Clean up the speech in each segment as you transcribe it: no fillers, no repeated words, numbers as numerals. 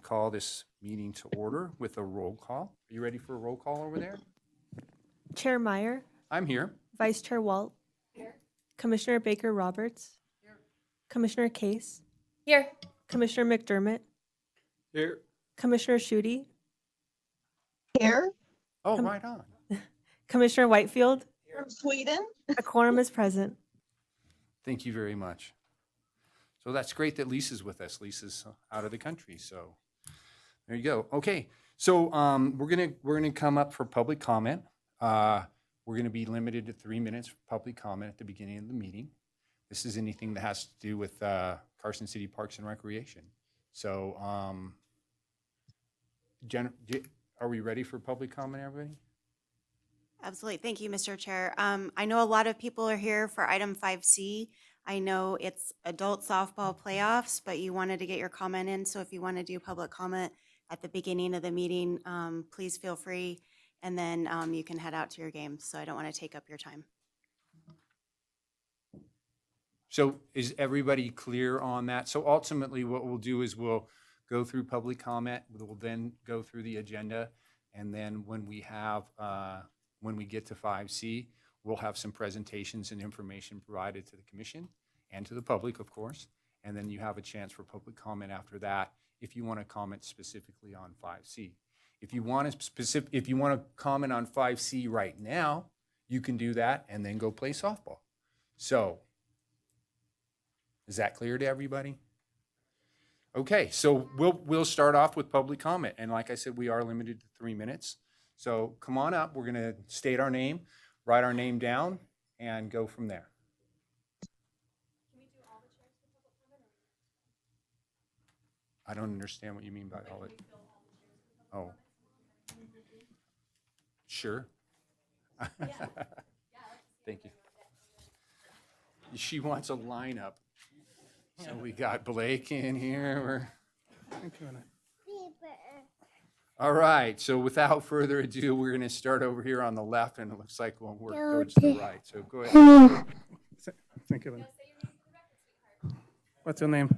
call this meeting to order with a roll call. Are you ready for a roll call over there? Chair Meyer, I'm here. Vice Chair Walt. Here. Commissioner Baker Roberts. Here. Commissioner Case. Here. Commissioner McDermott. Here. Commissioner Schutte. Here. Oh, right on. Commissioner Whitefield. From Sweden. A quorum is present. Thank you very much. So that's great that Lisa's with us. Lisa's out of the country, so there you go. Okay, so we're gonna come up for public comment. We're gonna be limited to 3 minutes for public comment at the beginning of the meeting. This is anything that has to do with Carson City Parks and Recreation. So, Jen, are we ready for public comment, everybody? Absolutely. Thank you, Mr. Chair. I know a lot of people are here for item 5C. I know it's adult softball playoffs, but you wanted to get your comment in. So if you want to do public comment at the beginning of the meeting, please feel free. And then you can head out to your game. So I don't want to take up your time. So is everybody clear on that? So ultimately what we'll do is we'll go through public comment. We'll then go through the agenda. And then when we have, when we get to 5C, we'll have some presentations and information provided to the commission and to the public, of course. And then you have a chance for public comment after that if you want to comment specifically on 5C. If you want to comment on 5C right now, you can do that and then go play softball. So is that clear to everybody? Okay, so we'll start off with public comment. And like I said, we are limited to 3 minutes. So come on up. We're going to state our name, write our name down, and go from there. Can we do all the chairs for public comment? I don't understand what you mean by all it. Oh. Sure. Thank you. She wants a lineup. So we got Blake in here. All right, so without further ado, we're going to start over here on the left, and it looks like we'll work towards the right. So go ahead. Thank you. What's your name?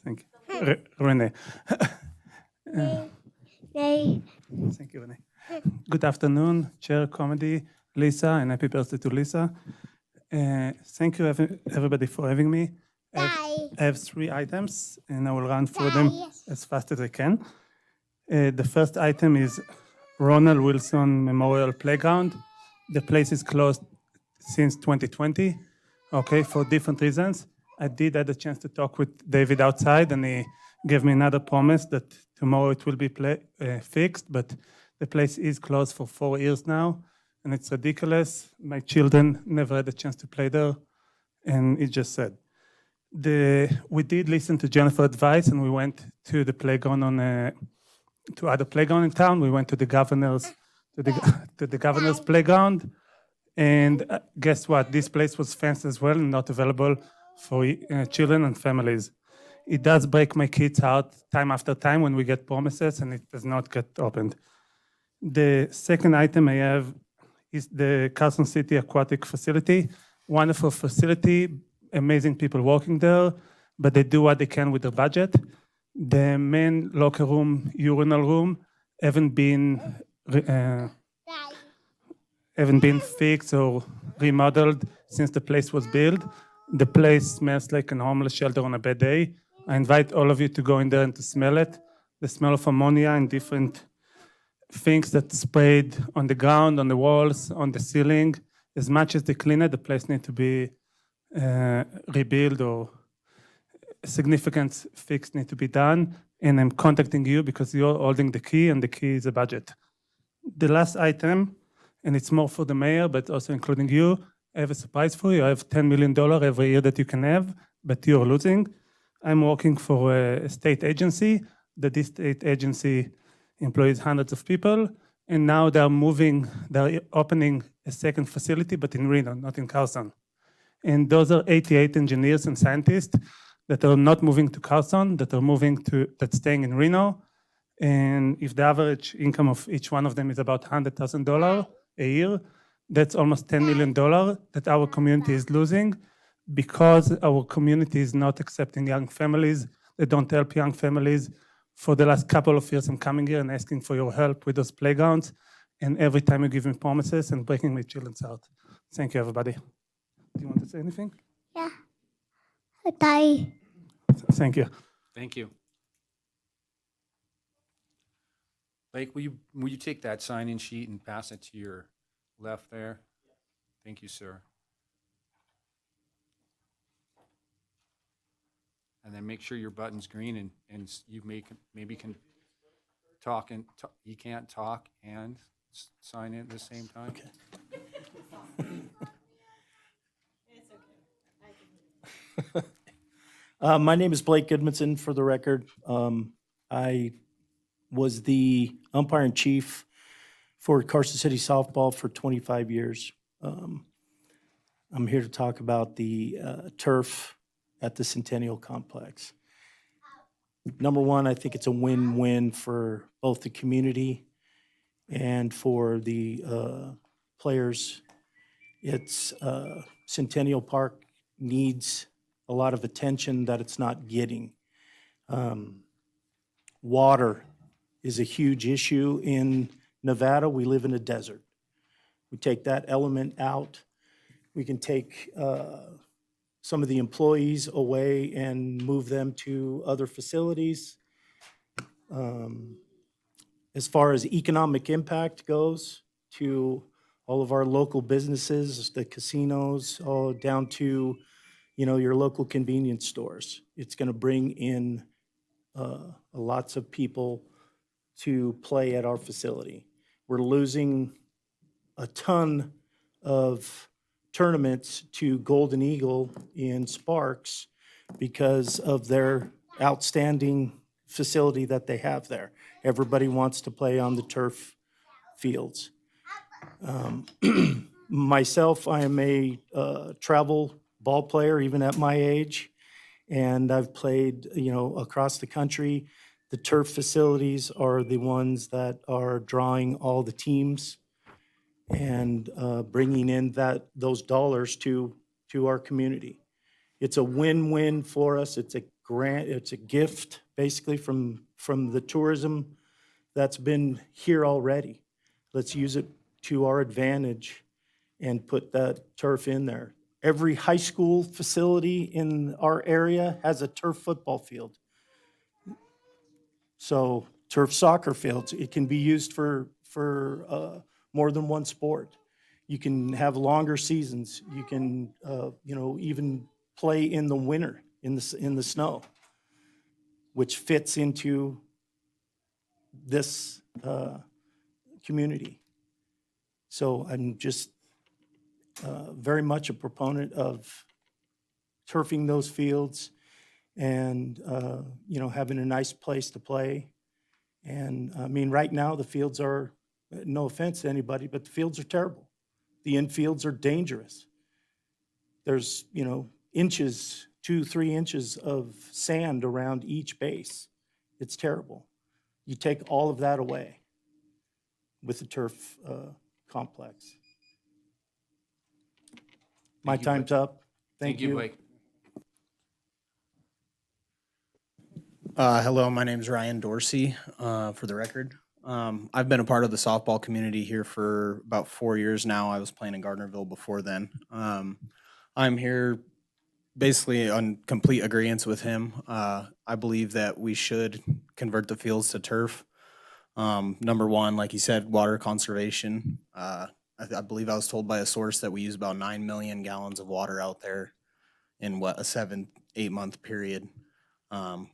Thank you. Renee. Thank you, Renee. Good afternoon, Chair Comedy, Lisa, and happy birthday to Lisa. Thank you, everybody, for having me. I have 3 items, and I will run through them as fast as I can. The first item is Ronald Wilson Memorial Playground. The place is closed since 2020, okay, for different reasons. I did have a chance to talk with David outside, and he gave me another promise that tomorrow it will be fixed, but the place is closed for 4 years now, and it's ridiculous. My children never had a chance to play there, and it's just sad. We did listen to Jennifer's advice, and we went to the playground to other playground in town. We went to the governor's playground, and guess what? This place was fenced as well and not available for children and families. It does break my kids' heart time after time when we get promises and it does not get opened. The second item I have is the Carson City Aquatic Facility. Wonderful facility. Amazing people working there, but they do what they can with their budget. The main locker room, urinal room, haven't been fixed or remodeled since the place was built. The place smells like a homeless shelter on a bad day. I invite all of you to go in there and to smell it. The smell of ammonia and different things that sprayed on the ground, on the walls, on the ceiling. As much as they clean it, the place needs to be rebuild or significant fix need to be done, and I'm contacting you because you're holding the key, and the key is a budget. The last item, and it's more for the mayor, but also including you, I have a surprise for you. I have $10 million every year that you can have, but you're losing. I'm working for a state agency. This state agency employs hundreds of people, and now they're opening a second facility, but in Reno, not in Carson. And those are 88 engineers and scientists that are not moving to Carson, that's staying in Reno. And if the average income of each one of them is about $100,000 a year, that's almost $10 million that our community is losing because our community is not accepting young families They don't help young families. For the last couple of years, I'm coming here and asking for your help with those playgrounds. And every time you give me promises and breaking my children's heart. Thank you, everybody. Do you want to say anything? Yeah. Tay. Thank you. Thank you. Blake, will you take that sign-in sheet and pass it to your left there? Thank you, sir. And then make sure your button's green and you maybe can talk and, you can't talk and sign in at the same time? Okay. My name is Blake Goodmanson, for the record. I was the umpire in chief for Carson City softball for 25 years. I'm here to talk about the turf at the Centennial Complex. Number one, I think it's a win-win for both the community and for the players. It's Centennial Park needs a lot of attention that it's not getting. Water is a huge issue in Nevada. We live in a desert. We take that element out. We can take some of the employees away and move them to other facilities. As far as economic impact goes, to all of our local businesses, the casinos, all down to, your local convenience stores. It's going to bring in lots of people to play at our facility. We're losing a ton of tournaments to Golden Eagle in Sparks because of their outstanding facility that they have there. Everybody wants to play on the turf fields. Myself, I am a travel ball player, even at my age, and I've played, across the country. The turf facilities are the ones that are drawing all the teams and bringing in those dollars to our community. It's a win-win for us. It's a gift, basically, from the tourism that's been here already. Let's use it to our advantage and put that turf in there. Every high school facility in our area has a turf football field. So turf soccer fields, it can be used for more than one sport. You can have longer seasons. You can, even play in the winter, in the snow, which fits into this community. So I'm just very much a proponent of turfing those fields and, having a nice place to play. And I mean, right now, the fields are, no offense to anybody, but the fields are terrible. The infields are dangerous. There's, inches, 2-3 inches of sand around each base. It's terrible. You take all of that away with the turf complex. My Thank you, Blake. time's up. Thank you. Blake. Hello, my name is Ryan Dorsey, for the record. I've been a part of the softball community here for about 4 years now. I was playing in Gardnerville before then. I'm here basically on complete agreement with him. I believe that we should convert the fields to turf. Number one, like he said, water conservation. I believe I was told by a source that we use about 9 million gallons of water out there in a 7-8 month period.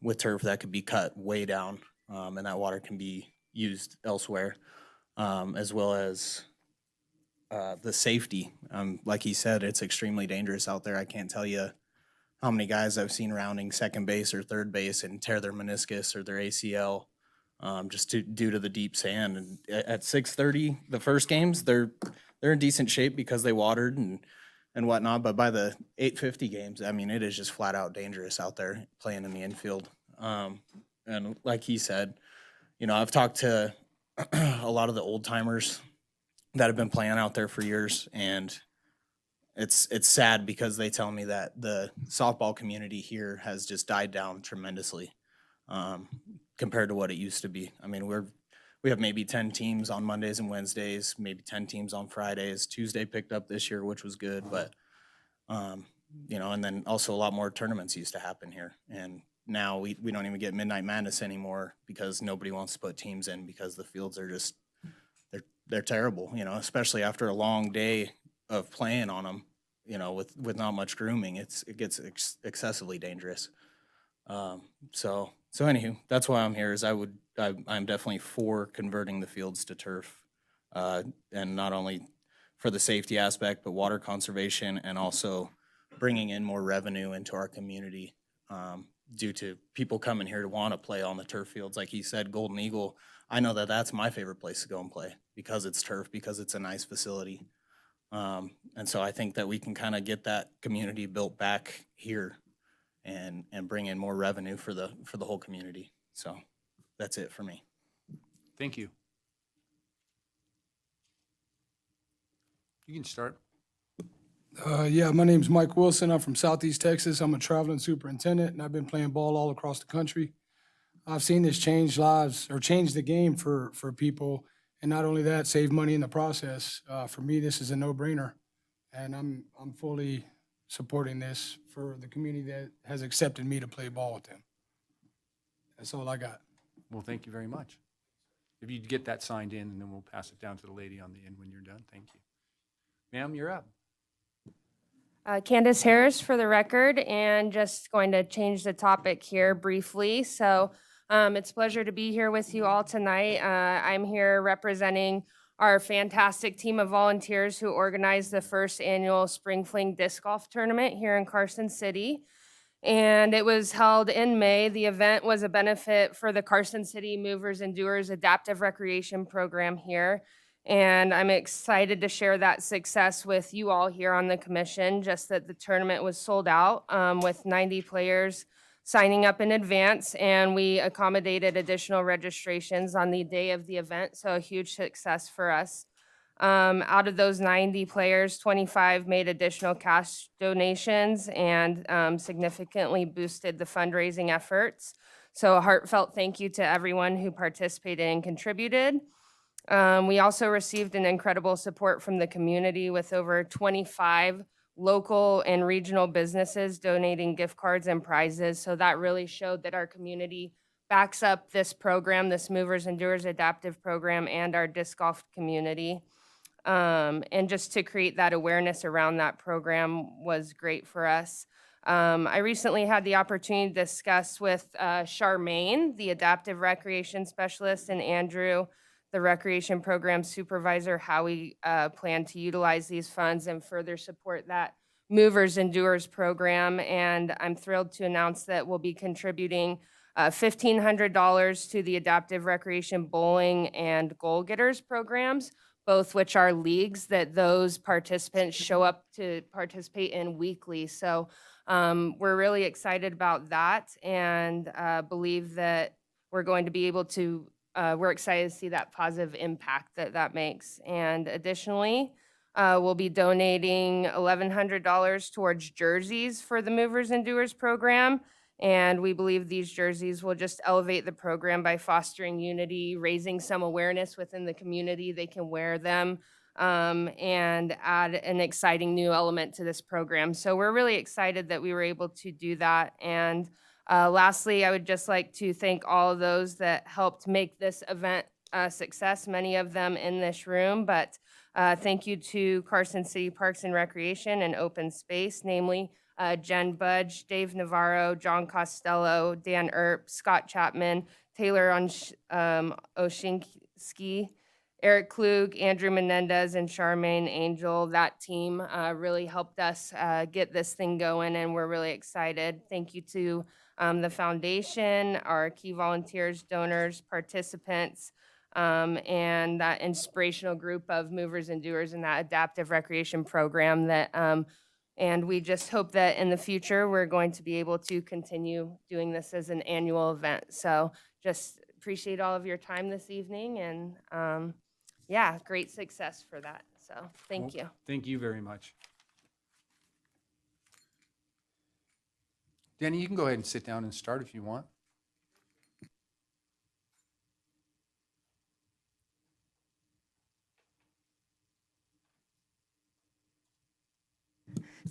With turf, that could be cut way down, and that water can be used elsewhere, as well as the safety. Like he said, it's extremely dangerous out there. I can't tell you how many guys I've seen rounding second base or third base and tear their meniscus or their ACL just due to the deep sand. And at 6:30, the first games, they're in decent shape because they watered and whatnot. But by the 8:50 games, I mean, it is just flat out dangerous out there playing in the infield. And like he said, I've talked to a lot of the old timers that have been playing out there for years, and it's sad because they tell me that the softball community here has just died down tremendously. compared to what it used to be. I mean, we have maybe 10 teams on Mondays and Wednesdays, maybe 10 teams on Fridays. Tuesday picked up this year, which was good, but you know, and then also a lot more tournaments used to happen here. And now we don't even get Midnight Madness anymore because nobody wants to put teams in because the fields are just, they're terrible, you know, especially after a long day of playing on them, you know, with not much grooming, it gets excessively dangerous. So anywho, that's why I'm here is I'm definitely for converting the fields to turf. And not only for the safety aspect, but water conservation and also bringing in more revenue into our community due to people coming here to want to play on the turf fields. Like he said, Golden Eagle, I know that that's my favorite place to go and play because it's turf, because it's a nice facility. And so I think that we can kind of get that community built back here and bring in more revenue for the whole community. So that's it for me. Thank you. You can start. Yeah, my name's Mike Wilson. I'm from Southeast Texas. I'm a traveling superintendent, and I've been playing ball all across the country. I've seen this change lives or change the game for people, and not only that, save money in the process. For me, this is a no-brainer, and I'm fully supporting this for the community that has accepted me to play ball with them. That's all I got. Well, thank you very much. If you'd get that signed in, and then we'll pass it down to the lady on the end when you're done. Thank you. Ma'am, you're up. Candace Harris for the record, and just going to change the topic here briefly. So it's a pleasure to be here with you all tonight. I'm here representing our fantastic team of volunteers who organized the first annual Spring Fling Disc Golf Tournament here in Carson City. And it was held in May. The event was a benefit for the Carson City Movers and Doers Adaptive Recreation Program here. And I'm excited to share that success with you all here on the commission, just that the tournament was sold out with 90 players signing up in advance, and we accommodated additional registrations on the day of the event, so a huge success for us. Out of those 90 players, 25 made additional cash donations and significantly boosted the fundraising efforts. So a heartfelt thank you to everyone who participated and contributed. We also received an incredible support from the community with over 25 local and regional businesses donating gift cards and prizes. So that really showed that our community backs up this program, this Movers and Doers Adaptive Program, and our disc golf community. And just to create that awareness around that program was great for us. I recently had the opportunity to discuss with Charmaine, the adaptive recreation specialist, and Andrew, the recreation program supervisor, how we plan to utilize these funds and further support that Movers and Doers program. And I'm thrilled to announce that we'll be contributing $1,500 to the Adaptive Recreation Bowling and Goal Getters programs, both which are leagues that those participants show up to participate in weekly. So we're really excited about that, and believe that we're going to be able to we're excited to see that positive impact that makes. And additionally, we'll be donating $1,100 towards jerseys for the Movers and Doers program. And we believe these jerseys will just elevate the program by fostering unity, raising some awareness within the community. They can wear them and add an exciting new element to this program. So we're really excited that we were able to do that. And lastly, I would just like to thank all of those that helped make this event a success, many of them in this room, but thank you to Carson City Parks and Recreation and Open Space, namely Jen Budge, Dave Navarro, John Costello, Dan Earp, Scott Chapman, Taylor Oshinsky, Eric Klug, Andrew Menendez, and Charmaine Angel. That team really helped us get this thing going, and we're really excited. Thank you to the foundation, our key volunteers, donors, participants, and that inspirational group of movers and doers in that adaptive recreation program that and we just hope that in the future, we're going to be able to continue doing this as an annual event. So just appreciate all of your time this evening, and yeah, great success for that. So thank you. Thank you very much. Danny, you can go ahead and sit down and start if you want.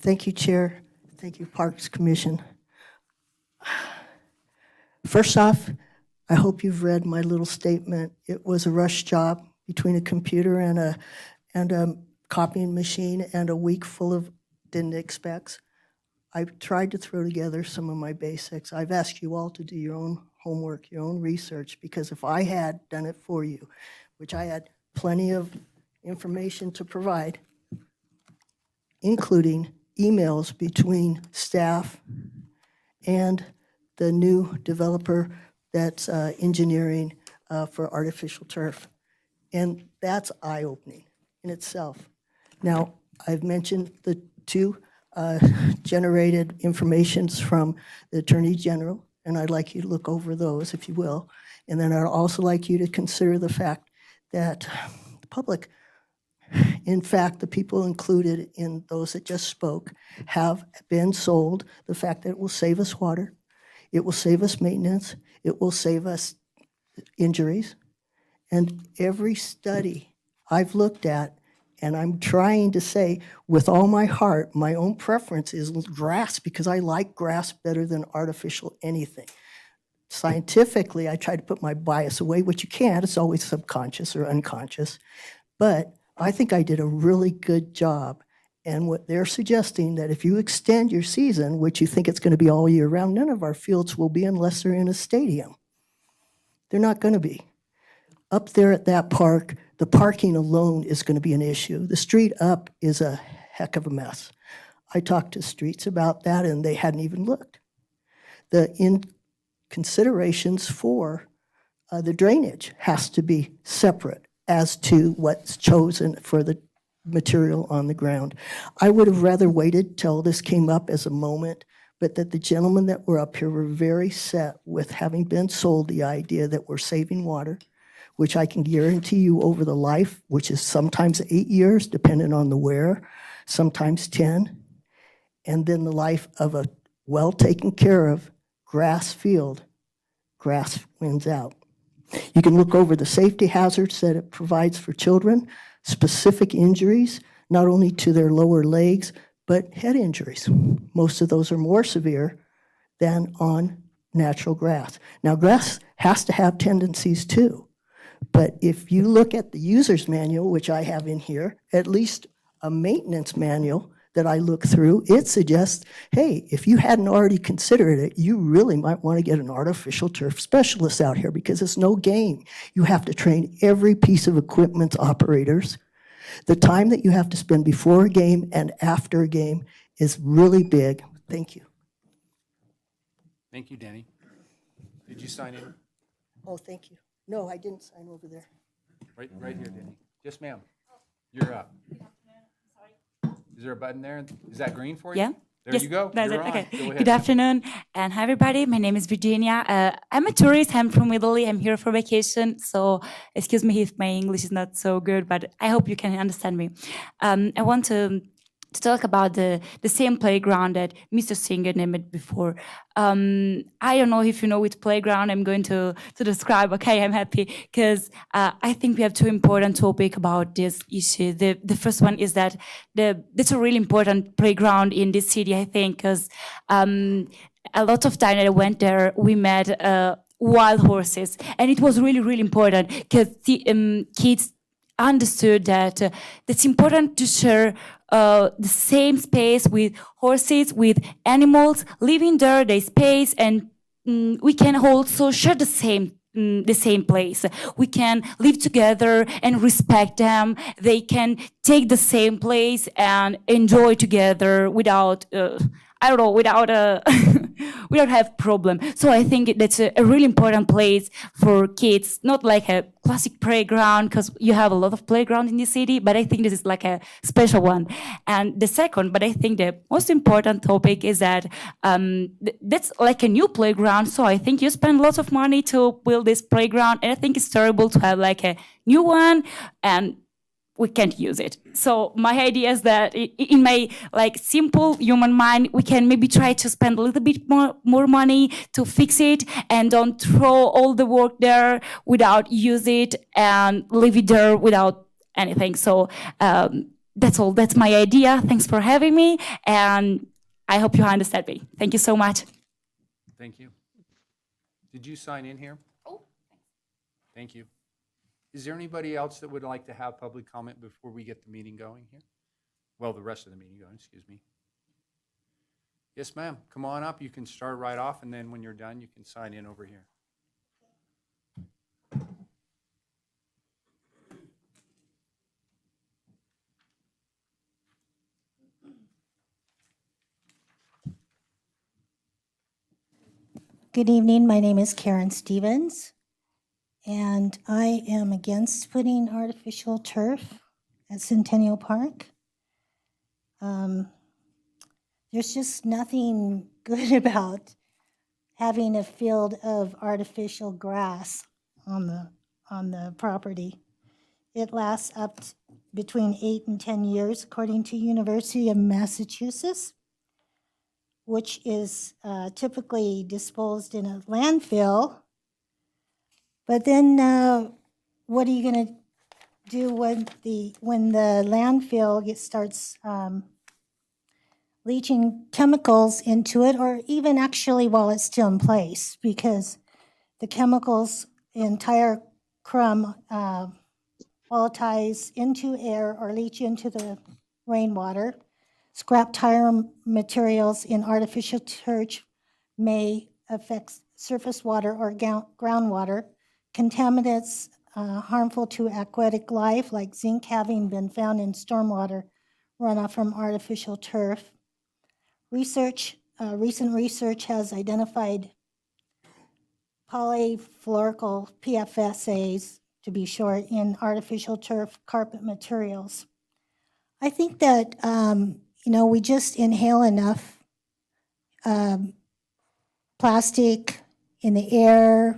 Thank you, Chair. Thank you, Parks Commission. First off, I hope you've read my little statement. It was a rush job between a computer and a copying machine and a week full of didn't expects. I've tried to throw together some of my basics. I've asked you all to do your own homework, your own research, because if I had done it for you, which I had plenty of information to provide, including emails between staff and the new developer that's engineering for artificial turf. And that's eye-opening in itself. Now, I've mentioned the two generated informations from the Attorney General, and I'd like you to look over those, if you will. And then I'd also like you to consider the fact that the public, in fact, the people included in those that just spoke, have been sold the fact that it will save us water, it will save us maintenance, it will save us injuries. And every study I've looked at, and I'm trying to say with all my heart, my own preference is grass because I like grass better than artificial anything. Scientifically, I try to put my bias away, which you can't. It's always subconscious or unconscious. But I think I did a really good job. And what they're suggesting that if you extend your season, which you think it's going to be all year round, none of our fields will be unless they're in a stadium. They're not going to be. Up there at that park, the parking alone is going to be an issue. The street up is a heck of a mess. I talked to streets about that, and they hadn't even looked. The considerations for the drainage has to be separate as to what's chosen for the material on the ground. I would have rather waited till this came up as a moment, but that the gentlemen that were up here were very set with having been sold the idea that we're saving water, which I can guarantee you over the life, which is sometimes 8 years, depending on the wear, sometimes 10, and then the life of a well taken care of grass field, grass wins out. You can look over the safety hazards that it provides for children, specific injuries, not only to their lower legs, but head injuries. Most of those are more severe than on natural grass. Now, grass has to have tendencies too, but if you look at the user's manual, which I have in here, at least a maintenance manual that I look through, it suggests, hey, if you hadn't already considered it, you really might want to get an artificial turf specialist out here because it's no game. You have to train every piece of equipment's operators. The time that you have to spend before a game and after a game is really big. Thank you. Thank you, Denny. Did you sign in? Oh, thank you. No, I didn't sign over there. Right here, Denny. Yes, ma'am. You're up. Is there a button there? Is that green for you? Yeah. There Yes, you go. that's You're it. on. Okay. Go ahead. Good afternoon, and hi everybody. My name is Virginia. I'm a tourist. I'm from Italy. I'm here for vacation, so excuse me if my English is not so good, but I hope you can understand me. I want to talk about the same playground that Mr. Singer named before. I don't know if you know which playground I'm going to describe. Okay, I'm happy because I think we have two important topics about this issue. The first one is that that's a really important playground in this city, I think, because a lot of time that I went there, we met wild horses, and it was really, really important because kids understood that it's important to share the same space with horses, with animals, living there, their space, and we can also share the same place. We can live together and respect them. They can take the same place and enjoy together without without have problem. So I think that's a really important place for kids, not like a classic playground, because you have a lot of playground in the city, but I think this is like a special one. And the second, but I think the most important topic is that that's like a new playground. So I think you spend lots of money to build this playground, and I think it's terrible to have like a new one and we can't use it. So my idea is that in my like simple human mind, we can maybe try to spend a little bit more money to fix it and don't throw all the work there without use it and leave it there without anything. So that's all. That's my idea. Thanks for having me, and I hope you understand me. Thank you so much. Thank you. Did you sign in here? Oh. Thank you. Is there anybody else that would like to have public comment before we get the meeting going here? Well, the rest of the meeting going, excuse me. Yes, ma'am. Come on up. You can start right off, and then when you're done, you can sign in over here. Good evening. My name is Karen Stevens, and I am against putting artificial turf at Centennial Park. There's just nothing good about having a field of artificial grass on the property. It lasts up between 8 and 10 years, according to University of Massachusetts, which is typically disposed in a landfill. But then what are you going to do when the landfill starts leaching chemicals into it, or even actually while it's still in place, because the chemicals, entire crumb, volatilize into air or leach into the rainwater. Scrap tire materials in artificial turf may affect surface water or groundwater. Contaminants harmful to aquatic life, like zinc, having been found in stormwater runoff from artificial turf. Recent research has identified polyfluoroalkyl, PFSAs to be short, in artificial turf carpet materials. I think that, we just inhale enough plastic in the air,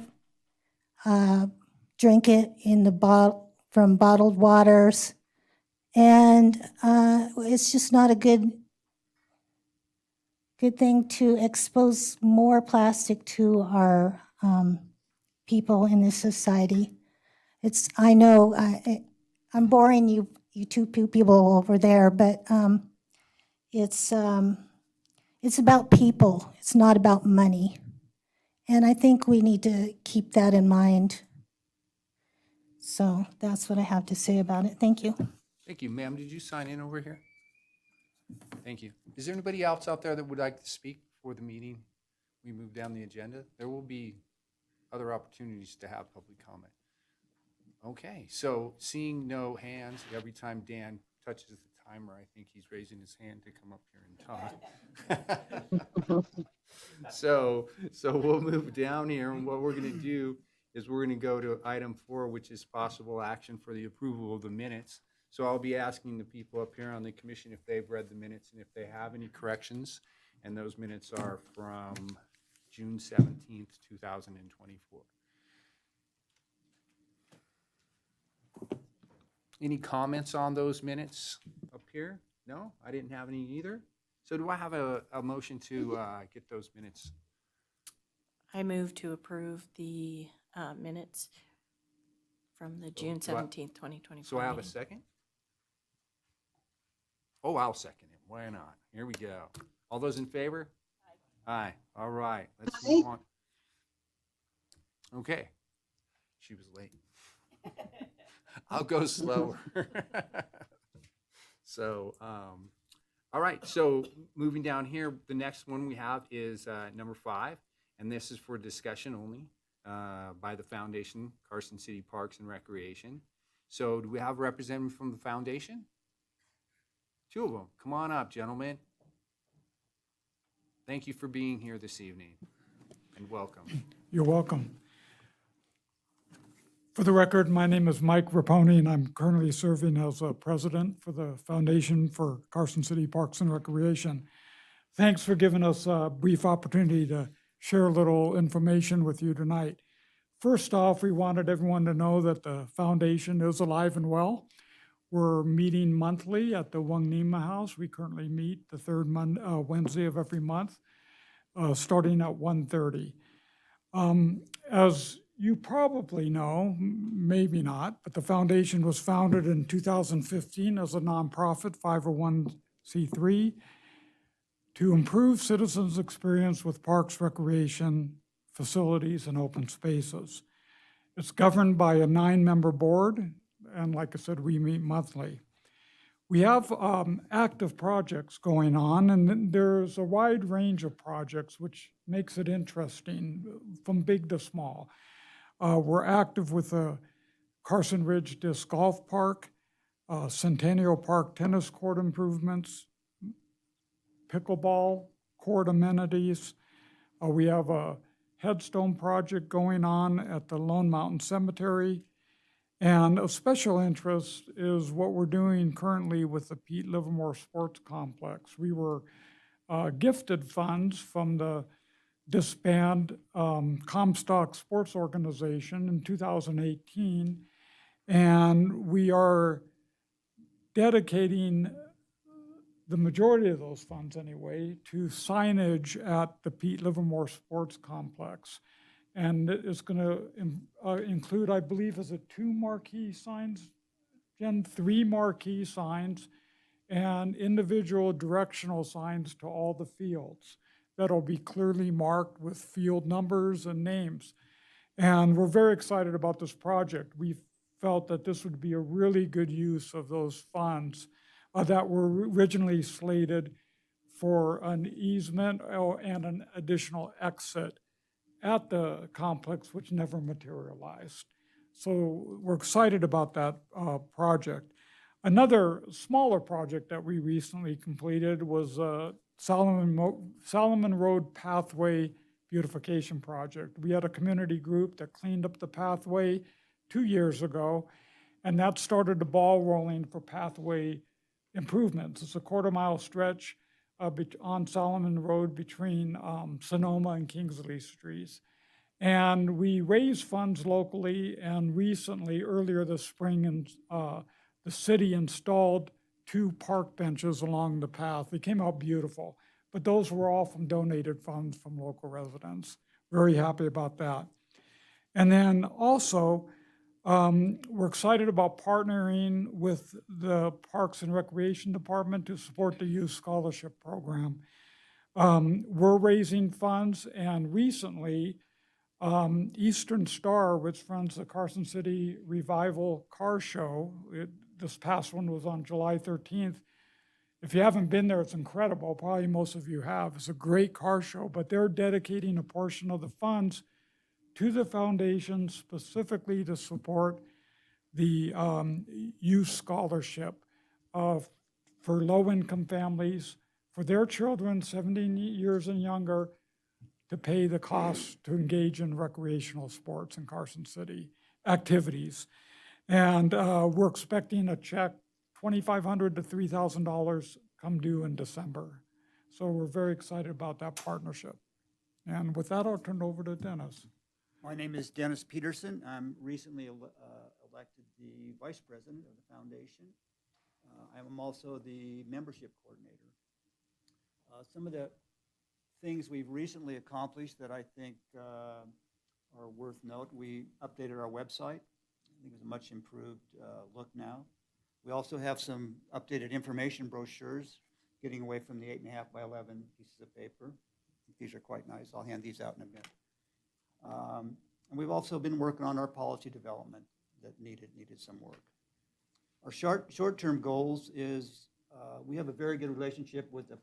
drink it in the from bottled waters, and it's just not a good thing to expose more plastic to our people in this society. I know I'm boring you two people over there, but it's about people. It's not about money. And I think we need to keep that in mind. So that's what I have to say about it. Thank you. Thank you. Ma'am, did you sign in over here? Thank you. Is there anybody else out there that would like to speak before the meeting? We move down the agenda. There will be other opportunities to have public comment. Okay, so seeing no hands, every time Dan touches the timer, I think he's raising his hand to come up here and talk. So we'll move down here, and what we're going to do is we're going to go to item 4, which is possible action for the approval of the minutes. So I'll be asking the people up here on the commission if they've read the minutes and if they have any corrections. And those minutes are from June 17th, 2024. Any comments on those minutes up here? No, I didn't have any either. So do I have a motion to get those minutes? I move to approve the minutes from the June 17th, 2024. So I have a meeting. second? Oh, I'll second it. Why not? Here we go. All those in favor? Aye. All right, let's move on. Okay. She was late. I'll go slower. So, all right, so moving down here, the next one we have is number 5, and this is for discussion only by the Foundation, Carson City Parks and Recreation. So do we have a representative from the foundation? 2 of them. Come on up, gentlemen. Thank you for being here this evening, and welcome. You're welcome. For the record, my name is Mike Raponi, and I'm currently serving as a president for the Foundation for Carson City Parks and Recreation. Thanks for giving us a brief opportunity to share a little information with you tonight. First off, we wanted everyone to know that the foundation is alive and well. We're meeting monthly at the Wangnima House. We currently meet the third Wednesday of every month, starting at 1:30. As you probably know, maybe not, but the foundation was founded in 2015 as a nonprofit 501c3 to improve citizens' experience with parks, recreation, facilities, and open spaces. It's governed by a 9-member board, and like I said, we meet monthly. We have active projects going on, and then there's a wide range of projects, which makes it interesting, from big to small. We're active with the Carson Ridge Disc Golf Park, Centennial Park tennis court improvements, pickleball court amenities. We have a headstone project going on at the Lone Mountain Cemetery. And of special interest is what we're doing currently with the Pete Livermore Sports Complex. We were gifted funds from the disbanded Comstock Sports Organization in 2018, and we are dedicating the majority of those funds anyway to signage at the Pete Livermore Sports Complex. And it's going to include, I believe, is it 2 marquee signs, Jen? 3 marquee signs and individual directional signs to all the fields that'll be clearly marked with field numbers and names. And we're very excited about this project. We felt that this would be a really good use of those funds that were originally slated for an easement and an additional exit at the complex, which never materialized. So we're excited about that project. Another smaller project that we recently completed was Solomon Road Pathway Beautification Project. We had a community group that cleaned up the pathway 2 years ago, and that started the ball rolling for pathway improvements. It's a 1/4-mile stretch on Solomon Road between Sonoma and Kingsley Streets. And we raised funds locally, and recently, earlier this spring, the city installed 2 park benches along the path. They came out beautiful, but those were all from donated funds from local residents. Very happy about that. And then also, we're excited about partnering with the Parks and Recreation Department to support the Youth Scholarship Program. We're raising funds, and recently, Eastern Star, which runs the Carson City Revival Car Show, this past one was on July 13th. If you haven't been there, it's incredible. Probably most of you have. It's a great car show, but they're dedicating a portion of the funds to the foundation specifically to support the youth scholarship for low-income families, for their children 17 years and younger, to pay the cost to engage in recreational sports in Carson City activities. And we're expecting a check, $2,500 to $3,000, come due in December. So we're very excited about that partnership. And with that, I'll turn it over to Dennis. My name is Dennis Peterson. I'm recently elected the vice president of the foundation. I'm also the membership coordinator. Some of the things we've recently accomplished that I think are worth note, we updated our website. I think it's a much improved look now. We also have some updated information brochures, getting away from the 8.5 by 11 pieces of paper. I think these are quite nice. I'll hand these out in a bit. And we've also been working on our policy development that needed some work. Our short-term goals is we have a very good relationship with the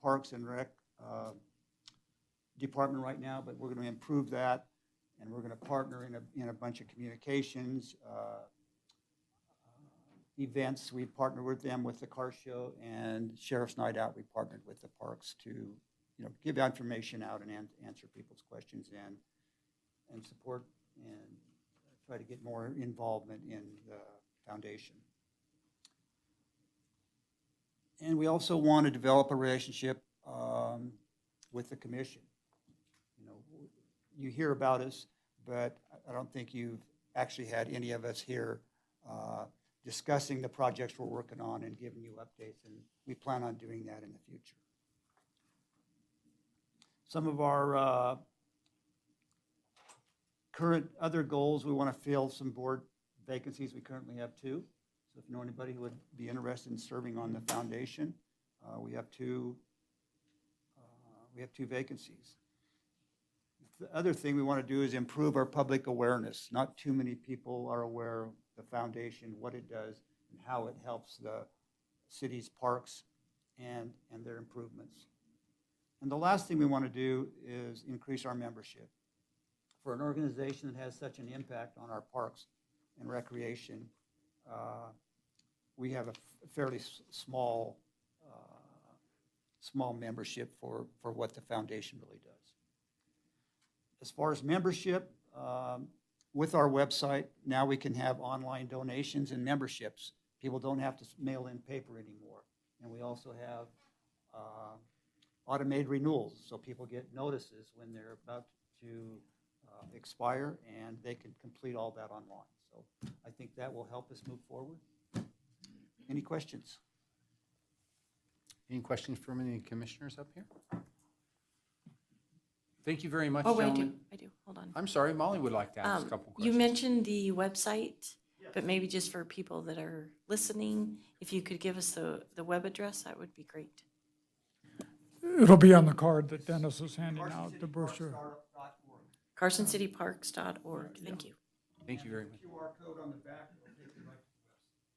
Parks and Rec department right now, but we're going to improve that, and we're going to partner in a bunch of communications events. We partner with them with the car show, and Sheriff's Night Out, we partnered with the parks to give information out and answer people's questions and support and try to get more involvement in the foundation. And we also want to develop a relationship with the commission. You hear about us, but I don't think you've actually had any of us here discussing the projects we're working on and giving you updates, and we plan on doing that in the future. Some of our current other goals, we want to fill some board vacancies. We currently have 2. So if you know anybody who would be interested in serving on the foundation, we have 2 vacancies. The other thing we want to do is improve our public awareness. Not too many people are aware of the foundation, what it does, and how it helps the city's parks and their improvements. And the last thing we want to do is increase our membership. For an organization that has such an impact on our parks and recreation, we have a fairly small membership for what the foundation really does. As far as membership, with our website, now we can have online donations and memberships. People don't have to mail in paper anymore. And we also have automated renewals, so people get notices when they're about to expire, and they can complete all that online. So I think that will help us move forward. Any questions? Any questions from any commissioners up here? Thank you very much, Oh, gentlemen. I do, hold on. I'm sorry, Molly would like to ask a couple You questions. mentioned the website, but maybe just for people that are listening, if you could give us the web address, that would be great. It'll be on the card that Dennis is handing out, the brochure. CarsonCityParks.org, thank you. Thank you very much. QR code on the back will take you right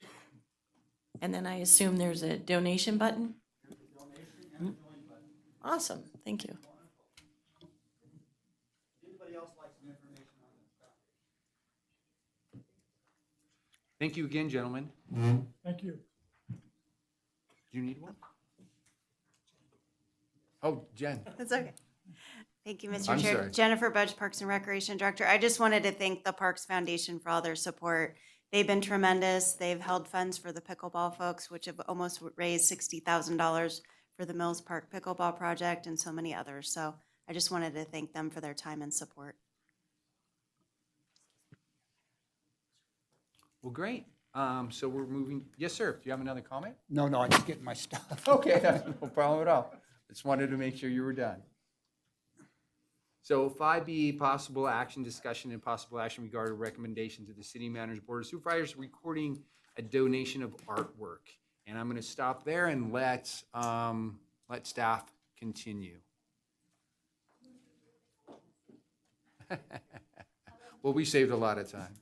to the website. And then I assume there's a donation button? There's a donation and a join button. Awesome, thank you. Anybody else like some information on this foundation? Thank you again, gentlemen. Thank you. Do you need one? Oh, Jen. That's okay. Thank you, Mr. I'm Chair. sorry. Jennifer Budge, Parks and Recreation Director. I just wanted to thank the Parks Foundation for all their support. They've been tremendous. They've held funds for the pickleball folks, which have almost raised $60,000 for the Mills Park Pickleball Project and so many others. So I just wanted to thank them for their time and support. Well, great. So we're moving. Yes, sir. Do you have another comment? No, I'm just getting my stuff. Okay, that's no problem at all. Just wanted to make sure you were done. So 5B, possible action, discussion and possible action regarding recommendation to the city manager's board of supervisors recording a donation of artwork. And I'm going to stop there and let staff continue. Well, we saved a lot of time.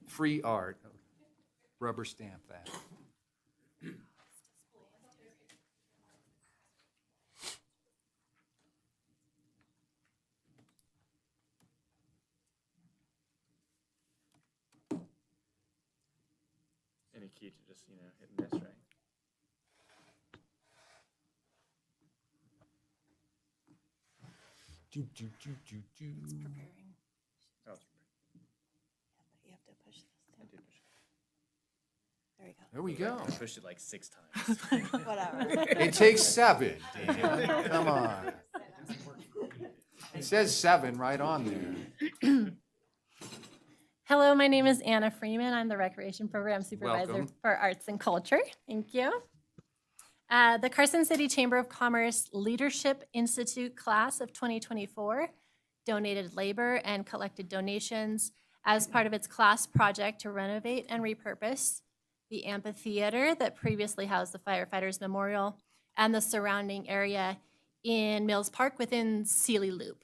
Free art. Rubber stamp that. Any key to just, hitting this, right? Do, do, do, do, do. Oh, You have to push this I did push it. There we go. There we go. I pushed it like 6 times. Whatever. It takes 7, Dan. Come on. It says 7 right on there. Hello, my name is Anna Freeman. I'm the Recreation Program Supervisor Welcome. for Arts and Culture. Thank you. The Carson City Chamber of Commerce Leadership Institute class of 2024 donated labor and collected donations as part of its class project to renovate and repurpose the amphitheater that previously housed the Firefighters Memorial and the surrounding area in Mills Park within Sealy Loop.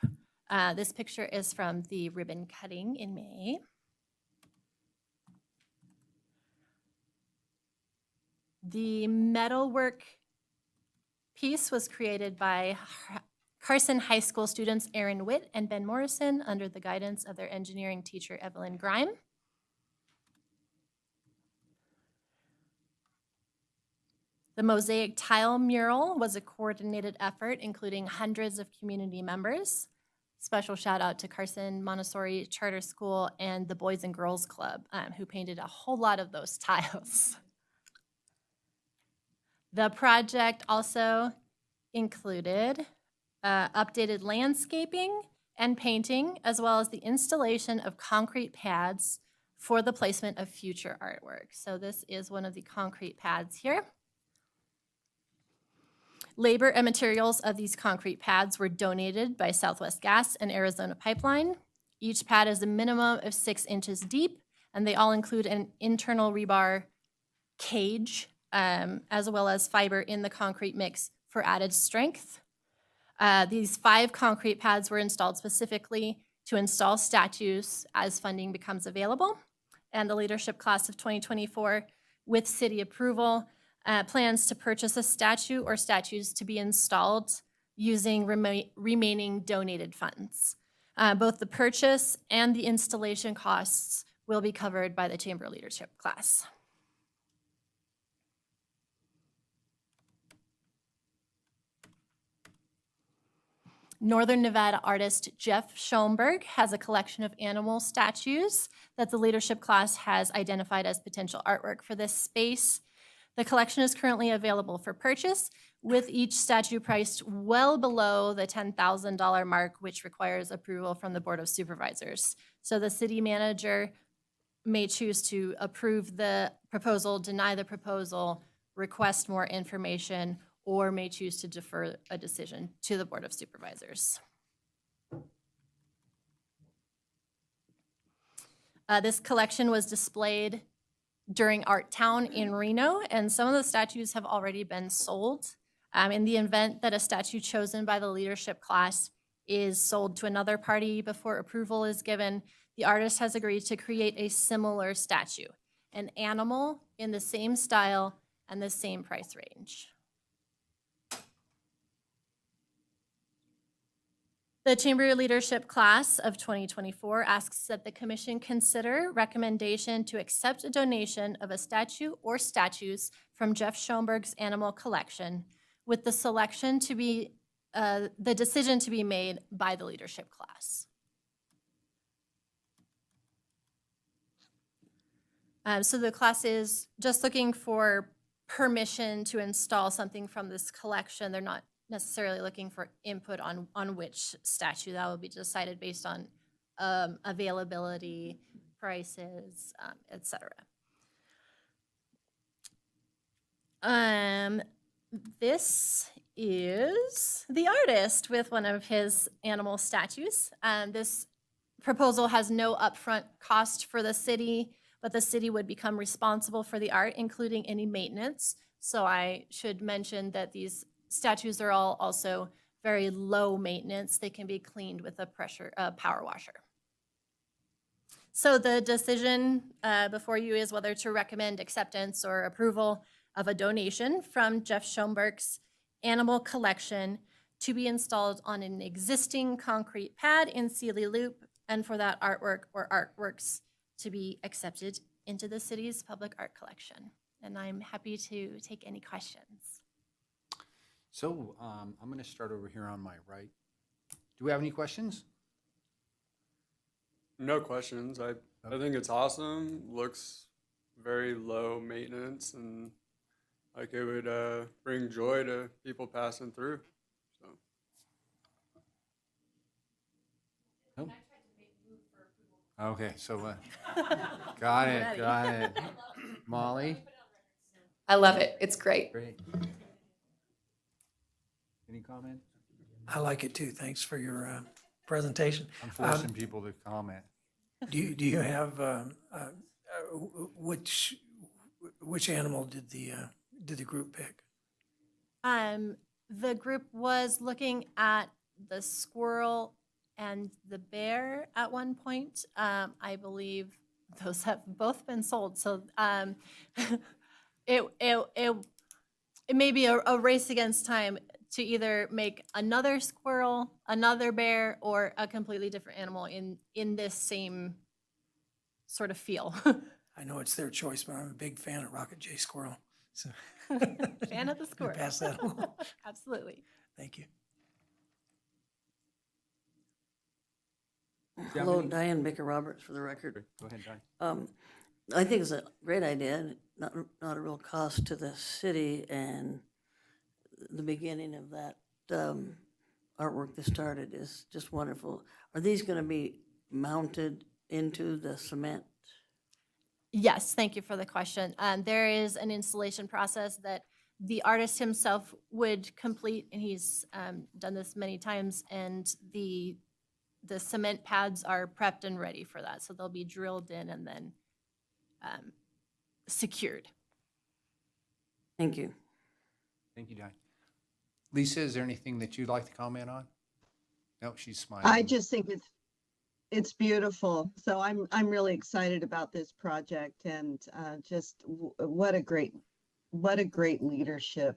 This picture is from the ribbon cutting in May. The metalwork piece was created by Carson High School students Aaron Witt and Ben Morrison under the guidance of their engineering teacher Evelyn Grime. The mosaic tile mural was a coordinated effort including hundreds of community members. Special shout out to Carson Montessori Charter School and the Boys and Girls Club who painted a whole lot of those tiles. The project also included updated landscaping and painting, as well as the installation of concrete pads for the placement of future artwork. So this is one of the concrete pads here. Labor and materials of these concrete pads were donated by Southwest Gas and Arizona Pipeline. Each pad is a minimum of 6 inches deep, and they all include an internal rebar cage, as well as fiber in the concrete mix for added strength. These 5 concrete pads were installed specifically to install statues as funding becomes available. And the leadership class of 2024, with city approval, plans to purchase a statue or statues to be installed using remaining donated funds. Both the purchase and the installation costs will be covered by the Chamber leadership class. Northern Nevada artist Jeff Schoenberg has a collection of animal statues that the leadership class has identified as potential artwork for this space. The collection is currently available for purchase, with each statue priced well below the $10,000 mark, which requires approval from the Board of Supervisors. So the city manager may choose to approve the proposal, deny the proposal, request more information, or may choose to defer a decision to the Board of Supervisors. This collection was displayed during Art Town in Reno, and some of the statues have already been sold. In the event that a statue chosen by the leadership class is sold to another party before approval is given, the artist has agreed to create a similar statue, an animal in the same style and the same price range. The Chamber Leadership Class of 2024 asks that the Commission consider recommendation to accept a donation of a statue or statues from Jeff Schoenberg's animal collection, with the selection to be, the decision to be made by the leadership class. So the class is just looking for permission to install something from this collection. They're not necessarily looking for input on which statue. That will be decided based on availability, prices, etc. This is the artist with one of his animal statues. This proposal has no upfront cost for the city, but the city would become responsible for the art, including any maintenance. So I should mention that these statues are all also very low maintenance. They can be cleaned with a power washer. So the decision before you is whether to recommend acceptance or approval of a donation from Jeff Schoenberg's animal collection to be installed on an existing concrete pad in Sealy Loop, and for that artwork or artworks to be accepted into the city's public art collection. And I'm happy to take any questions. So I'm going to start over here on my right. Do we have any questions? No questions. I think it's awesome. Looks very low maintenance, and like it would bring joy to people passing through. So. Nope. Okay, so got it. Molly? I love it. It's great. Great. Any comment? I like it too. Thanks for your presentation. I'm forcing people to comment. Do you have which animal did the group pick? The group was looking at the squirrel and the bear at one point. I believe those have both been sold. So it may be a race against time to either make another squirrel, another bear, or a completely different animal in this same sort of feel. I know it's their choice, but I'm a big fan of Rocket J Squirrel. So Fan of the squirrel. Pass that along. Absolutely. Thank you. Hello, Diane Baker-Roberts for the record. Go ahead, Diane. I think it's a great idea, not a real cost to the city, and the beginning of that artwork that started is just wonderful. Are these going to be mounted into the cement? Yes, thank you for the question. There is an installation process that the artist himself would complete, and he's done this many times, and the the cement pads are prepped and ready for that. So they'll be drilled in and then secured. Thank you. Thank you, Diane. Lisa, is there anything that you'd like to comment on? No, she's smiling. I just think it's beautiful. So I'm really excited about this project and what a great leadership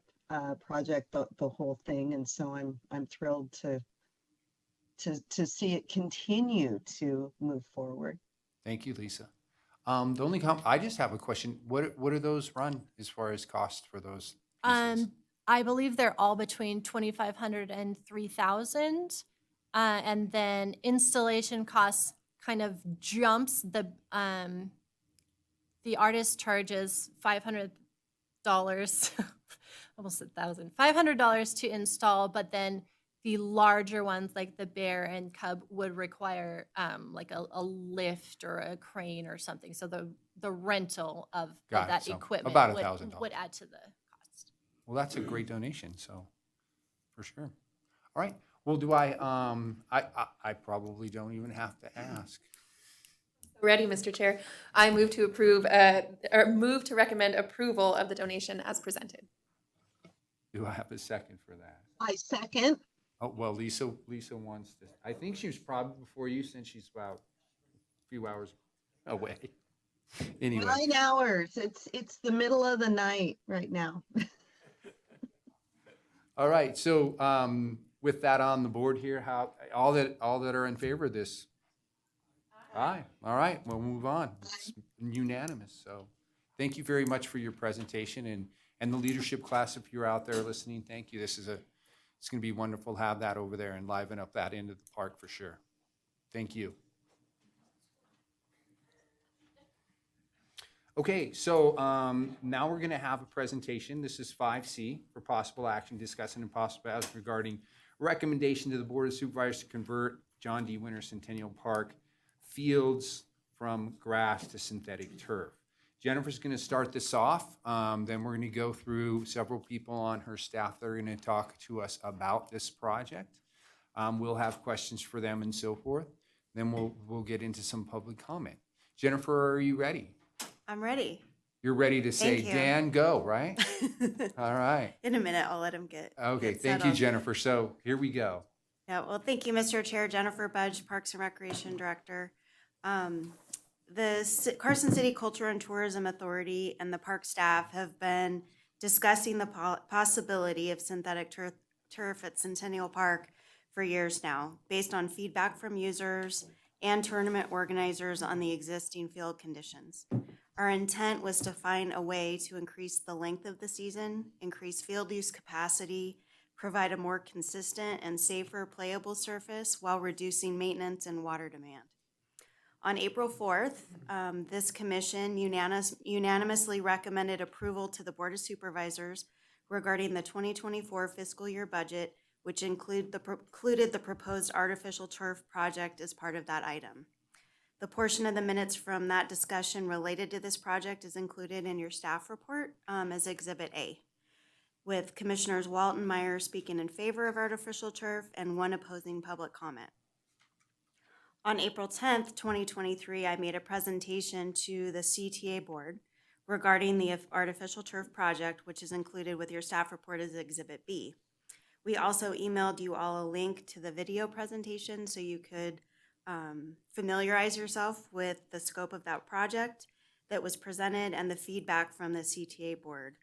project, the whole thing. And so I'm thrilled to see it continue to move forward. Thank you, Lisa. The only I just have a question. What are those run as far as cost for those pieces? I believe they're all between 2,500 and 3,000. And then installation costs kind of jumps. The artist charges $500, almost $1,000, $500 to install, but then the larger ones like the bear and cub would require like a lift or a crane or something. So the rental of Got it. that So equipment about $1,000. would add to the cost. Well, that's a great donation, so for sure. All right. Well, do I probably don't even have to ask. Ready, Mr. Chair. I move to move to recommend approval of the donation as presented. Do I have a second for that? I second. Oh, well, Lisa wants to, I think she was probably before you since she's about a few hours away. Anyway. 9 hours. It's the middle of the night right now. All right. So with that on the board here, all that are in favor of this? Aye. All right. We'll move on. It's unanimous. So thank you very much for your presentation and the leadership class. If you're out there listening, thank you. It's going to be wonderful to have that over there and liven up that end of the park for sure. Thank you. Okay, so now we're going to have a presentation. This is 5C for possible action, discussing and possible action regarding recommendation to the Board of Supervisors to convert John D. Winter Centennial Park fields from grass to synthetic turf. Jennifer's going to start this off. Then we're going to go through several people on her staff that are going to talk to us about this project. We'll have questions for them and so forth. Then we'll get into some public comment. Jennifer, are you ready? I'm ready. You're ready to say, Thank you. Dan, go, right? All right. In a minute, I'll let him get. Okay, get thank you, settled. Jennifer. So here we go. Yeah, well, thank you, Mr. Chair. Jennifer Budge, Parks and Recreation Director. The Carson City Culture and Tourism Authority and the park staff have been discussing the possibility of synthetic turf at Centennial Park for years now, based on feedback from users and tournament organizers on the existing field conditions. Our intent was to find a way to increase the length of the season, increase field use capacity, provide a more consistent and safer playable surface while reducing maintenance and water demand. On April 4th, this commission unanimously recommended approval to the Board of Supervisors regarding the 2024 fiscal year budget, which included the proposed artificial turf project as part of that item. The portion of the minutes from that discussion related to this project is included in your staff report as Exhibit A, with Commissioners Walton Meyer speaking in favor of artificial turf and one opposing public comment. On April 10th, 2023, I made a presentation to the CTA board regarding the artificial turf project, which is included with your staff report as Exhibit B. We also emailed you all a link to the video presentation so you could familiarize yourself with the scope of that project that was presented and the feedback from the CTA board.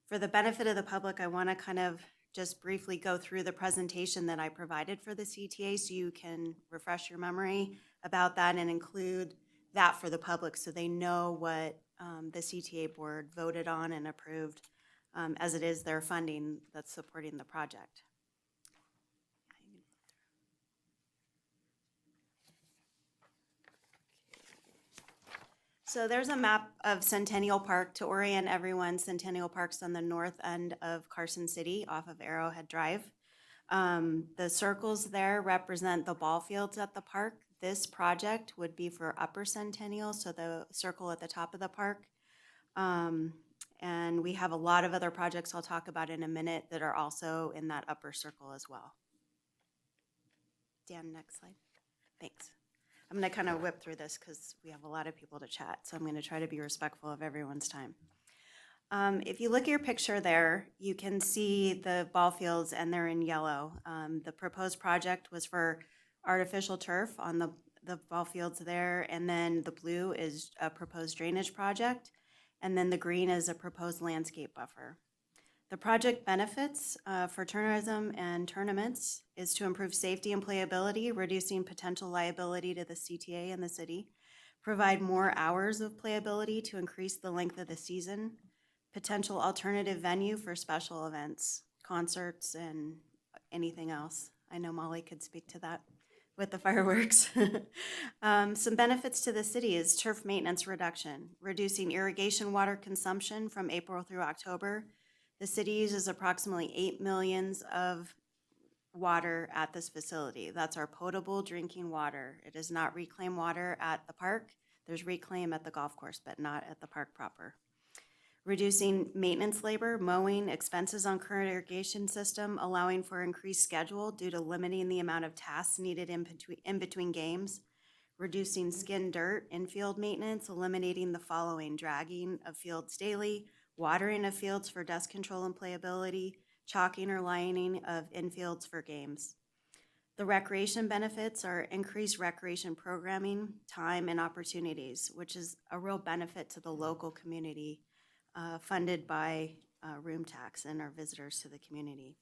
For the benefit of the public, I want to kind of just briefly go through the presentation that I provided for the CTA so you can refresh your memory about that and include that for the public so they know what the CTA board voted on and approved as it is their funding that's supporting the project. So there's a map of Centennial Park to orient everyone. Centennial Park's on the north end of Carson City off of Arrowhead Drive. The circles there represent the ball fields at the park. This project would be for Upper Centennial, so the circle at the top of the park. And we have a lot of other projects I'll talk about in a minute that are also in that upper circle as well. Dan, next slide. Thanks. I'm going to kind of whip through this because we have a lot of people to chat, so I'm going to try to be respectful of everyone's time. If you look at your picture there, you can see the ball fields and they're in yellow. The proposed project was for artificial turf on the ball fields there, and then the blue is a proposed drainage project, and then the green is a proposed landscape buffer. The project benefits for tourism and tournaments is to improve safety and playability, reducing potential liability to the CTA and the city, provide more hours of playability to increase the length of the season, potential alternative venue for special events, concerts, and anything else. I know Molly could speak to that with the fireworks. Some benefits to the city is turf maintenance reduction, reducing irrigation water consumption from April through October. The city uses approximately 8 millions of water at this facility. That's our potable drinking water. It is not reclaimed water at the park. There's reclaim at the golf course, but not at the park proper. Reducing maintenance labor, mowing, expenses on current irrigation system, allowing for increased schedule due to limiting the amount of tasks needed in between games. Reducing skin dirt, infield maintenance, eliminating the following: dragging of fields daily, watering of fields for dust control and playability, chalking or lining of infields for games. The recreation benefits are increased recreation programming, time, and opportunities, which is a real benefit to the local community, funded by room tax and our visitors to the community.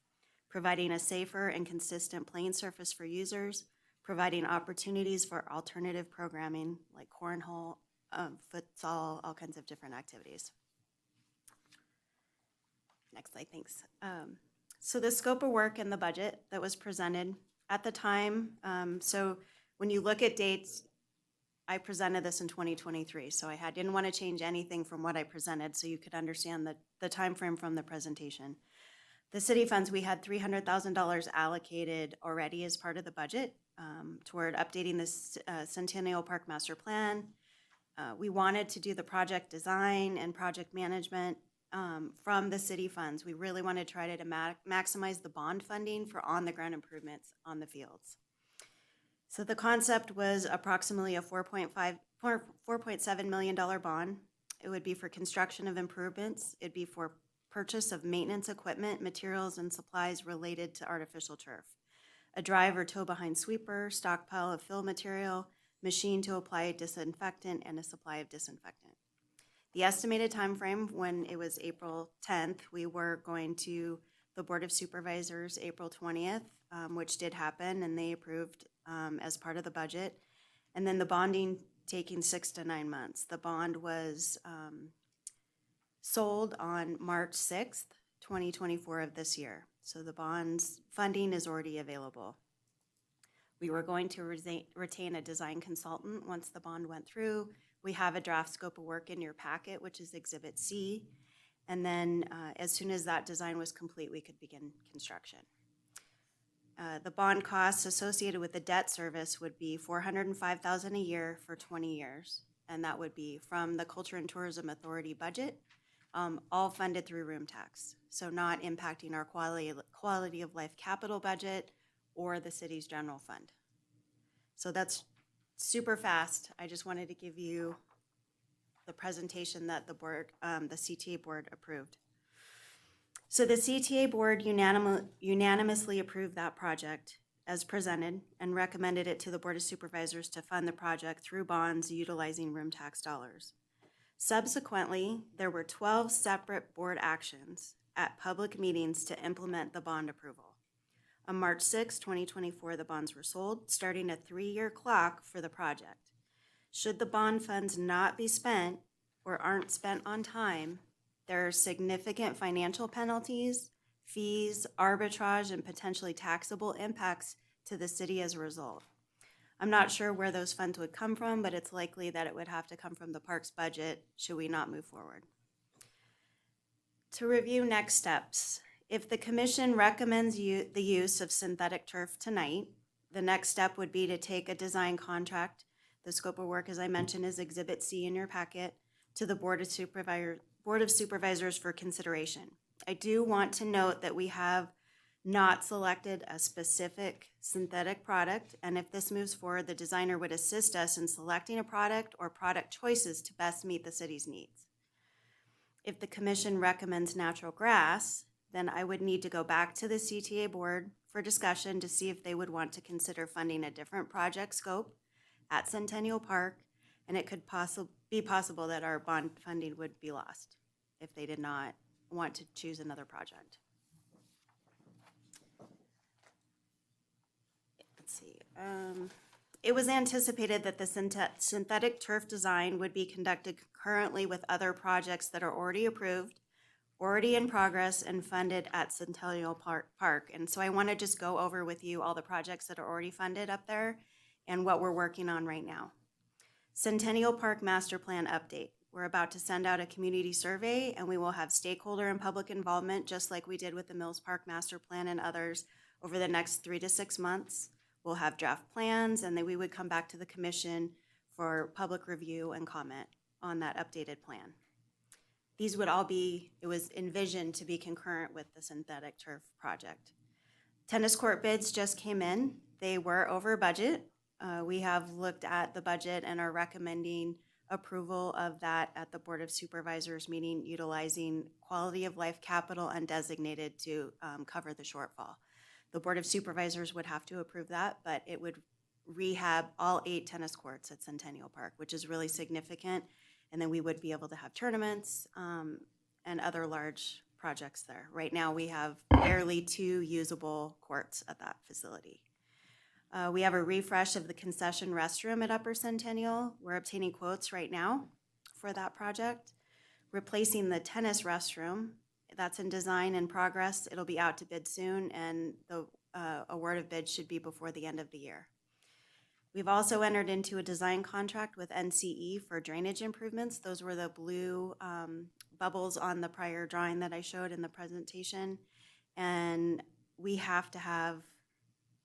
Providing a safer and consistent playing surface for users, providing opportunities for alternative programming like cornhole, futsal, all kinds of different activities. Next slide, thanks. So the scope of work and the budget that was presented at the time, so when you look at dates, I presented this in 2023, so I didn't want to change anything from what I presented so you could understand the time frame from the presentation. The city funds, we had $300,000 allocated already as part of the budget toward updating the Centennial Park Master Plan. We wanted to do the project design and project management from the city funds. We really wanted to try to maximize the bond funding for on-the-ground improvements on the fields. So the concept was approximately a $4.7 million bond. It would be for construction of improvements. It'd be for purchase of maintenance equipment, materials, and supplies related to artificial turf. A drive or tow-behind sweeper, stockpile of fill material, machine to apply disinfectant, and a supply of disinfectant. The estimated time frame when it was April 10th, we were going to the Board of Supervisors April 20th, which did happen, and they approved as part of the budget. And then the bonding taking 6 to 9 months. The bond was sold on March 6th, 2024 of this year. So the bond's funding is already available. We were going to retain a design consultant once the bond went through. We have a draft scope of work in your packet, which is Exhibit C. And then as soon as that design was complete, we could begin construction. The bond costs associated with the debt service would be $405,000 a year for 20 years. And that would be from the Culture and Tourism Authority budget, all funded through room tax. So not impacting our quality of life capital budget or the city's general fund. So that's super fast. I just wanted to give you the presentation that the board, the CTA board approved. So the CTA board unanimously approved that project as presented and recommended it to the Board of Supervisors to fund the project through bonds utilizing room tax dollars. Subsequently, there were 12 separate board actions at public meetings to implement the bond approval. On March 6, 2024, the bonds were sold, starting a 3-year clock for the project. Should the bond funds not be spent or aren't spent on time, there are significant financial penalties, fees, arbitrage, and potentially taxable impacts to the city as a result. I'm not sure where those funds would come from, but it's likely that it would have to come from the parks budget should we not move forward. To review next steps, if the commission recommends the use of synthetic turf tonight, the next step would be to take a design contract. The scope of work, as I mentioned, is Exhibit C in your packet, to the Board of Supervisors for consideration. I do want to note that we have not selected a specific synthetic product, and if this moves forward, the designer would assist us in selecting a product or product choices to best meet the city's needs. If the commission recommends natural grass, then I would need to go back to the CTA board for discussion to see if they would want to consider funding a different project scope at Centennial Park, and it could be possible that our bond funding would be lost if they did not want to choose another project. Let's see. It was anticipated that the synthetic turf design would be conducted concurrently with other projects that are already approved, already in progress, and funded at Centennial Park. And so I want to just go over with you all the projects that are already funded up there and what we're working on right now. Centennial Park Master Plan update. We're about to send out a community survey, and we will have stakeholder and public involvement, just like we did with the Mills Park Master Plan and others, over the next 3 to 6 months. We'll have draft plans, and then we would come back to the commission for public review and comment on that updated plan. These would all be, it was envisioned to be concurrent with the synthetic turf project. Tennis court bids just came in. They were over budget. We have looked at the budget and are recommending approval of that at the Board of Supervisors meeting, utilizing quality of life capital undesignated to cover the shortfall. The Board of Supervisors would have to approve that, but it would rehab all 8 tennis courts at Centennial Park, which is really significant. And then we would be able to have tournaments and other large projects there. Right now, we have barely 2 usable courts at that facility. We have a refresh of the concession restroom at Upper Centennial. We're obtaining quotes right now for that project. Replacing the tennis restroom, that's in design and progress. It'll be out to bid soon, and the award of bids should be before the end of the year. We've also entered into a design contract with NCE for drainage improvements. Those were the blue bubbles on the prior drawing that I showed in the presentation. And we have to have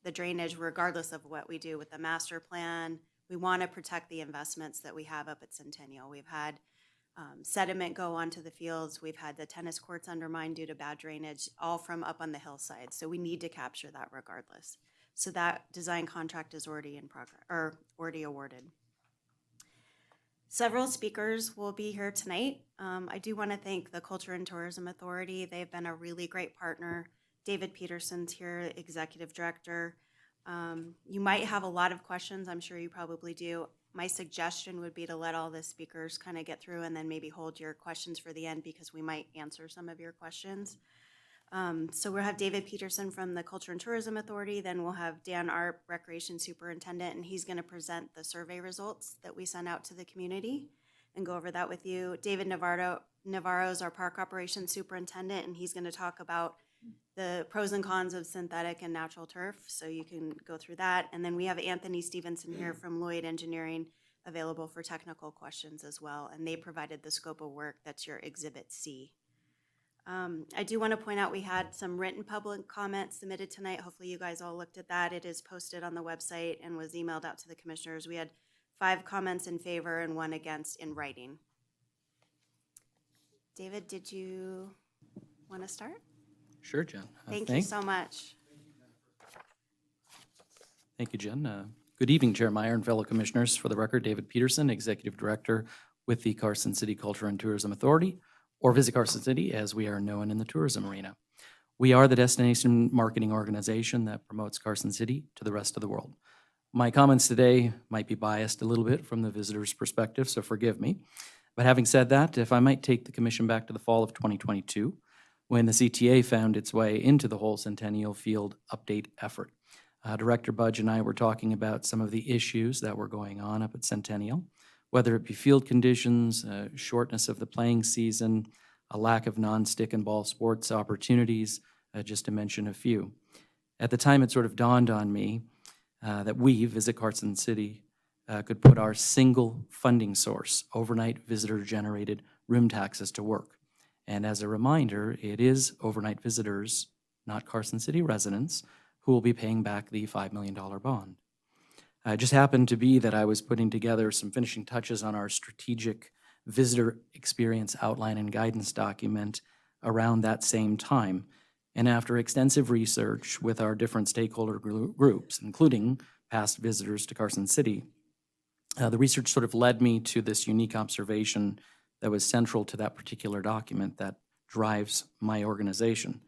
the drainage regardless of what we do with the master plan. We want to protect the investments that we have up at Centennial. We've had sediment go onto the fields. We've had the tennis courts undermined due to bad drainage, all from up on the hillside. So we need to capture that regardless. So that design contract is already in progress, or already awarded. Several speakers will be here tonight. I do want to thank the Culture and Tourism Authority. They've been a really great partner. David Peterson's here, Executive Director. You might have a lot of questions. I'm sure you probably do. My suggestion would be to let all the speakers kind of get through and then maybe hold your questions for the end, because we might answer some of your questions. So we'll have David Peterson from the Culture and Tourism Authority. Then we'll have Dan Arp, Recreation Superintendent, and he's going to present the survey results that we sent out to the community and go over that with you. David Navarro is our Park Operations Superintendent, and he's going to talk about the pros and cons of synthetic and natural turf, so you can go through that. And then we have Anthony Stevenson here from Lloyd Engineering available for technical questions as well, and they provided the scope of work. That's your Exhibit C. I do want to point out we had some written public comments submitted tonight. Hopefully you guys all looked at that. It is posted on the website and was emailed out to the commissioners. We had 5 comments in favor and 1 against in writing. David, did you want to start? Sure, Jen. Thank you so much. Thank you, Jen. Good evening, Chair Meyer and fellow commissioners. For the record, David Peterson, Executive Director with the Carson City Culture and Tourism Authority, or Visit Carson City, as we are known in the tourism arena. We are the destination marketing organization that promotes Carson City to the rest of the world. My comments today might be biased a little bit from the visitor's perspective, so forgive me. But having said that, if I might take the commission back to the fall of 2022, when the CTA found its way into the whole Centennial Field update effort. Director Budge and I were talking about some of the issues that were going on up at Centennial, whether it be field conditions, shortness of the playing season, a lack of non-stick and ball sports opportunities, just to mention a few. At the time, it sort of dawned on me that we, Visit Carson City, could put our single funding source, overnight visitor-generated room taxes, to work. And as a reminder, it is overnight visitors, not Carson City residents, who will be paying back the $5 million bond. It just happened to be that I was putting together some finishing touches on our strategic visitor experience outline and guidance document around that same time. And after extensive research with our different stakeholder groups, including past visitors to Carson City, the research sort of led me to this unique observation that was central to that particular document that drives my organization.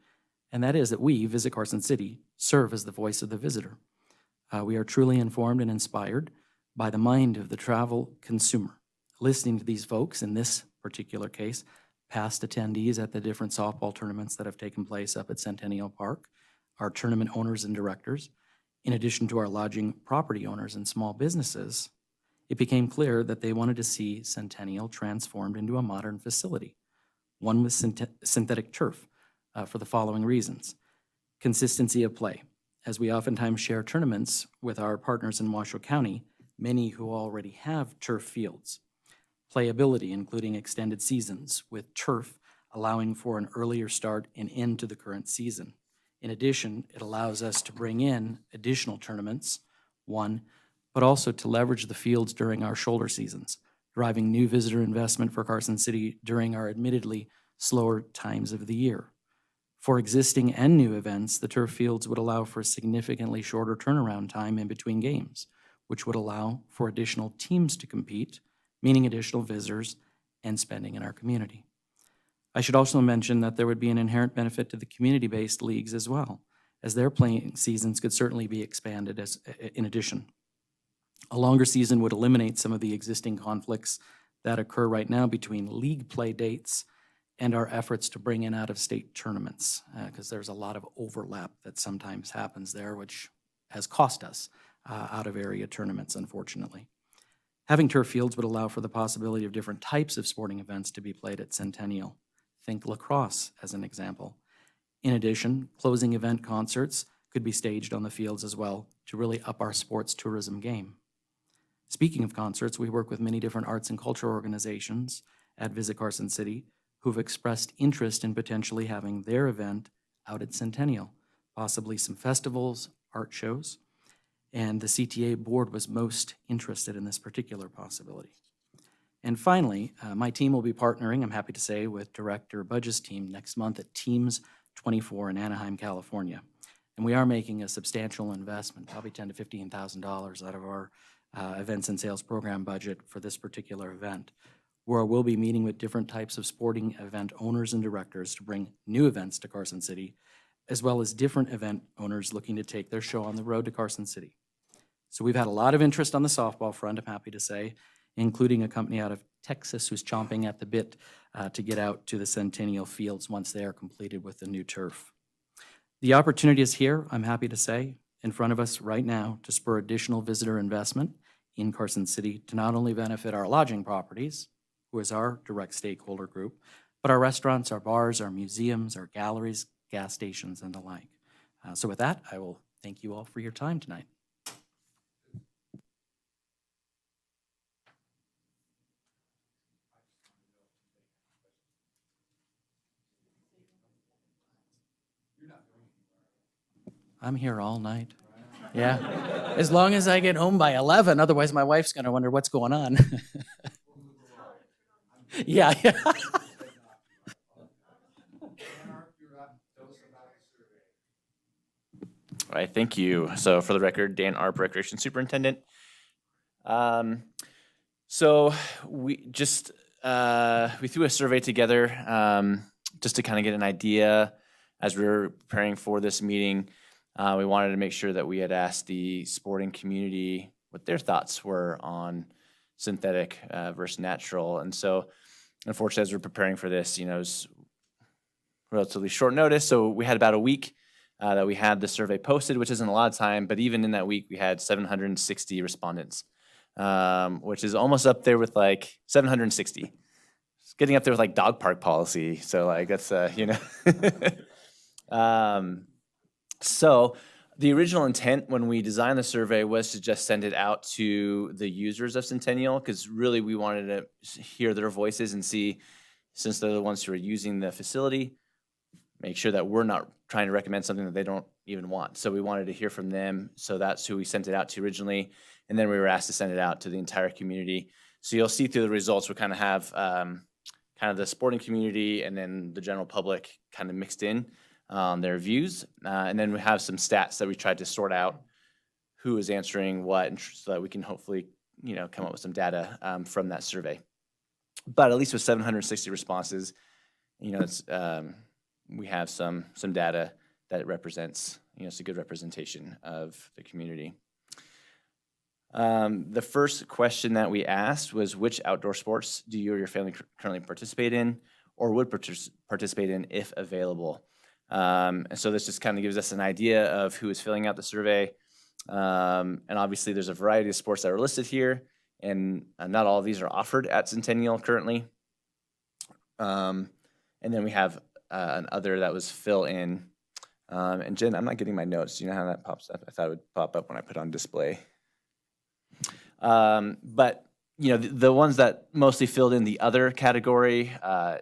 And that is that we, Visit Carson City, serve as the voice of the visitor. We are truly informed and inspired by the mind of the travel consumer. Listening to these folks, in this particular case, past attendees at the different softball tournaments that have taken place up at Centennial Park, our tournament owners and directors, in addition to our lodging property owners and small businesses, it became clear that they wanted to see Centennial transformed into a modern facility, one with synthetic turf, for the following reasons. Consistency of play. As we oftentimes share tournaments with our partners in Washoe County, many who already have turf fields. Playability, including extended seasons, with turf allowing for an earlier start and end to the current season. In addition, it allows us to bring in additional tournaments, one, but also to leverage the fields during our shoulder seasons, driving new visitor investment for Carson City during our admittedly slower times of the year. For existing and new events, the turf fields would allow for a significantly shorter turnaround time in between games, which would allow for additional teams to compete, meaning additional visitors and spending in our community. I should also mention that there would be an inherent benefit to the community-based leagues as well, as their playing seasons could certainly be expanded in addition. A longer season would eliminate some of the existing conflicts that occur right now between league play dates and our efforts to bring in out-of-state tournaments, because there's a lot of overlap that sometimes happens there, which has cost us out-of-area tournaments, unfortunately. Having turf fields would allow for the possibility of different types of sporting events to be played at Centennial. Think lacrosse as an example. In addition, closing event concerts could be staged on the fields as well to really up our sports tourism game. Speaking of concerts, we work with many different arts and culture organizations at Visit Carson City who've expressed interest in potentially having their event out at Centennial, possibly some festivals, art shows, and the CTA board was most interested in this particular possibility. And finally, my team will be partnering, I'm happy to say, with Director Budge's team next month at Teams 24 in Anaheim, California. And we are making a substantial investment, probably $10,000 to $15,000 out of our events and sales program budget for this particular event, where we'll be meeting with different types of sporting event owners and directors to bring new events to Carson City, as well as different event owners looking to take their show on the road to Carson City. So we've had a lot of interest on the softball front, I'm happy to say, including a company out of Texas who's chomping at the bit to get out to the Centennial Fields once they are completed with the new turf. The opportunity is here, I'm happy to say, in front of us right now to spur additional visitor investment in Carson City to not only benefit our lodging properties, who is our direct stakeholder group, but our restaurants, our bars, our museums, our galleries, gas stations, and the like. So with that, I will thank you all for your time tonight. I'm here all night. Yeah, as long as I get home by 11, otherwise my wife's gonna wonder what's going on. Yeah. All right, thank you. So for the record, Dan Arp, Recreation Superintendent. So we just, we threw a survey together just to kind of get an idea as we were preparing for this meeting. We wanted to make sure that we had asked the sporting community what their thoughts were on synthetic versus natural. And so unfortunately, as we're preparing for this, it was relatively short notice. So we had about a week that we had the survey posted, which isn't a lot of time, but even in that week, we had 760 respondents, which is almost up there with like 760. It's getting up there with like dog park policy. So like that's, So the original intent when we designed the survey was to just send it out to the users of Centennial, because really we wanted to hear their voices and see, since they're the ones who are using the facility, make sure that we're not trying to recommend something that they don't even want. So we wanted to hear from them. So that's who we sent it out to originally. And then we were asked to send it out to the entire community. So you'll see through the results, we kind of have kind of the sporting community and then the general public kind of mixed in. on their views. And then we have some stats that we tried to sort out who is answering what, and so that we can hopefully, come up with some data from that survey. But at least with 760 responses, it's we have some data that represents, it's a good representation of the community. The first question that we asked was, which outdoor sports do you or your family currently participate in, or would participate in if available? And so this just kind of gives us an idea of who is filling out the survey. And obviously there's a variety of sports that are listed here, and not all of these are offered at Centennial currently. And then we have an other that was fill in. And Jen, I'm not getting my notes. Do you know how that pops up? I thought it would pop up when I put on display. But the ones that mostly filled in the other category,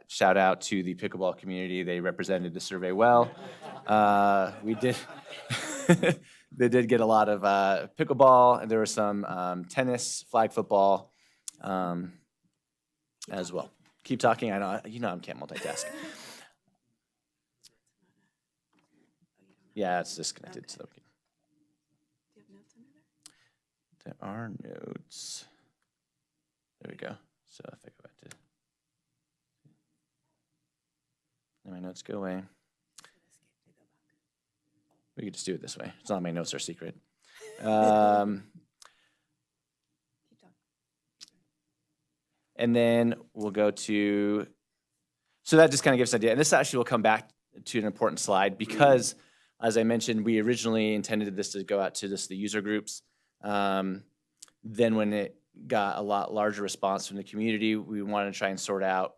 shout out to the pickleball community. They represented the survey well. We did. They did get a lot of pickleball, and there was some tennis, flag football, as well. Keep talking. I know I can't multitask. Yeah, it's disconnected. So okay. There are notes. There we go. So if I go back to, then my notes go away. We could just do it this way. It's not my notes are secret. And then we'll go to, so that just kind of gives us an idea. And this actually will come back to an important slide because, as I mentioned, we originally intended this to go out to just the user groups. Then when it got a lot larger response from the community, we wanted to try and sort out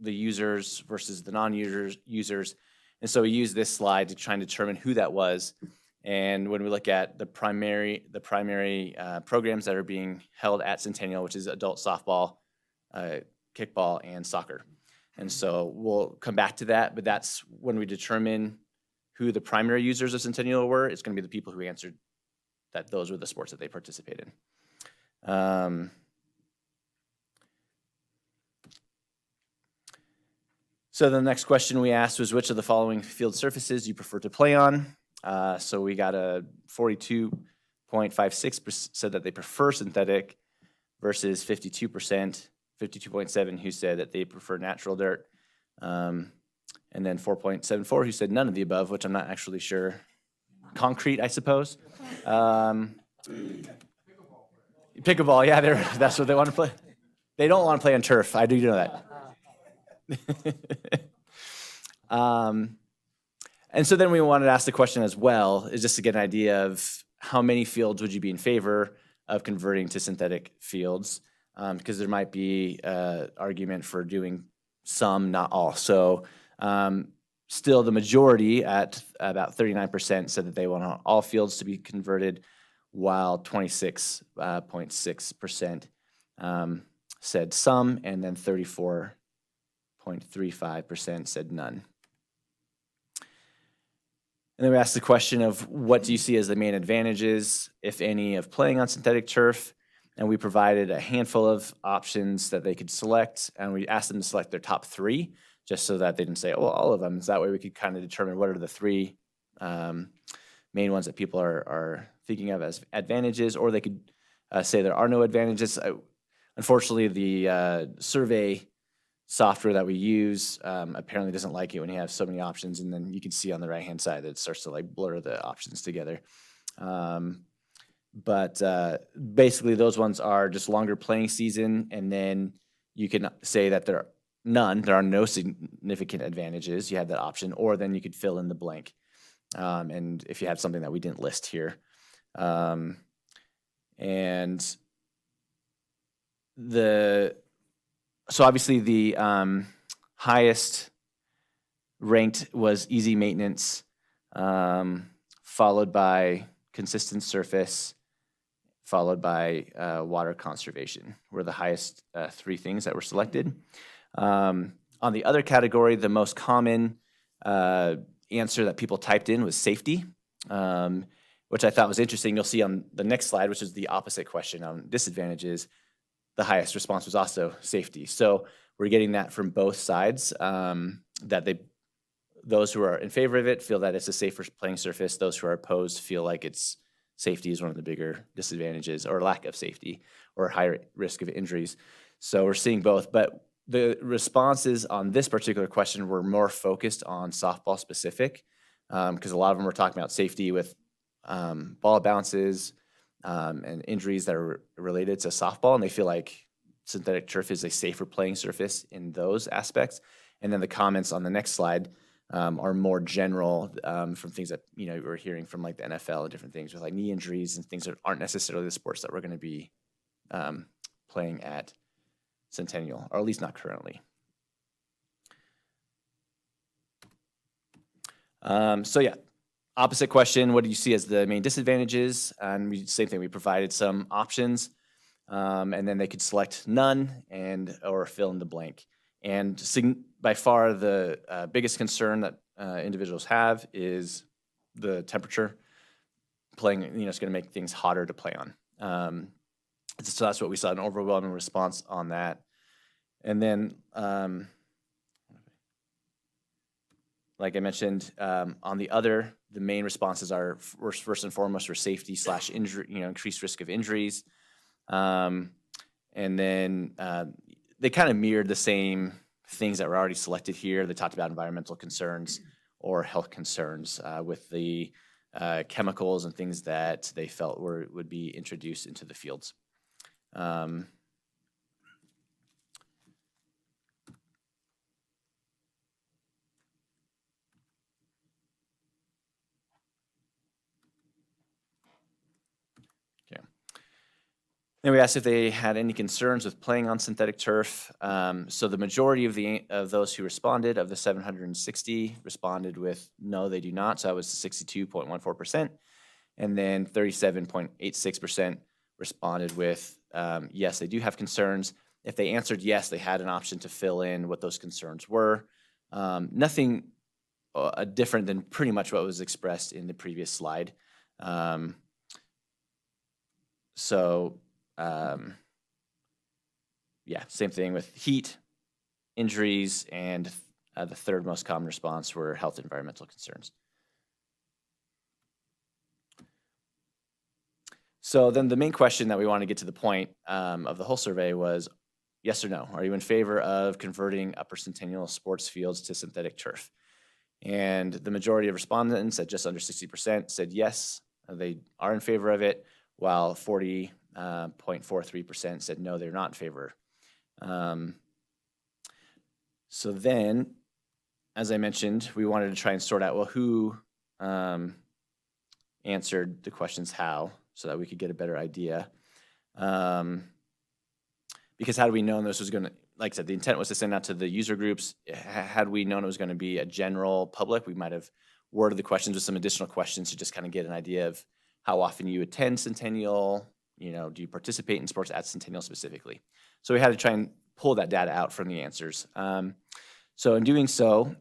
the users versus the non-users. And so we used this slide to try and determine who that was. And when we look at the primary programs that are being held at Centennial, which is adult softball, kickball, and soccer. And so we'll come back to that, but that's when we determine who the primary users of Centennial were. It's going to be the people who answered that those were the sports that they participate in. So the next question we asked was, which of the following field surfaces you prefer to play on? So we got a 42.56% said that they prefer synthetic versus 52%, 52.7% who said that they prefer natural dirt. And then 4.74% who said none of the above, which I'm not actually sure. Concrete, I suppose. Pickleball, yeah, that's what they want to play. They don't want to play on turf. I do know that. And so then we wanted to ask the question as well, is just to get an idea of how many fields would you be in favor of converting to synthetic fields? Because there might be an argument for doing some, not all. So still the majority at about 39% said that they want all fields to be converted, while 26.6% said some, and then 34.35% said none. And then we asked the question of what do you see as the main advantages, if any, of playing on synthetic turf? And we provided a handful of options that they could select, and we asked them to select their top three, just so that they didn't say, oh, all of them. So that way we could kind of determine what are the three main ones that people are thinking of as advantages, or they could say there are no advantages. Unfortunately, the survey software that we use apparently doesn't like it when you have so many options, and then you can see on the right-hand side that it starts to like blur the options together. But basically those ones are just longer playing season, and then you can say that there are no significant advantages. You have that option, or then you could fill in the blank. And if you have something that we didn't list here. So obviously the highest ranked was easy maintenance, followed by consistent surface, followed by water conservation, were the highest three things that were selected. On the other category, the most common answer that people typed in was safety, which I thought was interesting. You'll see on the next slide, which is the opposite question on disadvantages. The highest response was also safety. So we're getting that from both sides, that those who are in favor of it feel that it's a safer playing surface. Those who are opposed feel like its safety is one of the bigger disadvantages, or lack of safety, or higher risk of injuries. So we're seeing both, but the responses on this particular question were more focused on softball specific, because a lot of them were talking about safety with ball bounces and injuries that are related to softball, and they feel like synthetic turf is a safer playing surface in those aspects. And then the comments on the next slide are more general from things that we're hearing from like the NFL and different things with like knee injuries and things that aren't necessarily the sports that we're going to be playing at Centennial, or at least not currently. So yeah, opposite question, what do you see as the main disadvantages? And same thing, we provided some options, and then they could select none or fill in the blank. And by far the biggest concern that individuals have is the temperature. Playing, it's going to make things hotter to play on. So that's what we saw, an overwhelming response on that. And then, like I mentioned, on the main responses are first and foremost for safety / injury, increased risk of injuries. And then they kind of mirrored the same things that were already selected here. They talked about environmental concerns or health concerns with the chemicals and things that they felt would be introduced into the fields. Then we asked if they had any concerns with playing on synthetic turf. So the majority of those who responded, of the 760, responded with no, they do not. So that was 62.14%. And then 37.86% responded with yes, they do have concerns. If they answered yes, they had an option to fill in what those concerns were. Nothing different than pretty much what was expressed in the previous slide. Yeah, same thing with heat, injuries, and the third most common response were health and environmental concerns. So then the main question that we want to get to the point of the whole survey was yes or no. Are you in favor of converting Upper Centennial sports fields to synthetic turf? And the majority of respondents, at just under 60%, said yes, they are in favor of it, while 40.43% said no, they're not in favor. So then, as I mentioned, we wanted to try and sort out, well, who answered the questions how, so that we could get a better idea. Because had we known this was going to, like I said, the intent was to send out to the user groups. Had we known it was going to be a general public, we might have worded the questions with some additional questions to just kind of get an idea of how often you attend Centennial, do you participate in sports at Centennial specifically? So we had to try and pull that data out from the answers. So in doing so,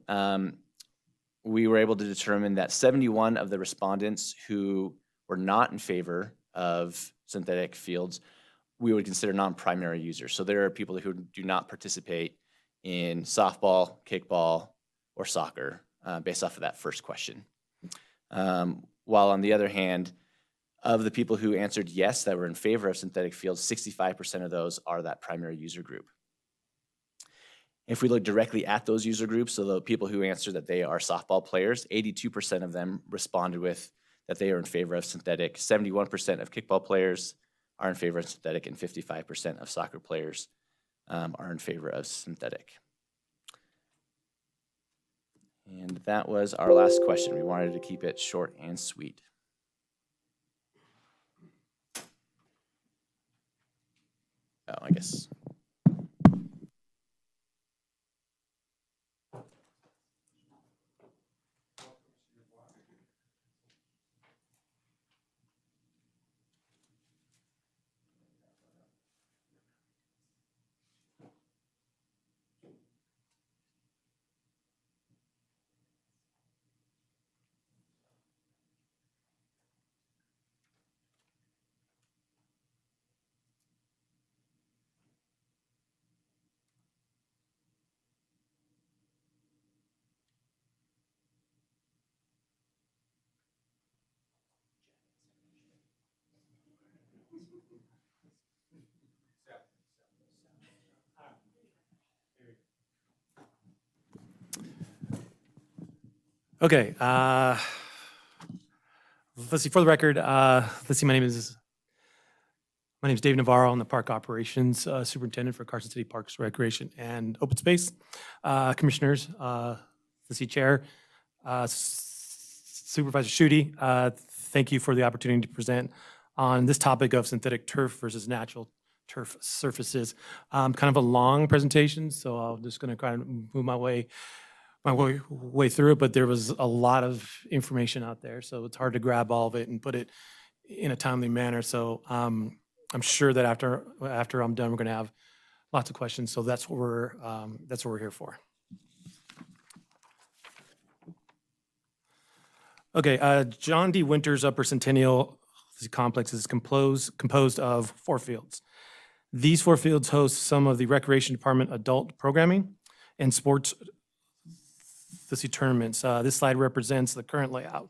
we were able to determine that 71 of the respondents who were not in favor of synthetic fields, we would consider non-primary users. So there are people who do not participate in softball, kickball, or soccer based off of that first question. While on the other hand, of the people who answered yes that were in favor of synthetic fields, 65% of those are that primary user group. If we look directly at those user groups, so the people who answered that they are softball players, 82% of them responded with that they are in favor of synthetic. 71% of kickball players are in favor of synthetic, and 55% of soccer players are in favor of synthetic. And that was our last question. We wanted to keep it short and sweet. Oh, I guess. Okay, let's see, for the record, let's see, my name is Dave Navarro. I'm the Park Operations Superintendent for Carson City Parks, Recreation, and Open Space. Commissioners, let's see, Chair, Supervisor Schutte, thank you for the opportunity to present on this topic of synthetic turf versus natural turf surfaces. Kind of a long presentation, so I'm just going to kind of move my way through it, but there was a lot of information out there, so it's hard to grab all of it and put it in a timely manner. So I'm sure that after I'm done, we're going to have lots of questions. So that's what we're here for. Okay, John D. Winters Upper Centennial Complex is composed of 4 fields. These 4 fields host some of the Recreation Department adult programming and sports tournaments. This slide represents the current layout,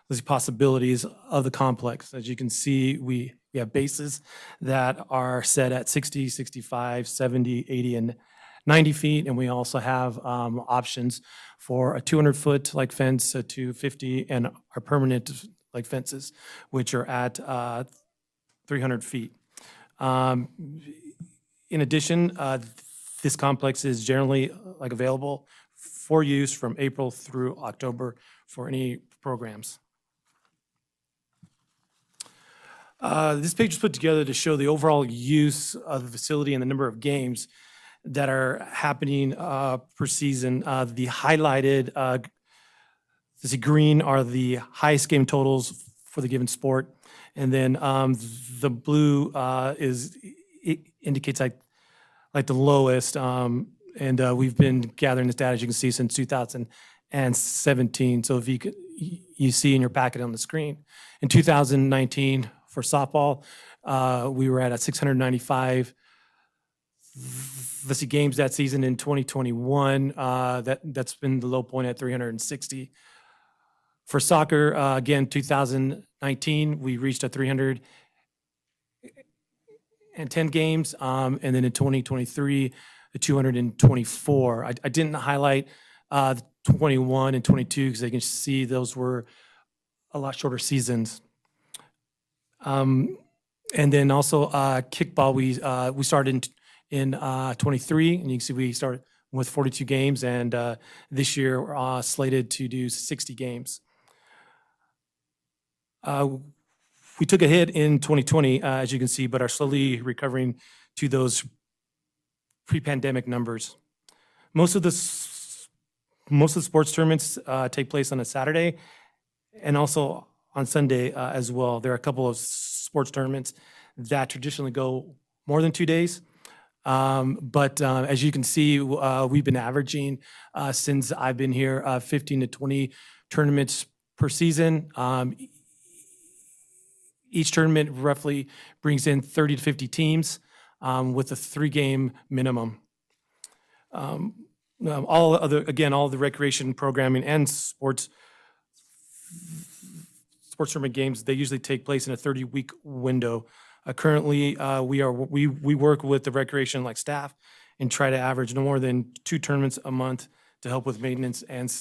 the possibilities of the complex. As you can see, we have bases that are set at 60, 65, 70, 80, and 90 feet, and we also have options for a 200-foot like fence, a 250, and our permanent like fences, which are at 300 feet. In addition, this complex is generally available for use from April through October for any programs. This page was put together to show the overall use of the facility and the number of games that are happening per season. The highlighted, green are the highest game totals for the given sport, and then the blue indicates like the lowest. And we've been gathering this data, as you can see, since 2017. So if you see in your packet on the screen, in 2019 for softball, we were at 695 games that season. In 2021, that's been the low point at 360. For soccer, again, 2019, we reached a 310 games, and then in 2023, 224. I didn't highlight 21 and 22 because I can see those were a lot shorter seasons. And then also kickball, we started in 23, and you can see we started with 42 games, and this year we're slated to do 60 games. We took a hit in 2020, as you can see, but are slowly recovering to those pre-pandemic numbers. Most of the sports tournaments take place on a Saturday and also on Sunday as well. There are a couple of sports tournaments that traditionally go more than 2 days. But as you can see, we've been averaging since I've been here 15 to 20 tournaments per season. Each tournament roughly brings in 30 to 50 teams. With a 3-game minimum. All the recreation programming and sports tournament games, they usually take place in a 30-week window. Currently, we work with the recreation staff and try to average no more than 2 tournaments a month to help with maintenance and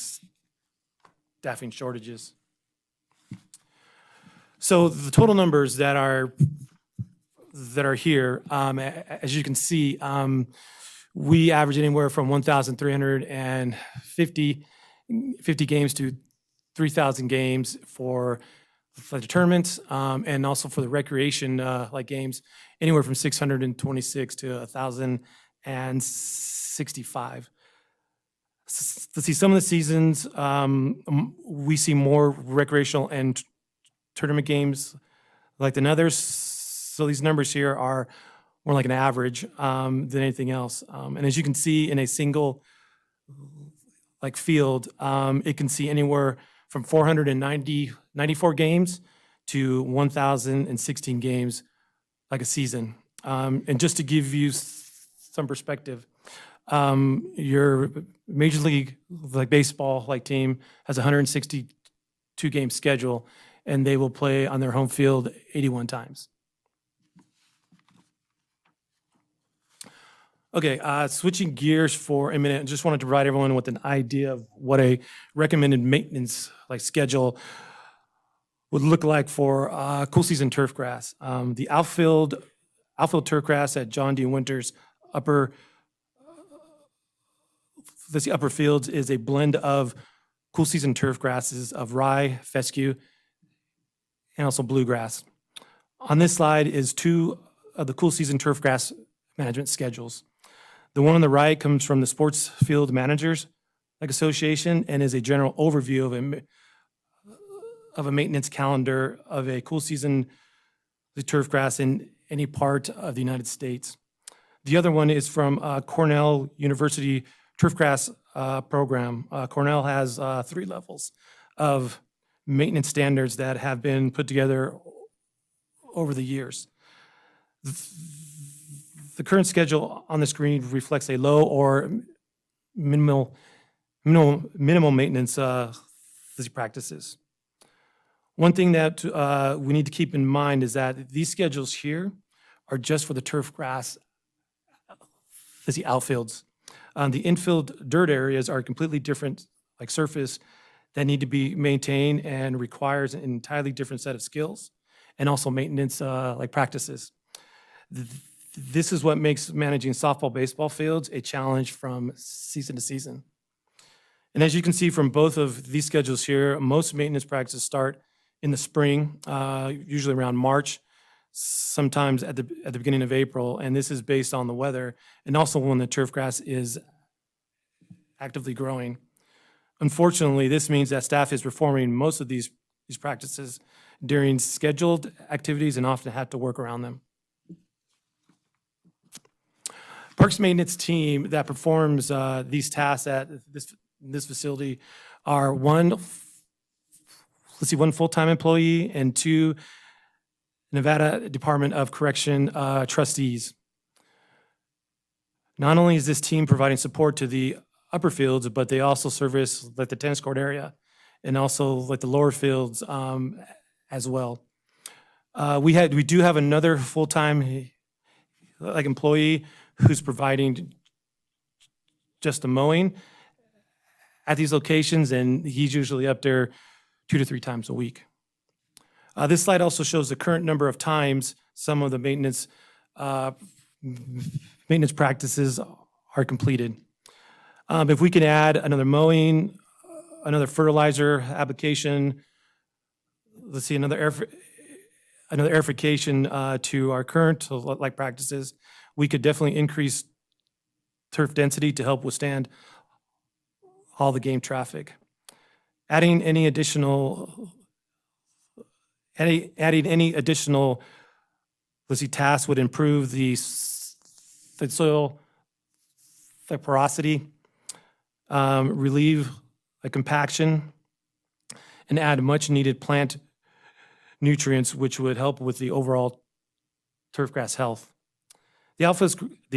staffing shortages. So the total numbers that are here, as you can see, we average anywhere from 1,350 games to 3,000 games for the tournaments, and also for the recreation games, anywhere from 626 to 1,065. Let's see, some of the seasons, we see more recreational and tournament games than others. So these numbers here are more like an average than anything else. And as you can see in a single field, it can see anywhere from 494 games to 1,016 games a season. And just to give you some perspective, your Major League Baseball team has a 162 game schedule, and they will play on their home field 81 times. Okay, switching gears for a minute, I just wanted to provide everyone with an idea of what a recommended maintenance schedule would look like for cool season turf grass. The outfield turf grass at John D. Winters upper fields is a blend of cool season turf grasses of rye, fescue, and also bluegrass. On this slide is 2 of the cool season turf grass management schedules. The one on the right comes from the Sports Field Managers Association and is a general overview of a maintenance calendar of a cool season turf grass in any part of the United States. The other one is from Cornell University Turfgrass program. Cornell has 3 levels of maintenance standards that have been put together over the years. The current schedule on the screen reflects a low or minimal maintenance practices. One thing that we need to keep in mind is that these schedules here are just for the turf grass, the outfields. The infield dirt areas are completely different, surface that need to be maintained and requires an entirely different set of skills and also maintenance practices. This is what makes managing softball, baseball fields a challenge from season to season. And as you can see from both of these schedules here, most maintenance practices start in the spring, usually around March, sometimes at the beginning of April, and this is based on the weather and also when the turf grass is actively growing. Unfortunately, this means that staff is performing most of these practices during scheduled activities and often have to work around them. Parks maintenance team that performs these tasks at this facility are one full-time employee and 2 Nevada Department of Correction trustees. Not only is this team providing support to the upper fields, but they also service the tennis court area and also the lower fields as well. We do have another full-time employee who's providing just the mowing at these locations, and he's usually up there 2 to 3 times a week. This slide also shows the current number of times some of the maintenance practices are completed. If we can add another mowing, another fertilizer application, another aerification to our current practices, we could definitely increase turf density to help withstand all the game traffic. Adding any additional tasks would improve the soil porosity, relieve compaction, and add much needed plant nutrients, which would help with the overall turf grass health. The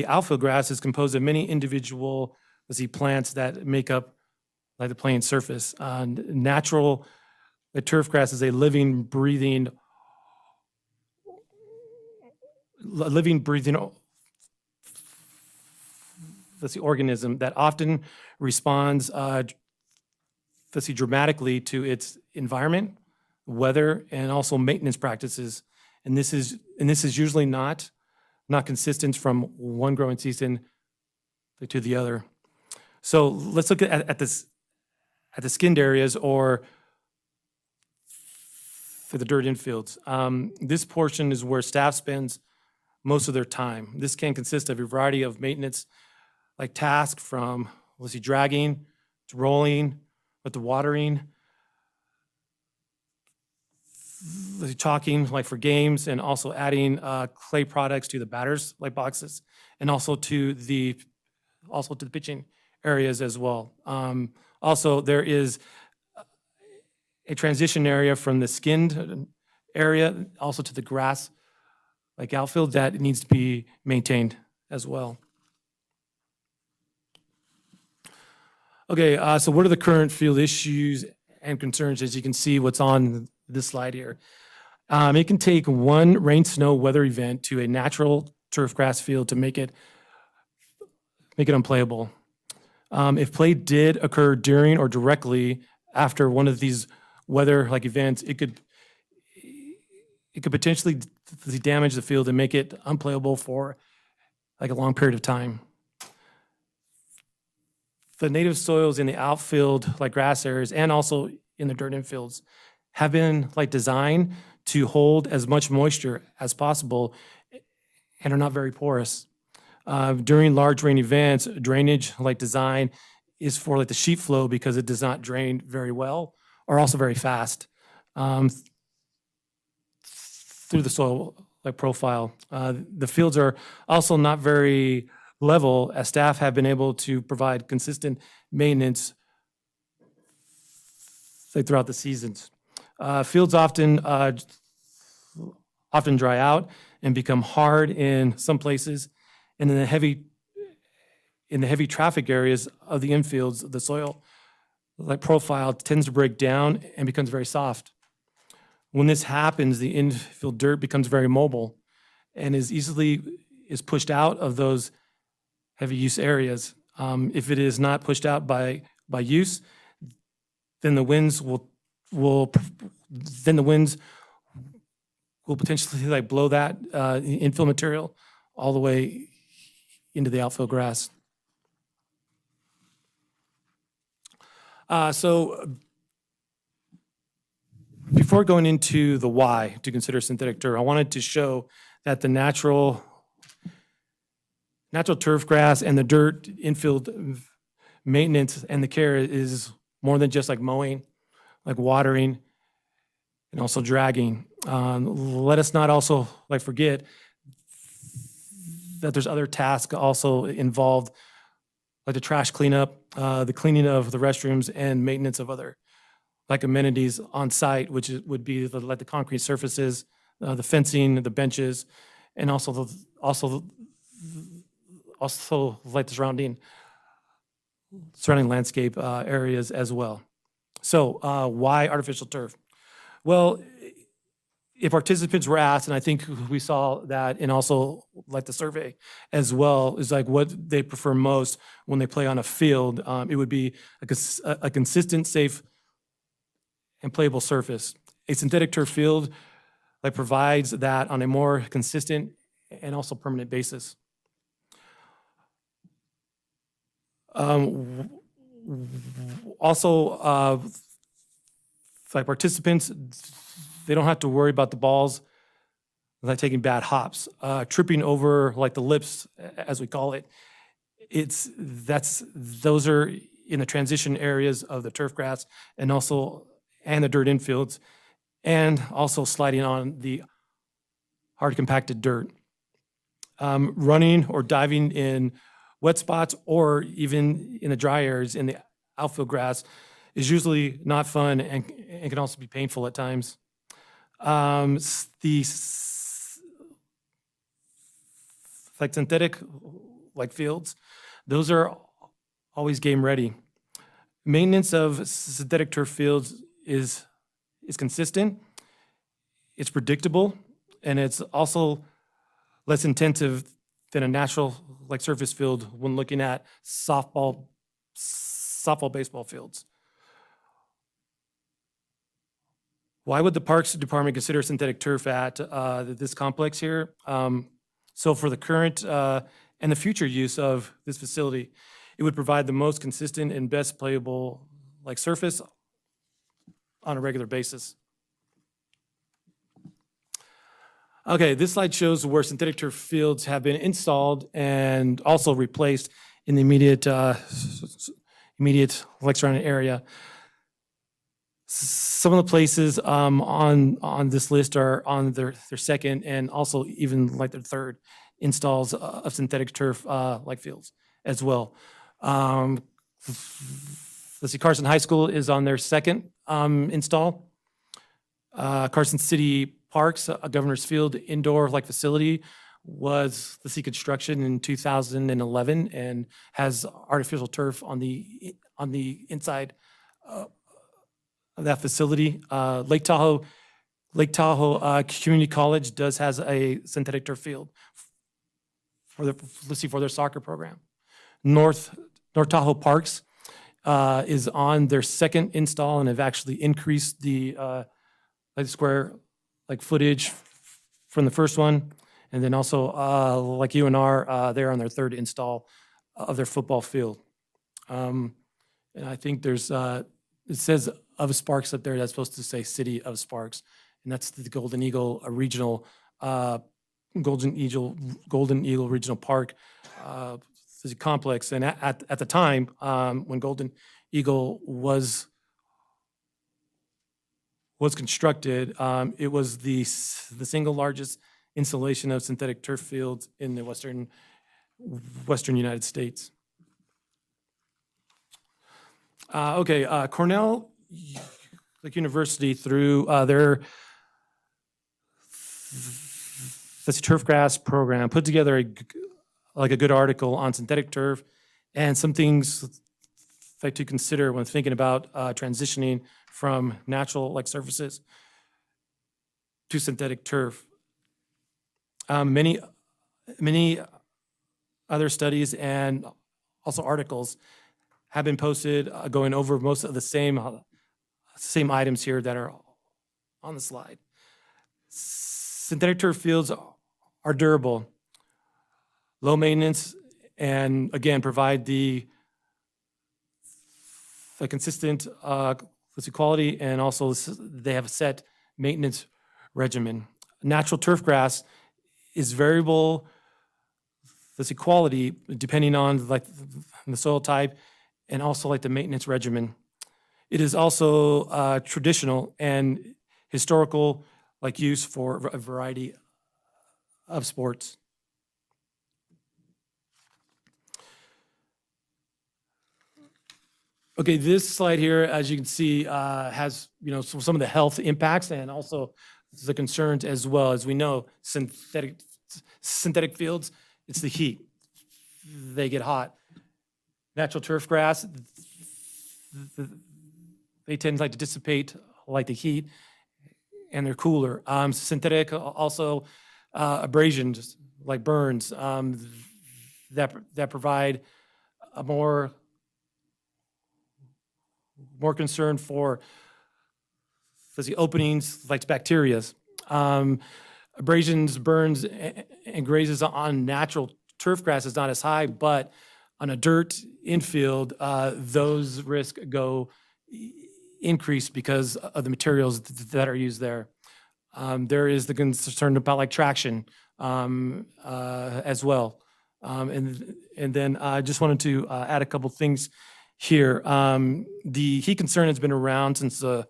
outfield grass is composed of many individual plants that make up the playing surface. Natural turf grass is a living, breathing organism that often responds dramatically to its environment, weather, and also maintenance practices. And this is usually not consistent from one growing season to the other. So let's look at the skinned areas or for the dirt infields. This portion is where staff spends most of their time. This can consist of a variety of maintenance tasks from dragging to rolling, to watering, chalking for games, and also adding clay products to the batters boxes, and also to the pitching areas as well. Also, there is a transition area from the skinned area also to the grass outfield that needs to be maintained as well. Okay, so what are the current field issues and concerns? As you can see, what's on this slide here. It can take one rain, snow, weather event to a natural turf grass field to make it make it unplayable. If play did occur during or directly after one of these weather-like events, it could potentially damage the field and make it unplayable for like a long period of time. The native soils in the outfield, like grass areas, and also in the dirt infields, have been like designed to hold as much moisture as possible and are not very porous. During large rain events, drainage like design is for like the sheet flow because it does not drain very well or also very fast through the soil like profile. The fields are also not very level as staff have been able to provide consistent maintenance throughout the seasons. Fields often dry out and become hard in some places, and in the heavy traffic areas of the infields, the soil like profile tends to break down and becomes very soft. When this happens, the infield dirt becomes very mobile and is pushed out of those heavy use areas. If it is not pushed out by use, then the winds will potentially like blow that infill material all the way into the outfield grass. So before going into the why to consider synthetic turf, I wanted to show that the natural turf grass and the dirt infield maintenance and the care is more than just like mowing, like watering, and also dragging. Let us not also like forget that there's other tasks also involved, like the trash cleanup, the cleaning of the restrooms, and maintenance of other like amenities on site, which would be like the concrete surfaces, the fencing, the benches, and also like the surrounding landscape areas as well. So why artificial turf? Well, if participants were asked, and I think we saw that in also like the survey as well, is like what they prefer most when they play on a field, it would be a consistent, safe, and playable surface. A synthetic turf field like provides that on a more consistent and also permanent basis. Also, like participants, they don't have to worry about the balls like taking bad hops, tripping over like the lips, as we call it. Those are in the transition areas of the turf grass and the dirt infields, and also sliding on the hard compacted dirt. Running or diving in wet spots or even in the dry areas in the outfield grass is usually not fun and can also be painful at times. Like synthetic like fields, those are always game ready. Maintenance of synthetic turf fields is consistent, it's predictable, and it's also less intensive than a natural like surface field when looking at softball, baseball fields. Why would the Parks Department consider synthetic turf at this complex here? So for the current and the future use of this facility, it would provide the most consistent and best playable like surface on a regular basis. Okay, this slide shows where synthetic turf fields have been installed and also replaced in the immediate like surrounding area. Some of the places on this list are on their second and also even like their third installs of synthetic turf like fields as well. Let's see, Carson High School is on their second install. Carson City Parks, a Governor's Field indoor like facility, was the construction in 2011 and has artificial turf on the inside of that facility. Lake Tahoe Community College has a synthetic turf field for their soccer program. North Tahoe Parks is on their second install and have actually increased the square footage from the first one. And then also, like UNR, they're on their third install of their football field. And I think there's, it says of Sparks up there, that's supposed to say City of Sparks. And that's the Golden Eagle Regional, Golden Eagle Regional Park complex. And at the time, when Golden Eagle was constructed, it was the single largest installation of synthetic turf fields in the western United States. Cornell University, through their turfgrass program, put together a good article on synthetic turf and some things to consider when thinking about transitioning from natural surfaces to synthetic turf. Many other studies and also articles have been posted going over most of the same items here that are on the slide. Synthetic turf fields are durable, low maintenance, and again, provide the consistent quality, and also they have a set maintenance regimen. Natural turf grass is variable quality depending on the soil type and also the maintenance regimen. It is also traditional and historical use for a variety of sports. Okay, this slide here, as you can see, has some of the health impacts and also the concerns as well. As we know, synthetic fields, it's the heat. They get hot. Natural turf grass, they tend to dissipate the heat, and they're cooler. Synthetic also abrasions like burns that provide a more concern for the openings like bacteria. Abrasions, burns, and grazes on natural turf grass is not as high, but on a dirt infield, those risks go increase because of the materials that are used there. There is the concern about traction as well. And then I just wanted to add a couple things here. The heat concern has been around since the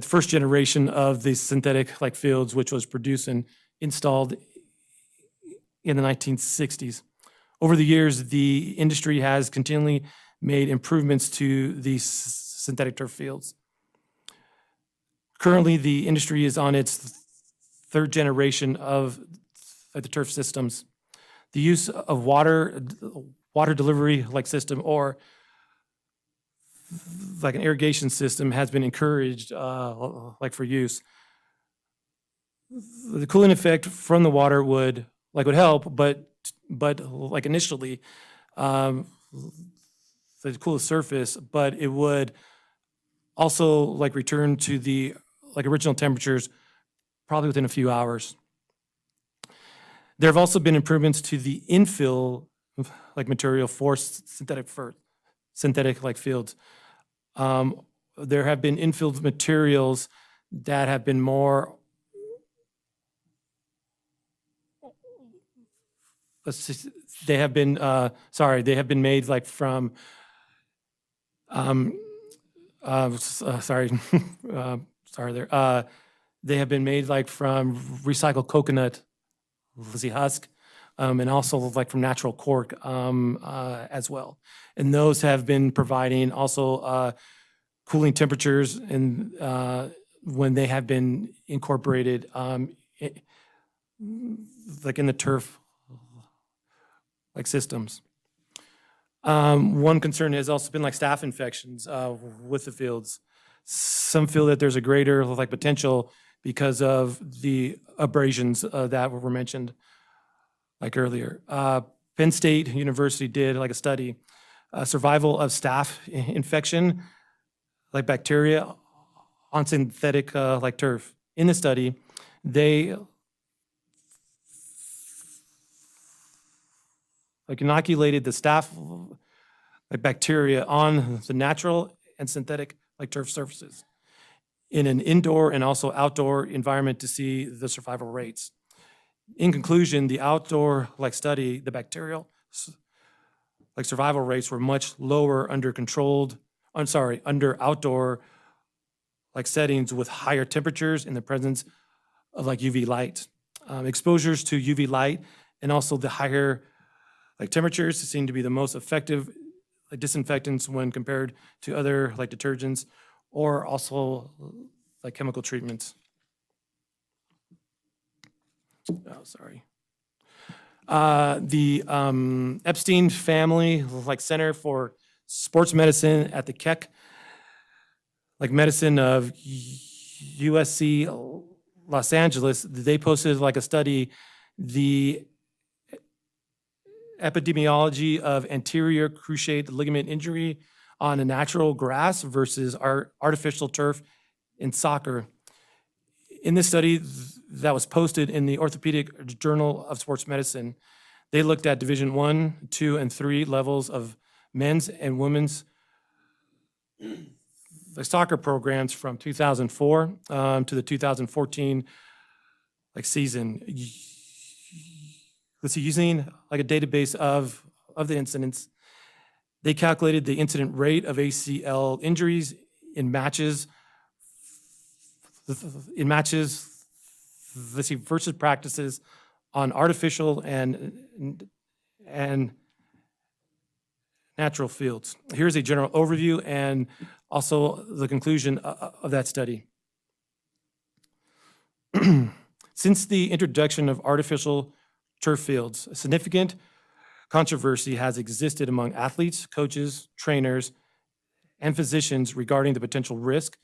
first generation of the synthetic fields, which was produced and installed in the 1960s. Over the years, the industry has continually made improvements to these synthetic turf fields. Currently, the industry is on its third generation of the turf systems. The use of water delivery system or an irrigation system has been encouraged for use. The cooling effect from the water would help, but initially, the cool surface, but it would also return to the original temperatures probably within a few hours. There have also been improvements to the infill material for synthetic fields. There have been infilled materials that have been more they have been made from they have been made from recycled coconut husk, and also from natural cork as well. And those have been providing also cooling temperatures and when they have been incorporated in the turf systems. One concern has also been staph infections with the fields. Some feel that there's a greater potential because of the abrasions that were mentioned earlier. Penn State University did like a study, survival of staph infection, like bacteria on synthetic like turf. In the study, they like inoculated the staph like bacteria on the natural and synthetic like turf surfaces in an indoor and also outdoor environment to see the survival rates. In conclusion, the outdoor like study, the bacterial like survival rates were much lower under under outdoor like settings with higher temperatures in the presence of like UV light. Exposures to UV light and also the higher like temperatures seem to be the most effective like disinfectants when compared to other like detergents or also like chemical treatments. Oh, sorry. The Epstein Family like Center for Sports Medicine at the Keck like Medicine of USC Los Angeles, they posted like a study, the epidemiology of anterior cruciate ligament injury on a natural grass versus artificial turf in soccer. In this study that was posted in the Orthopedic Journal of Sports Medicine, they looked at Division 1, 2, and 3 levels of men's and women's the soccer programs from 2004 to the 2014 like season. Let's see, using like a database of the incidents, they calculated the incident rate of ACL injuries in matches, let's see, versus practices on artificial and natural fields. Here's a general overview and also the conclusion of that study. Since the introduction of artificial turf fields, a significant controversy has existed among athletes, coaches, trainers, and physicians regarding the potential risk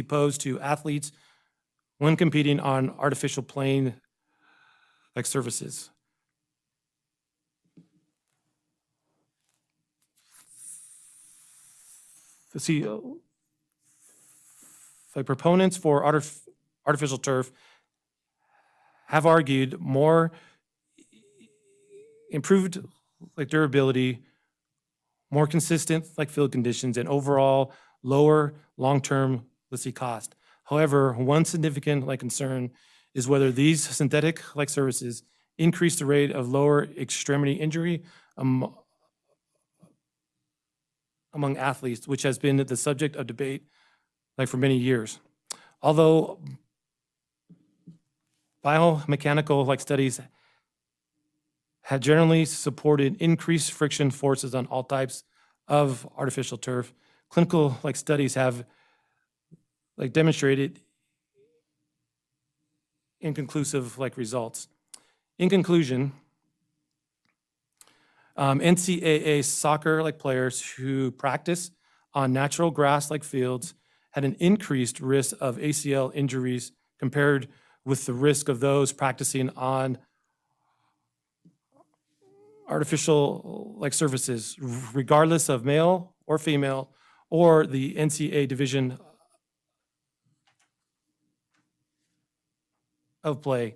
posed to athletes when competing on artificial playing like surfaces. The proponents for artificial turf have argued more improved like durability, more consistent like field conditions, and overall lower long-term cost. However, one significant like concern is whether these synthetic like surfaces increase the rate of lower extremity injury among athletes, which has been the subject of debate like for many years. Although biomechanical like studies have generally supported increased friction forces on all types of artificial turf, clinical like studies have like demonstrated inconclusive like results. In conclusion, NCAA soccer like players who practice on natural grass like fields had an increased risk of ACL injuries compared with the risk of those practicing on artificial like surfaces, regardless of male or female or the NCAA division of play.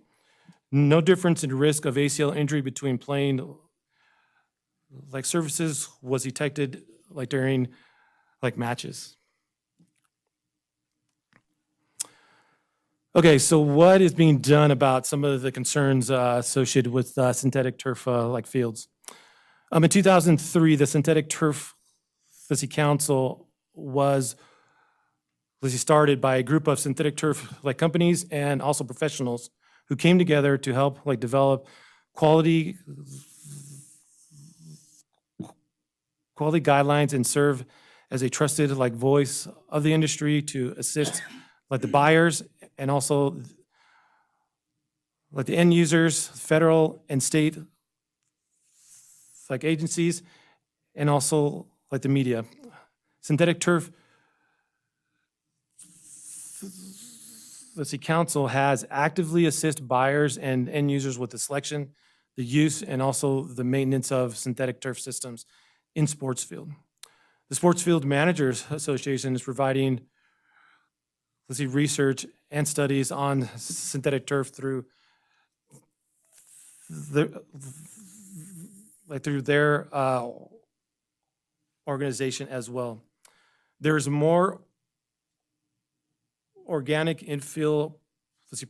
No difference in risk of ACL injury between playing like surfaces was detected like during like matches. Okay, so what is being done about some of the concerns associated with synthetic turf like fields? In 2003, the Synthetic Turf Council was started by a group of synthetic turf like companies and also professionals who came together to help like develop quality guidelines and serve as a trusted like voice of the industry to assist like the buyers and also like the end users, federal and state like agencies, and also like the media. Synthetic Turf Council has actively assist buyers and end users with the selection, the use and also the maintenance of synthetic turf systems in sports field. The Sports Field Managers Association is providing, research and studies on synthetic turf through their organization as well. There's more organic infill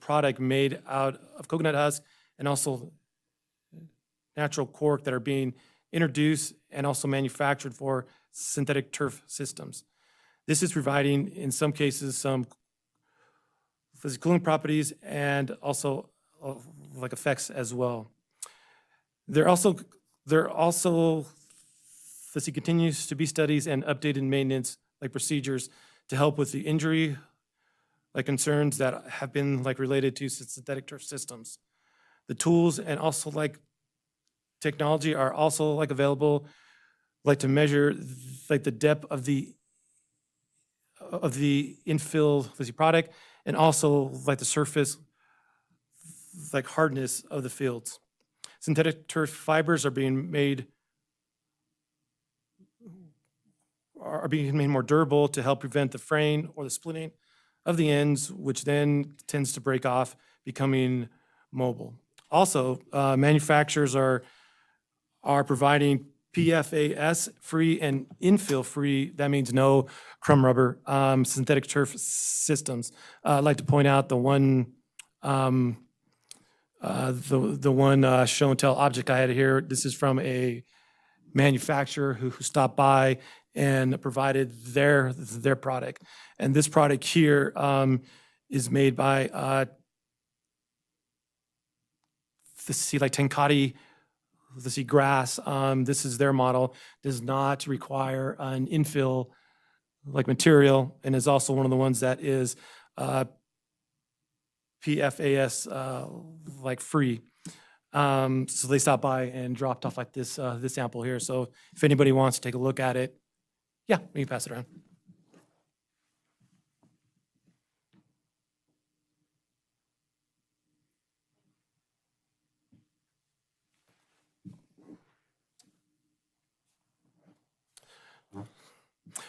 product made out of coconut husk and also natural cork that are being introduced and also manufactured for synthetic turf systems. This is providing, in some cases, some cooling properties and also effects as well. There also continues to be studies and updated maintenance procedures to help with the injury concerns that have been related to synthetic turf systems. The tools and also technology are also available to measure the depth of the infill product and also the surface hardness of the fields. Synthetic turf fibers are being made more durable to help prevent the fraying or the splitting of the ends, which then tends to break off, becoming mobile. Also, manufacturers are providing PFAS-free and infill-free, that means no crumb rubber, synthetic turf systems. I'd like to point out the one show and tell object I had here. This is from a manufacturer who stopped by and provided their product. And this product here is made by Tenkati grass. This is their model. Does not require an infill material and is also one of the ones that is PFAS free. So they stopped by and dropped off this sample here. So if anybody wants to take a look at it, yeah, we can pass it around.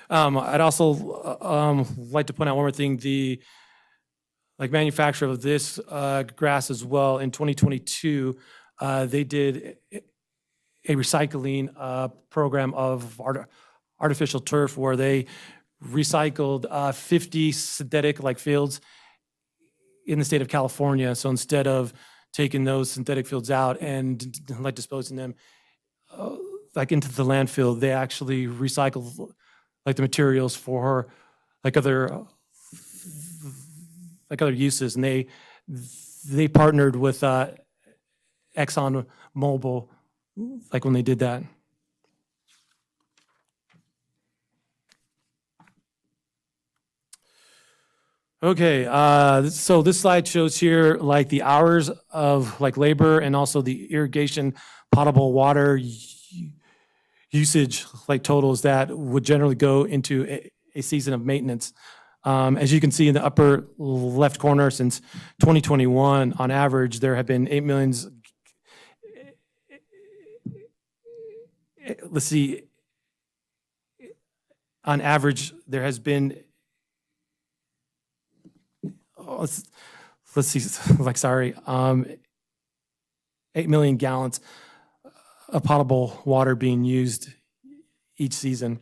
I'd also like to point out one more thing. The manufacturer of this grass as well in 2022, they did a recycling program of artificial turf where they recycled 50 synthetic fields in the state of California. So instead of taking those synthetic fields out and disposing them into the landfill, they actually recycled the materials for other uses, and they partnered with Exxon Mobil when they did that. Okay, so this slide shows here the hours of labor and also the irrigation potable water usage totals that would generally go into a season of maintenance. As you can see in the upper left corner, since 2021, on average, there have been 8 million. Let's see. On average, there has been. Let's see. 8 million gallons of potable water being used each season.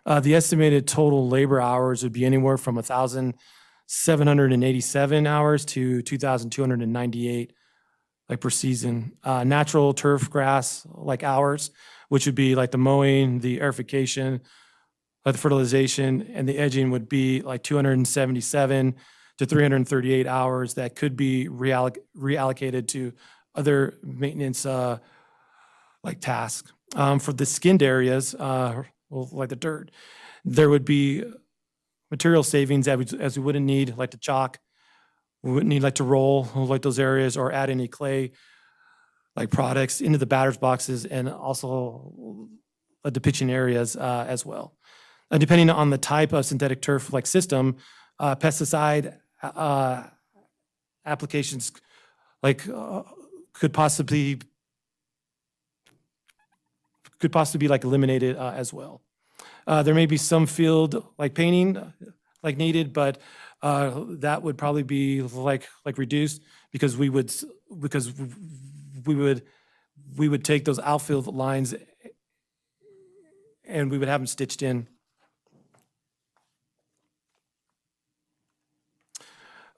The estimated total labor hours would be anywhere from 1,787 hours to 2,298 per season. Natural turf grass hours, which would be the mowing, the aerification, the fertilization, and the edging would be 277 to 338 hours that could be reallocated to other maintenance tasks. For the skinned areas, the dirt, there would be material savings as we wouldn't need to chalk, we wouldn't need to roll those areas or add any clay products into the batter's boxes and also the pitching areas as well. Depending on the type of synthetic turf system, pesticide applications could possibly could possibly be like eliminated as well. There may be some field like painting like needed, but that would probably be like reduced because we would take those outfield lines and we would have them stitched in.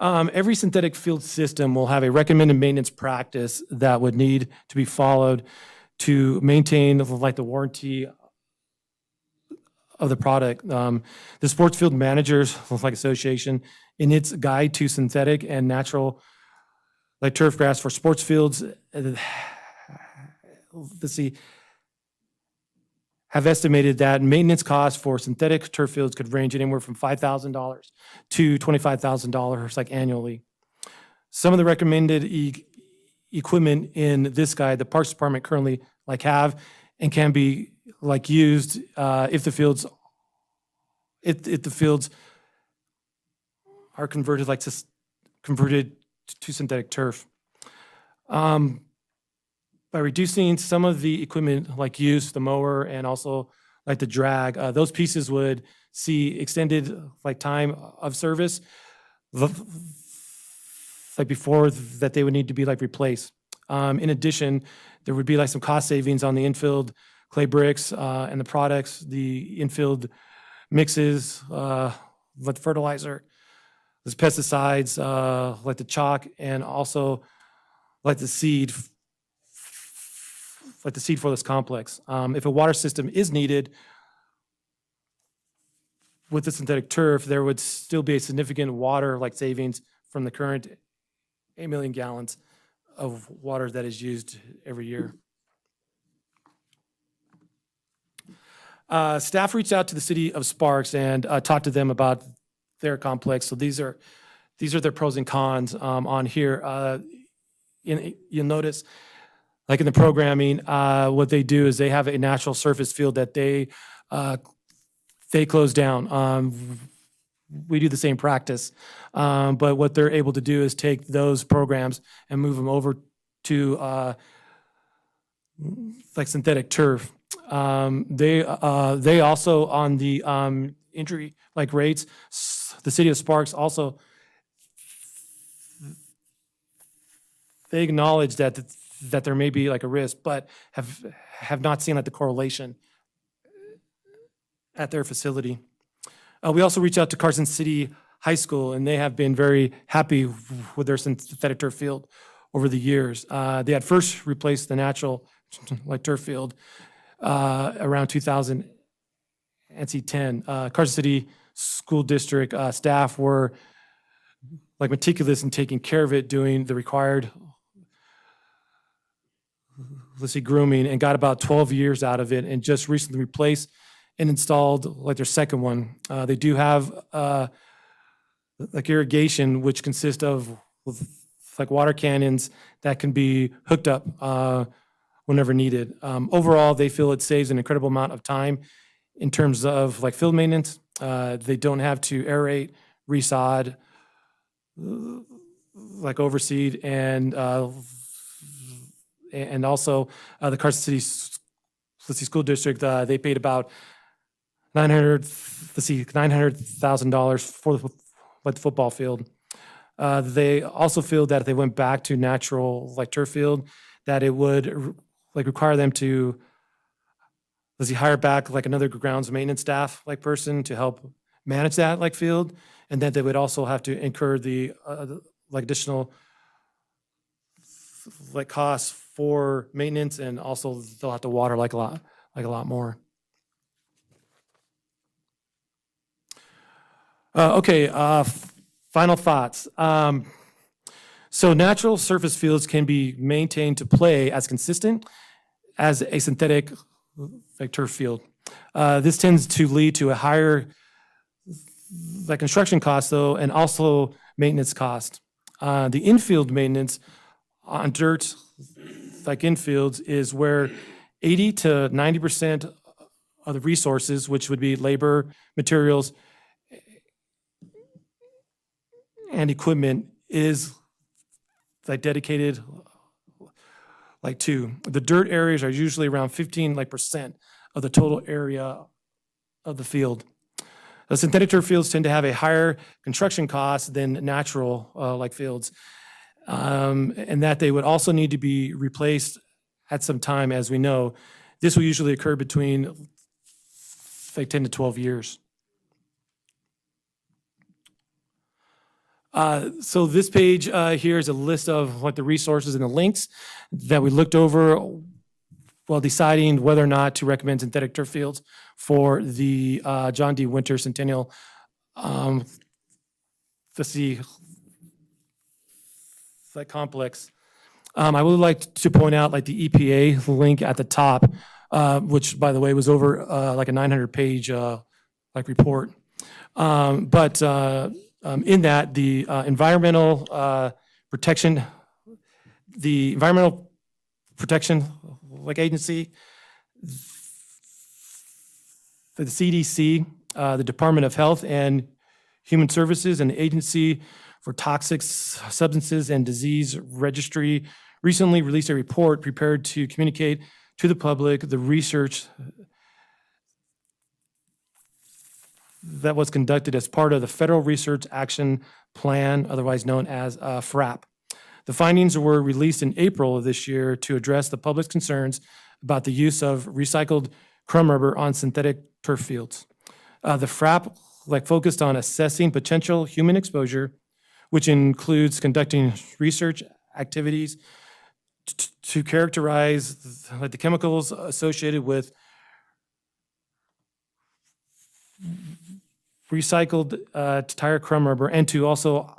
Every synthetic field system will have a recommended maintenance practice that would need to be followed to maintain like the warranty of the product. The Sports Field Managers like Association, in its guide to synthetic and natural like turf grass for sports fields, let's see, have estimated that maintenance costs for synthetic turf fields could range anywhere from $5,000 to $25,000 like annually. Some of the recommended equipment in this guide, the Parks Department currently like have and can be like used if the fields are converted to synthetic turf. By reducing some of the equipment like used, the mower and also like the drag, those pieces would see extended like time of service like before that they would need to be like replaced. In addition, there would be like some cost savings on the infield clay bricks and the products, the infield mixes, like the fertilizer, there's pesticides, like the chalk, and also like the seed for this complex. If a water system is needed with the synthetic turf, there would still be a significant water like savings from the current 8 million gallons of water that is used every year. Staff reached out to the city of Sparks and talked to them about their complex. So these are their pros and cons on here. You'll notice, like in the programming, what they do is they have a natural surface field that they close down. We do the same practice, but what they're able to do is take those programs and move them over to like synthetic turf. They also on the injury like rates, the city of Sparks also they acknowledge that there may be like a risk, but have not seen like the correlation at their facility. We also reached out to Carson City High School, and they have been very happy with their synthetic turf field over the years. They had first replaced the natural like turf field around 2010. Carson City School District staff were like meticulous in taking care of it, doing the required grooming, and got about 12 years out of it, and just recently replaced and installed like their second one. They do have like irrigation, which consists of like water cannons that can be hooked up whenever needed. Overall, they feel it saves an incredible amount of time in terms of like field maintenance. They don't have to aerate, resod, like overseed, and also the Carson City School District, they paid about $900,000 for the football field. They also feel that if they went back to natural like turf field, that it would like require them to hire back like another grounds maintenance staff like person to help manage that like field, and then they would also have to incur the like additional like costs for maintenance, and also they'll have to water like a lot more. Okay, final thoughts. So natural surface fields can be maintained to play as consistent as a synthetic like turf field. This tends to lead to a higher like construction cost though, and also maintenance cost. The infield maintenance on dirt like infields is where 80 to 90% of the resources, which would be labor, materials, and equipment, is like dedicated like 2. The dirt areas are usually around 15% of the total area of the field. The synthetic turf fields tend to have a higher construction cost than natural like fields, and that they would also need to be replaced at some time, as we know. This will usually occur between like 10 to 12 years. So this page here is a list of like the resources and the links that we looked over while deciding whether or not to recommend synthetic turf fields for the John D. Winter Centennial Facility complex. I would like to point out like the EPA link at the top, which by the way was over like a 900-page like report. But in that, the environmental protection like agency, the CDC, the Department of Health and Human Services, and the Agency for Toxic Substances and Disease Registry recently released a report prepared to communicate to the public the research that was conducted as part of the Federal Research Action Plan, otherwise known as FRAP. The findings were released in April of this year to address the public's concerns about the use of recycled crumb rubber on synthetic turf fields. The FRAP focused on assessing potential human exposure, which includes conducting research activities to characterize the chemicals associated with recycled tire crumb rubber, and to also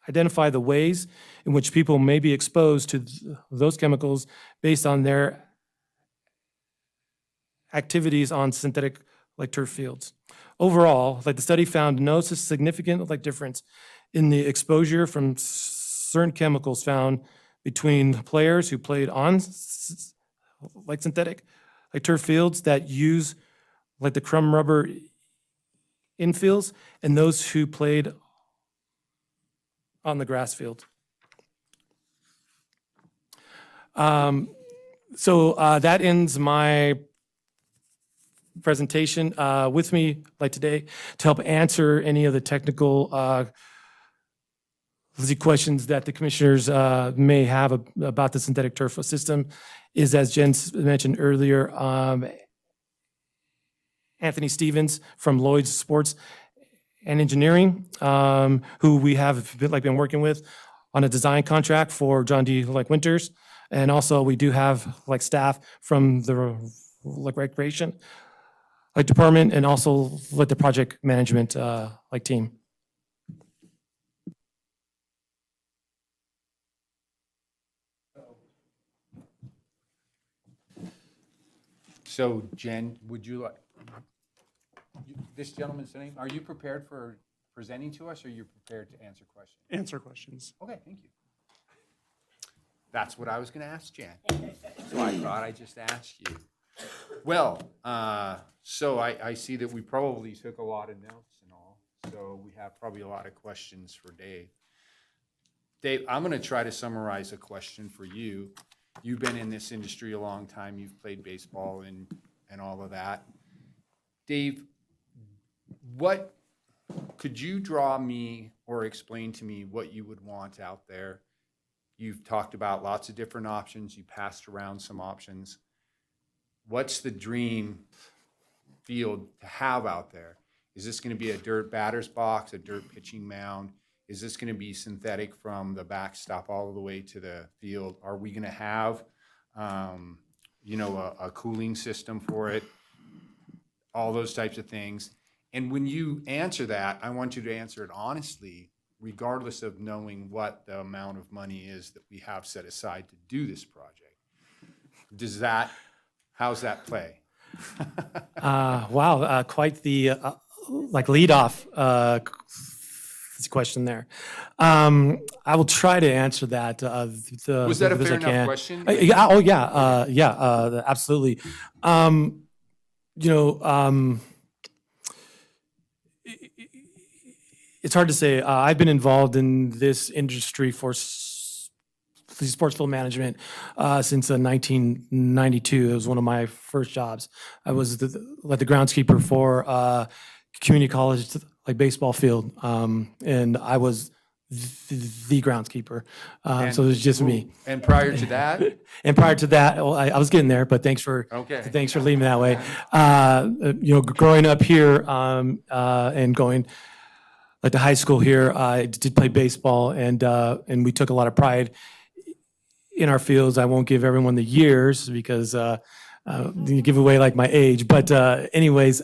identify the ways in which people may be exposed to those chemicals based on their activities on synthetic turf fields. Overall, the study found no significant difference in the exposure from certain chemicals found between players who played on synthetic turf fields that use the crumb rubber infields and those who played on the grass field. So that ends my presentation. With me today to help answer any of the technical questions that the commissioners may have about the synthetic turf system is, as Jen mentioned earlier, Anthony Stevens from Lloyd's Sports and Engineering, who we have been working with on a design contract for John D. Winters. And also we do have staff from the recreation department and also the project management team. So Jen, would you like, this gentleman's name, are you prepared for presenting to us, or are you prepared to answer questions? Answer questions. Okay, thank you. That's what I was gonna ask Jen. So I thought I just asked you. Well, so I see that we probably took a lot of notes and all, so we have probably a lot of questions for Dave. Dave, I'm gonna try to summarize a question for you. You've been in this industry a long time, you've played baseball and all of that. Dave, what, could you draw me or explain to me what you would want out there? You've talked about lots of different options, you passed around some options. What's the dream field to have out there? Is this gonna be a dirt batter's box, a dirt pitching mound? Is this gonna be synthetic from the backstop all the way to the field? Are we gonna have, a cooling system for it? All those types of things. And when you answer that, I want you to answer it honestly, regardless of knowing what the amount of money is that we have set aside to do this project. How's that play? Wow, quite the lead off question there. I will try to answer that. Was that a fair enough question? Yeah, absolutely. It's hard to say. I've been involved in this industry for sports field management since 1992. It was one of my first jobs. I was the groundskeeper for community college, like baseball field, and I was the groundskeeper. So it was just me. And prior to that? And prior to that, well, I was getting there, but thanks for leading me that way. Growing up here and going like to high school here, I did play baseball, and we took a lot of pride in our fields. I won't give everyone the years because you give away like my age. But anyways,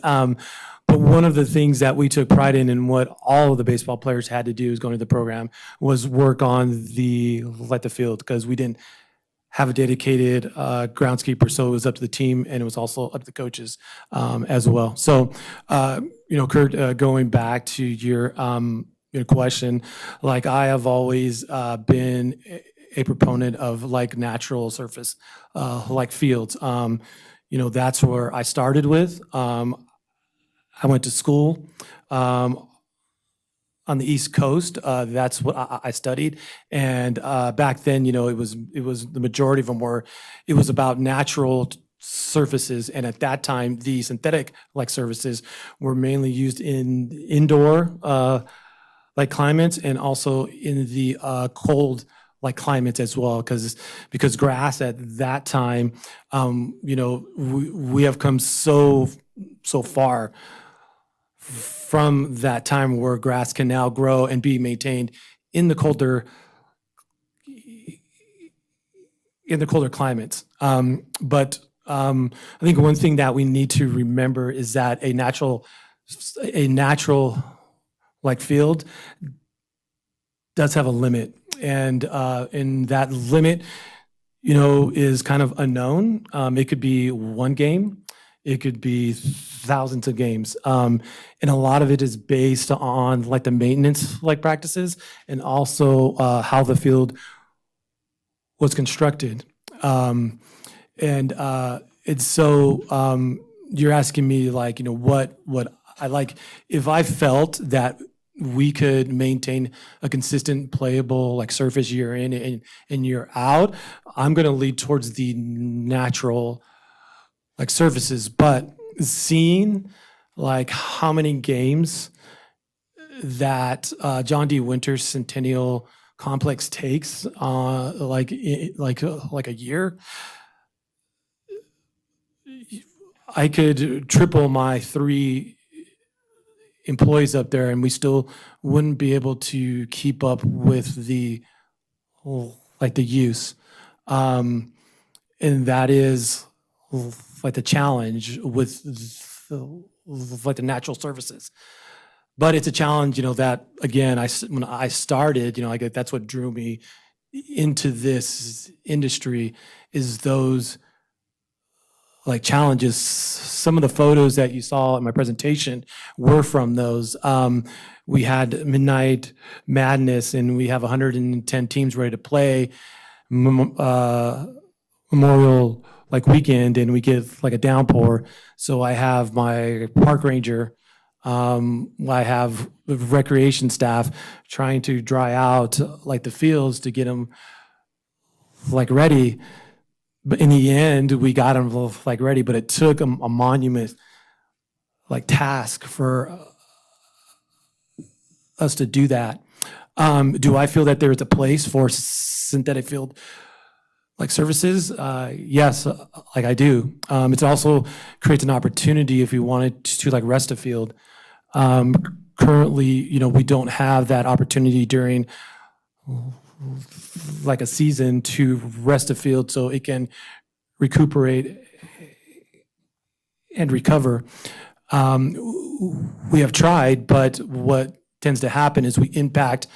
but one of the things that we took pride in, and what all of the baseball players had to do is going to the program, was work on the field, because we didn't have a dedicated groundskeeper, so it was up to the team, and it was also up to the coaches as well. So, Kurt, going back to your question, like I have always been a proponent of like natural surface, like fields. That's where I started with. I went to school on the East Coast. That's what I studied. And back then, it was the majority of them it was about natural surfaces. And at that time, the synthetic like surfaces were mainly used in indoor like climates, and also in the cold like climates as well, because grass at that time, we have come so far from that time where grass can now grow and be maintained in the colder climates. But I think one thing that we need to remember is that a natural like field does have a limit, and that limit, is kind of unknown. It could be one game. It could be thousands of games. And a lot of it is based on like the maintenance like practices, and also how the field was constructed. It's so you're asking me like, what I like, if I felt that we could maintain a consistent playable like surface year in and year out, I'm going to lead towards the natural like surfaces. But seeing like how many games that John D. Winters Centennial Complex takes like a year, I could triple my 3 employees up there, and we still wouldn't be able to keep up with the use. And that is like the challenge with like the natural surfaces. But it's a challenge, that again, when I started, that's what drew me into this industry, is those like challenges. Some of the photos that you saw in my presentation were from those. We had Midnight Madness, and we have 110 teams ready to play Memorial like weekend, and we get like a downpour. So I have my park ranger, I have the recreation staff trying to dry out like the fields to get them like ready. But in the end, we got them like ready, but it took a monument like task for us to do that. Do I feel that there is a place for synthetic field like services? Yes, like I do. It also creates an opportunity if we wanted to like rest a field. Currently, we don't have that opportunity during like a season to rest a field so it can recuperate and recover. We have tried, but what tends to happen is we impact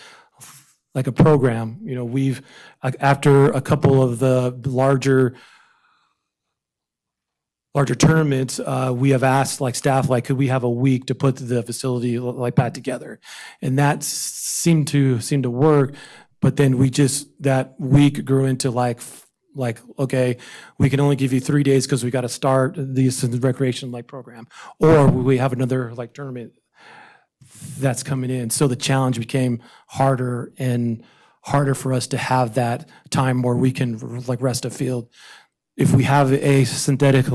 like a program. We've, after a couple of the larger tournaments, we have asked like staff, like, could we have a week to put the facility like back together? And that seemed to work. But then that week grew into like, okay, we can only give you 3 days because we got to start the recreation like program, or we have another like tournament that's coming in. So the challenge became harder and harder for us to have that time where we can like rest a field. If we have a synthetic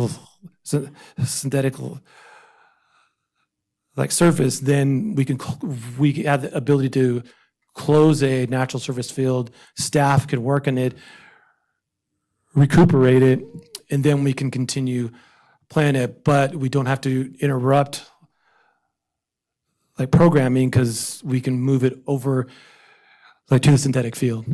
like surface, then we have the ability to close a natural surface field. Staff can work on it, recuperate it, and then we can continue playing it. But we don't have to interrupt like programming because we can move it over like to the synthetic field.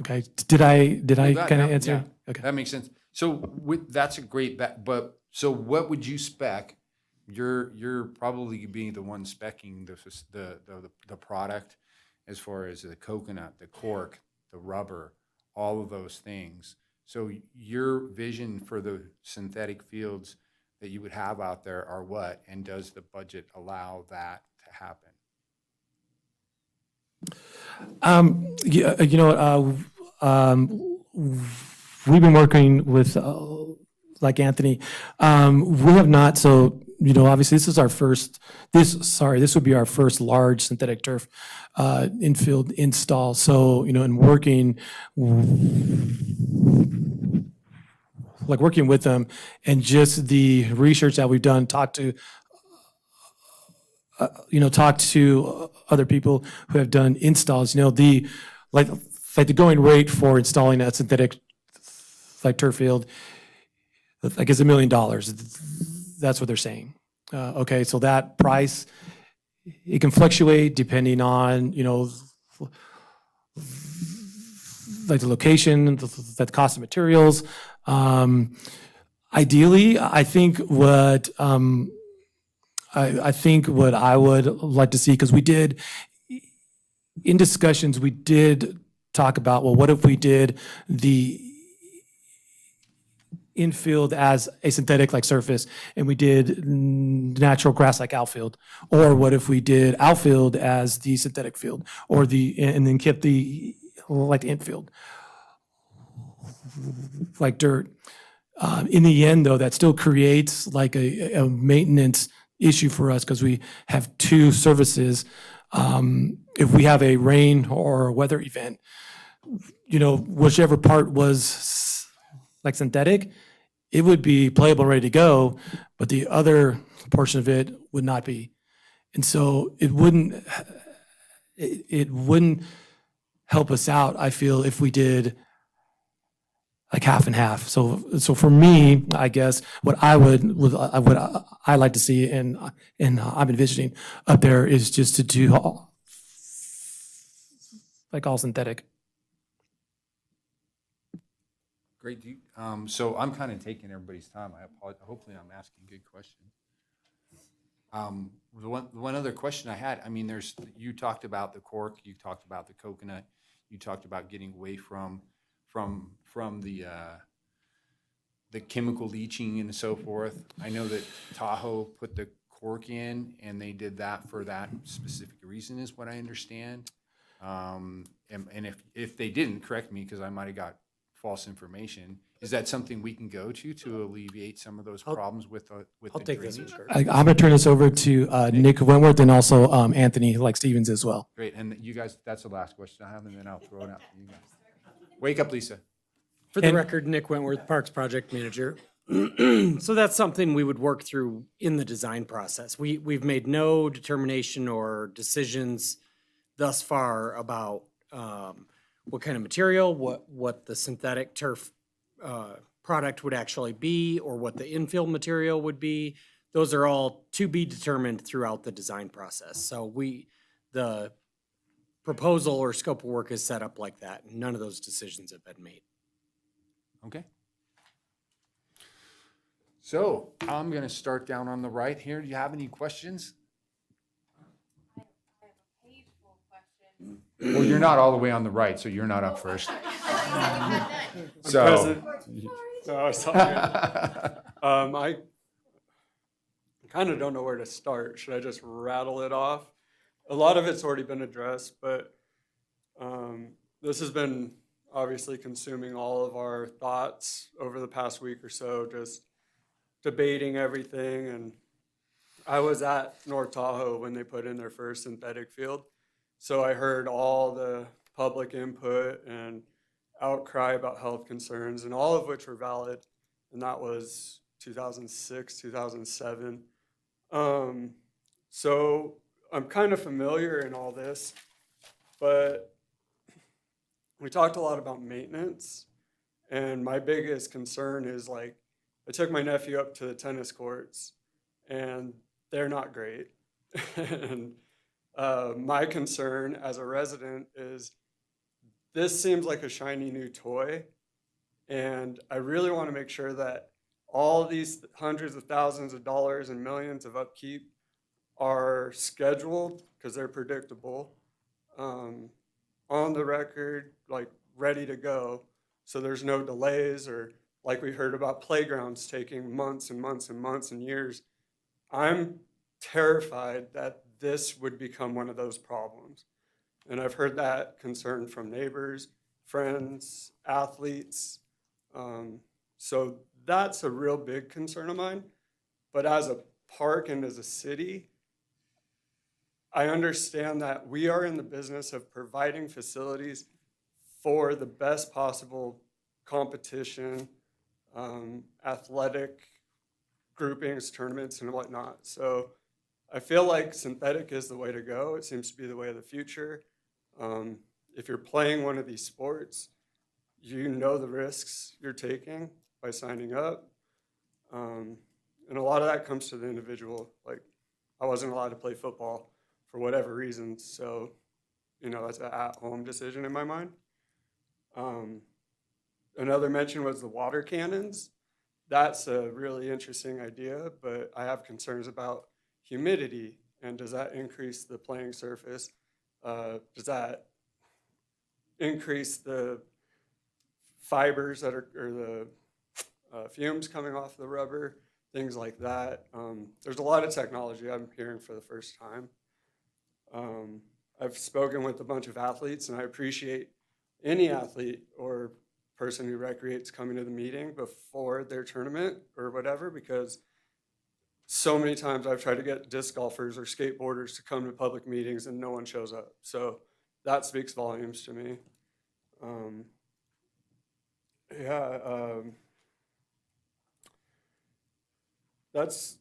Okay, did I kind of answer? Yeah, Okay. that makes sense. So that's a great, but so what would you spec? You're probably being the one specing the product as far as the coconut, the cork, the rubber, all of those things. So your vision for the synthetic fields that you would have out there are what? And does the budget allow that to happen? Yeah, you know, we've been working with like Anthony. We have not. So you know, obviously, this is our first. This would be our first large synthetic turf infield install. So you know, in working with them and just the research that we've done, talked to other people who have done installs. You know, the going rate for installing a synthetic like turf field, like is $1 million. That's what they're saying. Okay, so that price, it can fluctuate depending on, you know, like the location, the cost of materials. Ideally, I think what I think what I would like to see, because we did, in discussions, we did talk about, well, what if we did the infield as a synthetic like surface and we did natural grass like outfield? Or what if we did outfield as the synthetic field, or and then kept the like the infield like dirt? In the end, though, that still creates like a maintenance issue for us because we have two services. If we have a rain or weather event, you know, whichever part was like synthetic, it would be playable, ready to go, but the other portion of it would not be. And so it wouldn't help us out, I feel, if we did like half and half. So for me, I guess what I like to see, and I'm envisioning up there, is just to do all synthetic. Great. So I'm kind of taking everybody's time. I apologize. Hopefully I'm asking good questions. The one other question I had, I mean, you talked about the cork, you talked about the coconut, you talked about getting away from the chemical leaching and so forth. I know that Tahoe put the cork in, and they did that for that specific reason, is what I understand. And if they didn't, correct me, because I might have got false information. Is that something we can go to alleviate some of those problems with the drainage? I'm going to turn this over to Nick Wentworth and also Anthony Stevens as well. Great, and you guys, that's the last question I have, and then I'll throw it out to you guys. Wake up, Lisa. For the record, Nick Wentworth, Parks Project Manager. So that's something we would work through in the design process. We've made no determination or decisions thus far about what kind of material, what the synthetic turf product would actually be, or what the infill material would be. Those are all to be determined throughout the design process. So the proposal or scope of work is set up like that. None of those decisions have been made. Okay. So I'm going to start down on the right here. Do you have any questions? Well, you're not all the way on the right, so you're not up first. So. No, it's all good. I kind of don't know where to start. Should I just rattle it off? A lot of it's already been addressed, but this has been obviously consuming all of our thoughts over the past week or so, just debating everything. And I was at North Tahoe when they put in their first synthetic field. So I heard all the public input and outcry about health concerns, and all of which were valid, and that was 2006, 2007. So I'm kind of familiar in all this, but we talked a lot about maintenance, and my biggest concern is like, I took my nephew up to the tennis courts, and they're not great. And my concern as a resident is this seems like a shiny new toy, and I really want to make sure that all these hundreds of thousands of dollars and millions of upkeep are scheduled because they're predictable, on the record, like ready to go. So there's no delays, or like we heard about playgrounds taking months and months and months and years. I'm terrified that this would become one of those problems. And I've heard that concern from neighbors, friends, athletes. So that's a real big concern of mine. But as a park and as a city, I understand that we are in the business of providing facilities for the best possible competition, athletic groupings, tournaments, and whatnot. So I feel like synthetic is the way to go. It seems to be the way of the future. If you're playing one of these sports, you know the risks you're taking by signing up. And a lot of that comes to the individual. Like, I wasn't allowed to play football for whatever reasons. So, you know, it's an at-home decision in my mind. Another mention was the water cannons. That's a really interesting idea, but I have concerns about humidity, and does that increase the playing surface? Does that increase the fibers that are, or the fumes coming off the rubber, things like that? There's a lot of technology I'm hearing for the first time. I've spoken with a bunch of athletes, and I appreciate any athlete or person who recreates coming to the meeting before their tournament or whatever, because so many times I've tried to get disc golfers or skateboarders to come to public meetings and no one shows up. So that speaks volumes to me. That's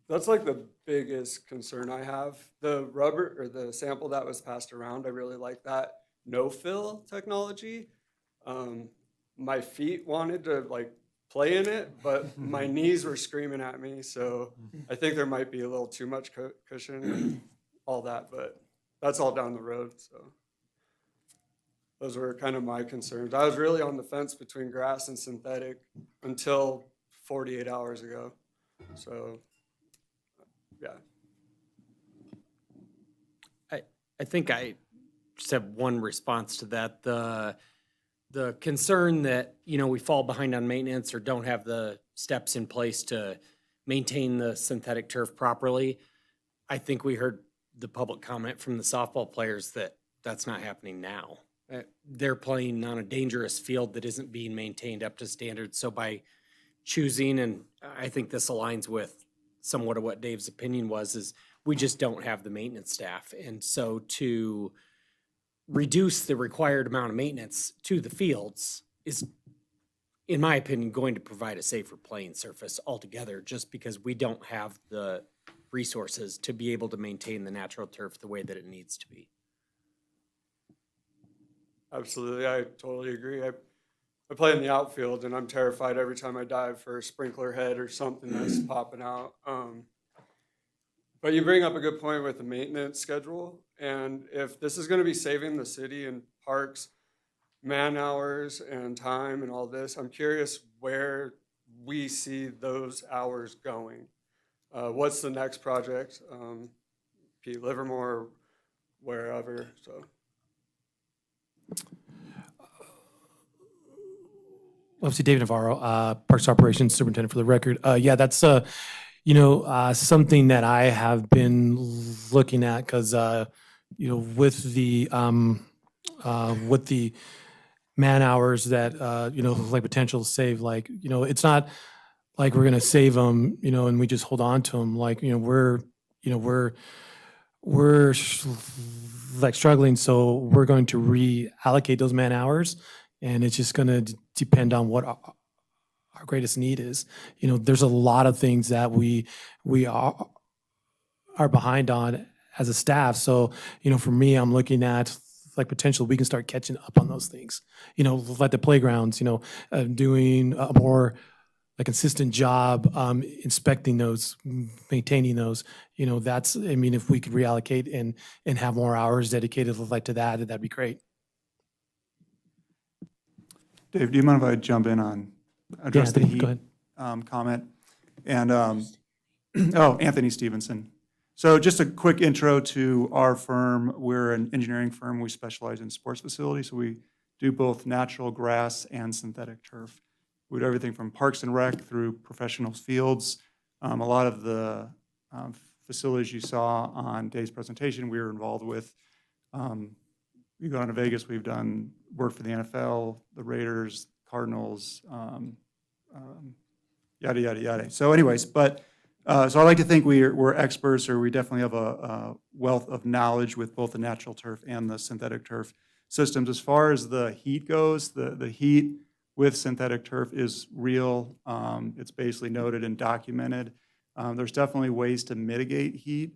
like the biggest concern I have. The rubber, or the sample that was passed around, I really like that no-fill technology. My feet wanted to like play in it, but my knees were screaming at me. So I think there might be a little too much cushion and all that, but that's all down the road. So those were kind of my concerns. I was really on the fence between grass and synthetic until 48 hours ago. So, yeah. I think I just have one response to that. The concern that, you know, we fall behind on maintenance or don't have the steps in place to maintain the synthetic turf properly. I think we heard the public comment from the softball players that that's not happening now. They're playing on a dangerous field that isn't being maintained up to standards. So by choosing, and I think this aligns with somewhat of what Dave's opinion was, is we just don't have the maintenance staff. And so to reduce the required amount of maintenance to the fields is, in my opinion, going to provide a safer playing surface altogether, just because we don't have the resources to be able to maintain the natural turf the way that it needs to be. Absolutely, I totally agree. I play in the outfield, and I'm terrified every time I dive for a sprinkler head or something that's popping out. But you bring up a good point with the maintenance schedule. And if this is going to be saving the city and parks man hours and time and all this, I'm curious where we see those hours going. What's the next project? Pete Livermore, wherever, so. Obviously, David Navarro, Parks Operations Superintendent for the record. Yeah, that's, something that I have been looking at because, with the man hours that, like potential to save, like, it's not like we're going to save them, and we just hold on to them. Like, we're like struggling, so we're going to reallocate those man hours, and it's just going to depend on what our greatest need is. You know, there's a lot of things that we are behind on as a staff. So, you know, for me, I'm looking at like potential we can start catching up on those things. You know, like the playgrounds. You know, doing a more a consistent job inspecting those, maintaining those. You know, that's, I mean, if we could reallocate and have more hours dedicated like to that, that'd be great. Dave, do you mind if I jump in on address the Anthony, go heat ahead. comment? And oh, Anthony Stevenson. So just a quick intro to our firm. We're an engineering firm. We specialize in sports facilities. So we do both natural grass and synthetic turf. We do everything from parks and rec through professional fields. A lot of the facilities you saw on Dave's presentation, we were involved with. You go down to Vegas, we've done work for the NFL, the Raiders, Cardinals, yada, yada, yada. So anyways, but so I like to think we're experts, or we definitely have a wealth of knowledge with both the natural turf and the synthetic turf systems. As far as the heat goes, the heat with synthetic turf is real. It's basically noted and documented. There's definitely ways to mitigate heat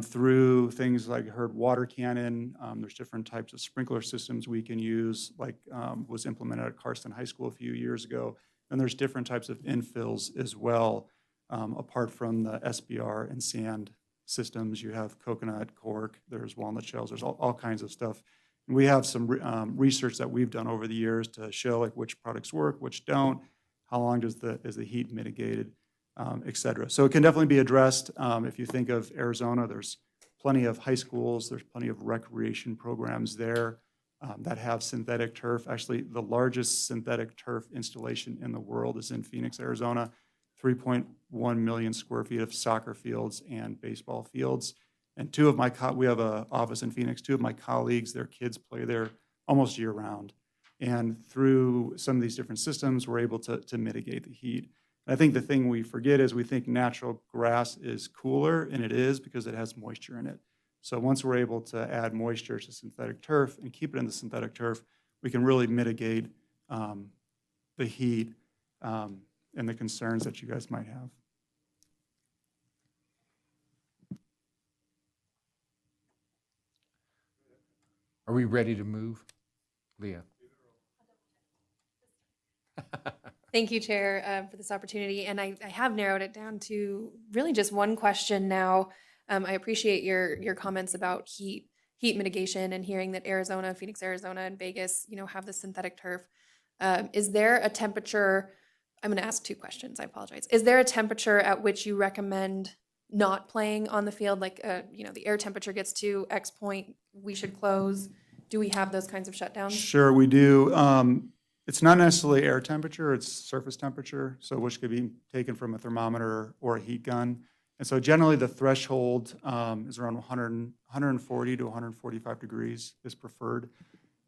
through things like I heard water cannon. There's different types of sprinkler systems we can use, like was implemented at Carson High School a few years ago. And there's different types of infills as well. Apart from the SBR and sand systems, you have coconut, cork, there's walnut shells, there's all kinds of stuff. And we have some research that we've done over the years to show like which products work, which don't, how long is the heat mitigated, et cetera. So it can definitely be addressed. If you think of Arizona, there's plenty of high schools, there's plenty of recreation programs there that have synthetic turf. Actually, the largest synthetic turf installation in the world is in Phoenix, Arizona. 3.1 million square feet of soccer fields and baseball fields. And we have an office in Phoenix. Two of my colleagues, their kids play there almost year round. And through some of these different systems, we're able to mitigate the heat. And I think the thing we forget is we think natural grass is cooler, and it is because it has moisture in it. So once we're able to add moisture to synthetic turf and keep it in the synthetic turf, we can really mitigate the heat and the concerns that you guys might have. Are we ready to move? Leah? Thank you, Chair, for this opportunity. And I have narrowed it down to really just one question now. I appreciate your comments about heat mitigation and hearing that Arizona, Phoenix, Arizona, and Vegas, have the synthetic turf. Is there a temperature? I'm going to ask two questions. I apologize. Is there a temperature at which you recommend not playing on the field? Like, the air temperature gets to X point, we should close. Do we have those kinds of shutdowns? Sure, we do. It's not necessarily air temperature, it's surface temperature, so which could be taken from a thermometer or a heat gun. And so generally the threshold is around 140 to 145 degrees is preferred.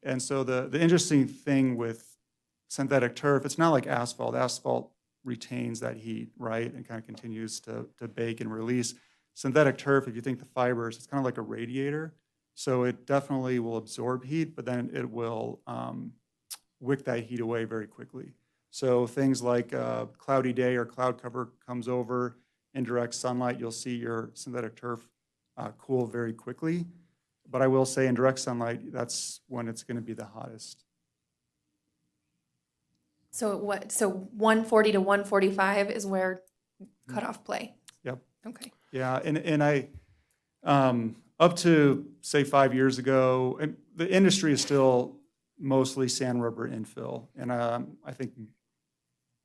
And so the interesting thing with synthetic turf, it's not like asphalt. Asphalt retains that heat, right, and kind of continues to bake and release. Synthetic turf, if you think the fibers, it's kind of like a radiator. So it definitely will absorb heat, but then it will wick that heat away very quickly. So things like a cloudy day or cloud cover comes over, indirect sunlight, you'll see your synthetic turf cool very quickly. But I will say in direct sunlight, that's when it's going to be the hottest. So 140 to 145 is where cutoff play? Yep. Okay. Yeah, and I, up to, say, 5 years ago, and the industry is still mostly sand rubber infill. And I think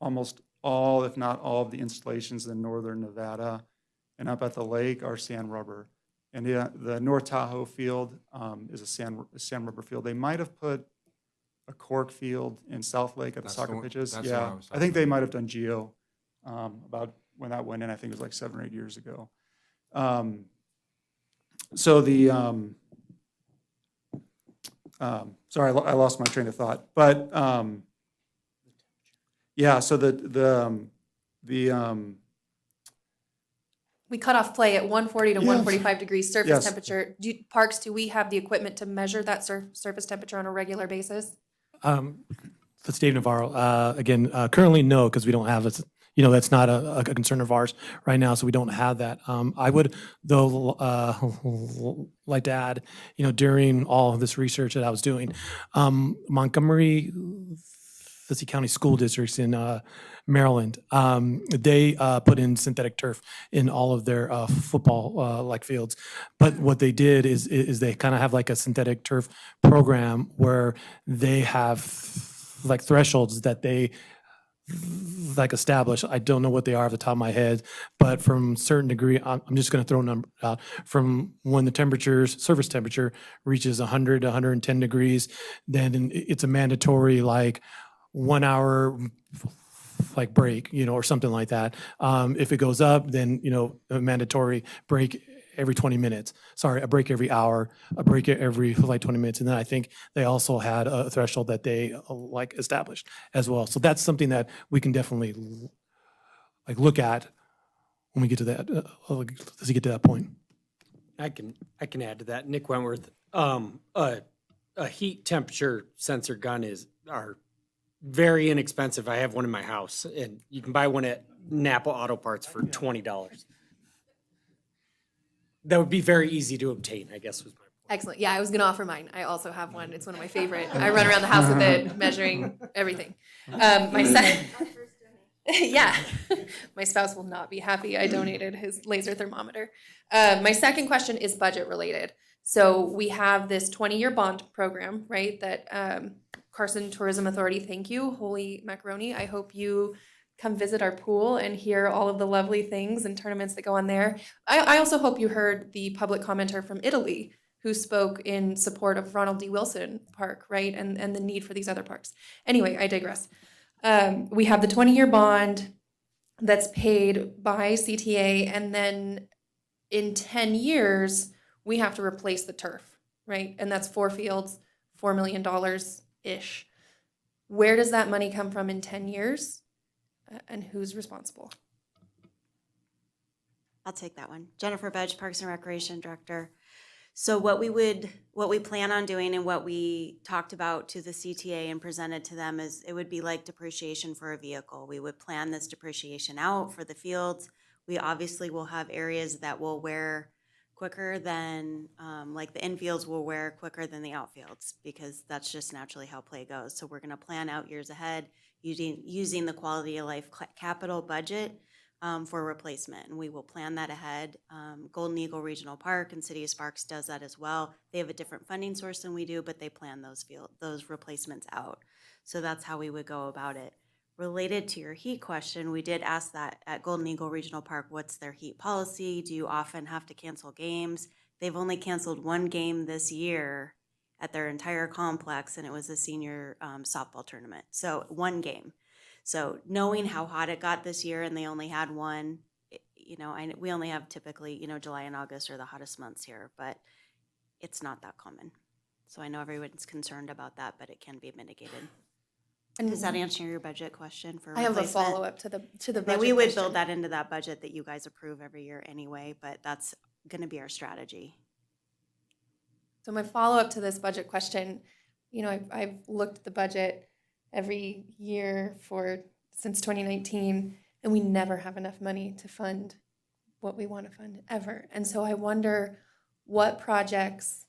almost all, if not all, of the installations in northern Nevada and up at the lake are sand rubber. And the North Tahoe field is a sand rubber field. They might have put a cork field in South Lake at the soccer pitches. Yeah, I think they might have done geo about when that went in. I think it was like 7 or 8 years ago. So the sorry, I lost my train of thought. But yeah, so the we cut off play at 140 to 145 degrees surface Yes. temperature. Parks, do we have the equipment to measure that surface temperature on a regular basis? That's Dave Navarro. Again, currently, no, because we don't have it. That's not a concern of ours right now, so we don't have that. I would, though, like to add, during all of this research that I was doing, Montgomery City County School Districts in Maryland, they put in synthetic turf in all of their football like fields. But what they did is they kind of have like a synthetic turf program where they have like thresholds that they like establish. I don't know what they are off the top of my head, but from certain degree, I'm just going to throw a number out. From when the surface temperature reaches 100 to 110 degrees, then it's a mandatory like 1 hour like break, or something like that. If it goes up, then, a mandatory break every 20 minutes. Sorry, a break every hour, a break every like 20 minutes. And then I think they also had a threshold that they like established as well. So that's something that we can definitely like look at when we get to that, as you get to that point. I can add to that. Nick Wentworth, a heat temperature sensor gun are very inexpensive. I have one in my house, and you can buy one at Napa Auto Parts for $20. That would be very easy to obtain, I guess was my point. Excellent. Yeah, I was going to offer mine. I also have one. It's one of my favorite. I run around the house with it, measuring everything. Yeah, my spouse will not be happy. I donated his laser thermometer. My second question is budget related. So we have this 20-year bond program, right? That Carson Tourism Authority, thank you. Holy macaroni. I hope you come visit our pool and hear all of the lovely things and tournaments that go on there. I also hope you heard the public commenter from Italy who spoke in support of Ronald D. Wilson Park, right? And the need for these other parks. Anyway, I digress. We have the 20-year bond that's paid by CTA, and then in 10 years, we have to replace the turf, right? And that's 4 fields, $4 million-ish. Where does that money come from in 10 years? And who's responsible? I'll take that one. Jennifer Bedge, Parks and Recreation Director. So what we plan on doing and what we talked about to the CTA and presented to them is it would be like depreciation for a vehicle. We would plan this depreciation out for the fields. We obviously will have areas that will wear quicker than, like the infields will wear quicker than the outfields, because that's just naturally how play goes. So we're gonna plan out years ahead using the quality of life capital budget for replacement, and we will plan that ahead. Golden Eagle Regional Park and City of Sparks does that as well. They have a different funding source than we do, but they plan those replacements out. So that's how we would go about it. Related to your heat question, we did ask that at Golden Eagle Regional Park, what's their heat policy? Do you often have to cancel games? They've only canceled 1 game this year at their entire complex, and it was a senior softball tournament. So 1 game. So knowing how hot it got this year and they only had 1, we only have typically, July and August are the hottest months here, but it's not that common. So I know everyone's concerned about that, but it can be mitigated. And does that answer your budget question for I have a replacement? follow-up to the budget Yeah, we would question. build that into that budget that you guys approve every year anyway, but that's gonna be our strategy. So my follow-up to this budget question, I've looked at the budget every year since 2019, and we never have enough money to fund what we want to fund ever. And so I wonder what projects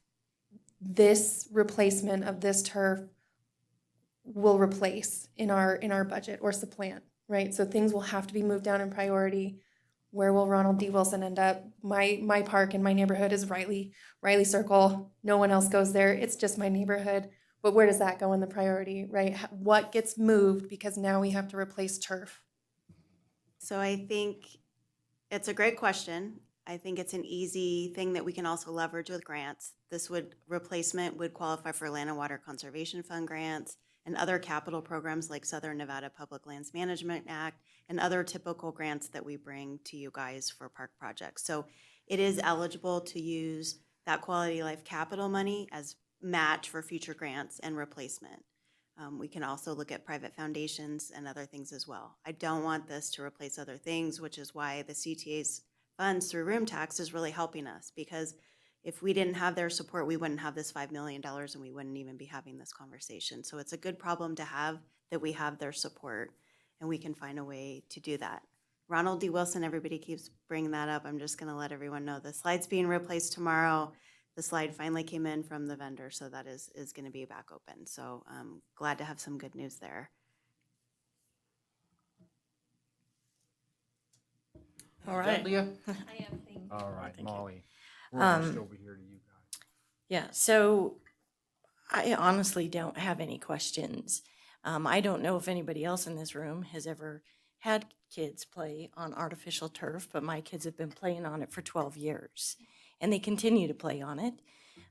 this replacement of this turf will replace in our budget or supplant, right? So things will have to be moved down in priority. Where will Ronald D. Wilson end up? My park in my neighborhood is Riley Circle. No one else goes there. It's just my neighborhood. But where does that go in the priority, right? What gets moved because now we have to replace turf? So I think it's a great question. I think it's an easy thing that we can also leverage with grants. Replacement would qualify for Land and Water Conservation Fund grants and other capital programs like Southern Nevada Public Lands Management Act and other typical grants that we bring to you guys for park projects. So it is eligible to use that quality of life capital money as match for future grants and replacement. We can also look at private foundations and other things as well. I don't want this to replace other things, which is why the CTA's funds through room tax is really helping us, because if we didn't have their support, we wouldn't have this $5 million and we wouldn't even be having this conversation. So it's a good problem to have, that we have their support and we can find a way to do that. Ronald D. Wilson, everybody keeps bringing that up. I'm just gonna let everyone know the slide's being replaced tomorrow. The slide finally came in from the vendor, so that is gonna be back open. So glad to have some good news there. All right. Leah? I am, thank you. All right, Thank you. Molly. We're just over here to you guys. Yeah, so I honestly don't have any questions. I don't know if anybody else in this room has ever had kids play on artificial turf, but my kids have been playing on it for 12 years, and they continue to play on it.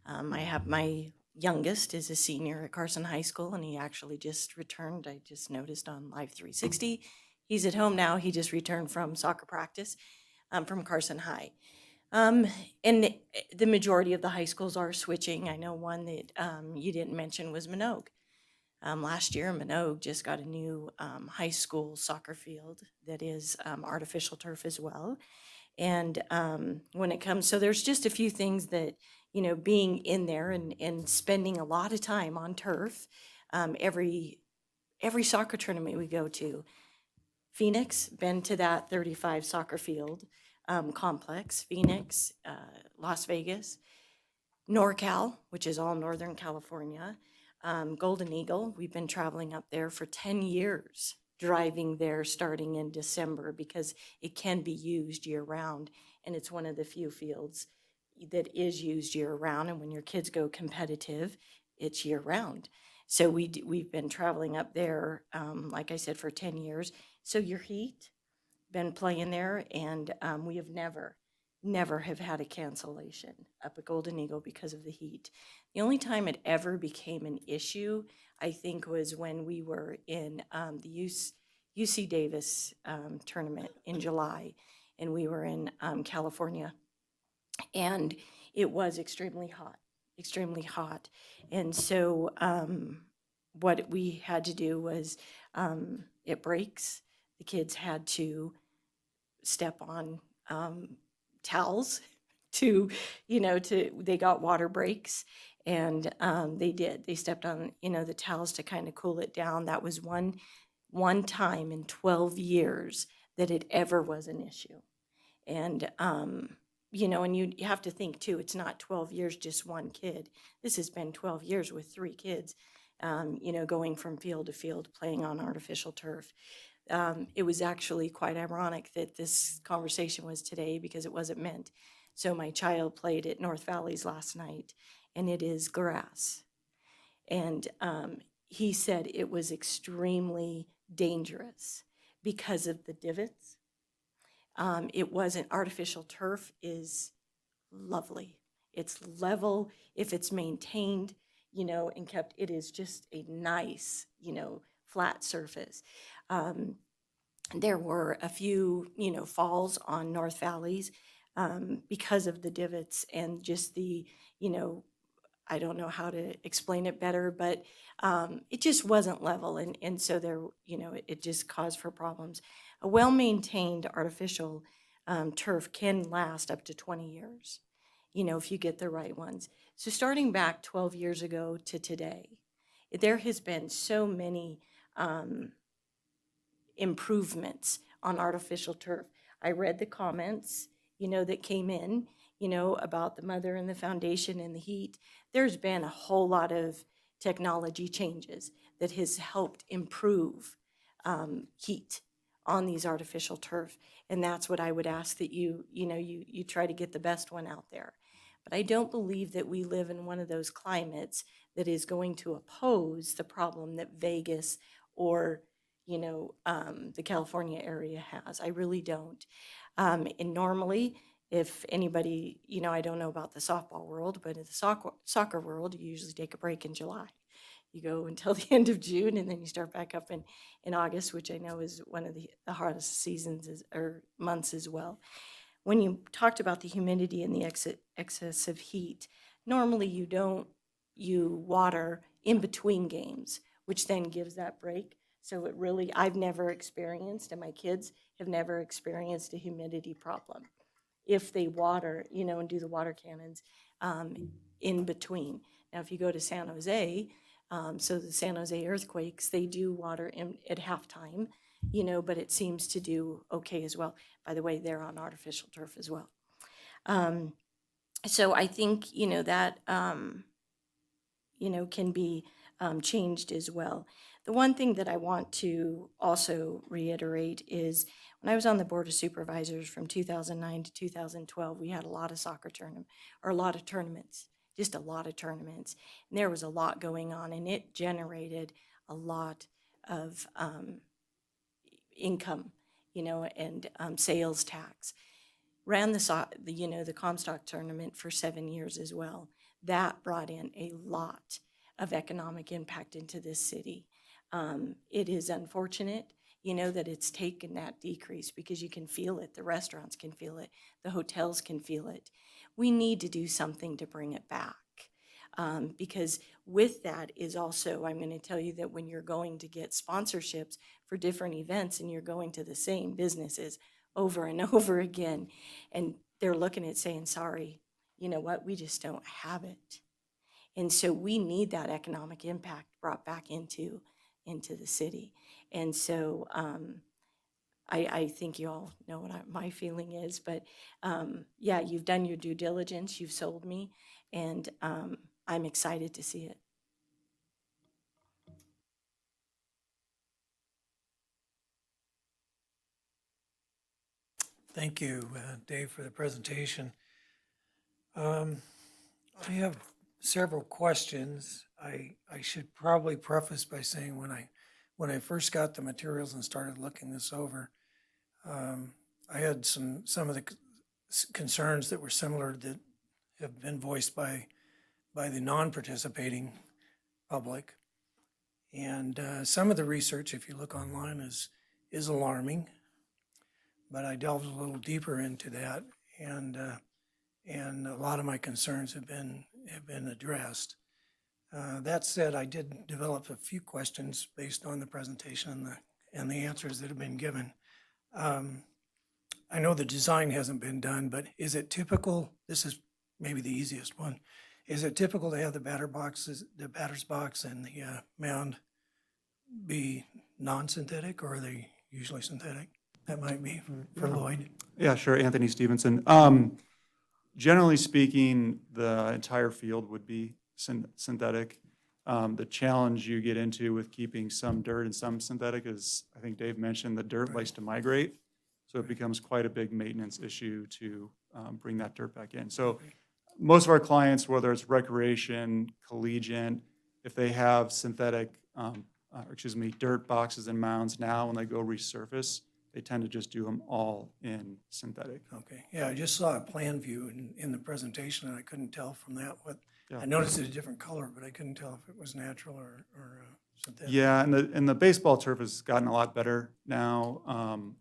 I have my youngest is a senior at Carson High School, and he actually just returned. I just noticed on Live 360. He's at home now. He just returned from soccer practice from Carson High. And the majority of the high schools are switching. I know one that you didn't mention was Minogue. Last year, Minogue just got a new high school soccer field that is artificial turf as well. And when it comes, so there's just a few things that, you know, being in there and spending a lot of time on turf, every soccer tournament we go to, Phoenix, been to that 35 soccer field complex, Phoenix, Las Vegas, NorCal, which is all Northern California, Golden Eagle. We've been traveling up there for 10 years, driving there starting in December, because it can be used year round. And it's one of the few fields that is used year round. And when your kids go competitive, it's year round. So we've been traveling up there, like I said, for 10 years. So your heat, been playing there, and we have never have had a cancellation up at Golden Eagle because of the heat. The only time it ever became an issue, I think, was when we were in the UC Davis tournament in July, and we were in California, and it was extremely hot. And so what we had to do was, it breaks. The kids had to step on towels they got water breaks, and they stepped on, the towels to kind of cool it down. That was one time in 12 years that it ever was an issue. And, and you have to think too, it's not 12 years, just one kid. This has been 12 years with 3 kids, going from field to field, playing on artificial turf. It was actually quite ironic that this conversation was today, because it wasn't meant. So my child played at North Valleys last night, and it is grass. And he said it was extremely dangerous because of the divots. It wasn't artificial turf is lovely. It's level if it's maintained, and kept. It is just a nice, flat surface. There were a few, falls on North Valleys because of the divots and just the, I don't know how to explain it better, but it just wasn't level. And so there, it just caused for problems. A well-maintained artificial turf can last up to 20 years, if you get the right ones. So starting back 12 years ago to today, there has been so many improvements on artificial turf. I read the comments, that came in, about the mother and the foundation and the heat. There's been a whole lot of technology changes that has helped improve heat on these artificial turf. And that's what I would ask, that you try to get the best one out there. But I don't believe that we live in one of those climates that is going to oppose the problem that Vegas or the California area has. I really don't. And normally, if anybody, I don't know about the softball world, but in the soccer world, you usually take a break in July. You go until the end of June, and then you start back up in August, which I know is one of the hottest seasons or months as well. When you talked about the humidity and the excessive heat, normally you water in between games, which then gives that break. So I've never experienced, and my kids have never experienced a humidity problem. if they water, and do the water cannons in between. Now, if you go to San Jose, so the San Jose Earthquakes, they do water at halftime, but it seems to do okay as well. By the way, they're on artificial turf as well. So I think, that, can be changed as well. The one thing that I want to also reiterate is when I was on the Board of Supervisors from 2009 to 2012, we had a lot of a lot of tournaments, just a lot of tournaments. And there was a lot going on, and it generated a lot of income, and sales tax. Ran the Comstock tournament for 7 years as well. That brought in a lot of economic impact into this city. It is unfortunate, that it's taken that decrease because you can feel it. The restaurants can feel it. The hotels can feel it. We need to do something to bring it back. Because with that is also, I'm going to tell you that when you're going to get sponsorships for different events and you're going to the same businesses over and over again, and they're looking at saying, sorry, you know what, we just don't have it. And so we need that economic impact brought back into the city. And so I think you all know what my feeling is, but yeah, you've done your due diligence, you've sold me, and I'm excited to see it. Thank you, Dave, for the presentation. I have several questions. I should probably preface by saying when I first got the materials and started looking this over, I had some of the concerns that were similar that have been voiced by the non-participating public. And some of the research, if you look online, is alarming. But I delved a little deeper into that, and a lot of my concerns have been addressed. That said, I did develop a few questions based on the presentation and the answers that have been given. I know the design hasn't been done, but is it typical? This is maybe the easiest one. Is it typical to have the batter's box, and the mound be non-synthetic, or are they usually synthetic? That might be for Lloyd. Yeah, sure, Anthony Stevenson. Generally speaking, the entire field would be synthetic. The challenge you get into with keeping some dirt and some synthetic is, I think Dave mentioned, the dirt likes to migrate. So it becomes quite a big maintenance issue to bring that dirt back in. So most of our clients, whether it's recreation, collegiate, if they have synthetic, dirt boxes and mounds now, when they go resurface, they tend to just do them all in synthetic. Okay, yeah, I just saw a plan view in the presentation, and I couldn't tell from that what, Yeah. I noticed it's a different color, but I couldn't tell if it was natural or synthetic. Yeah, and the baseball turf has gotten a lot better now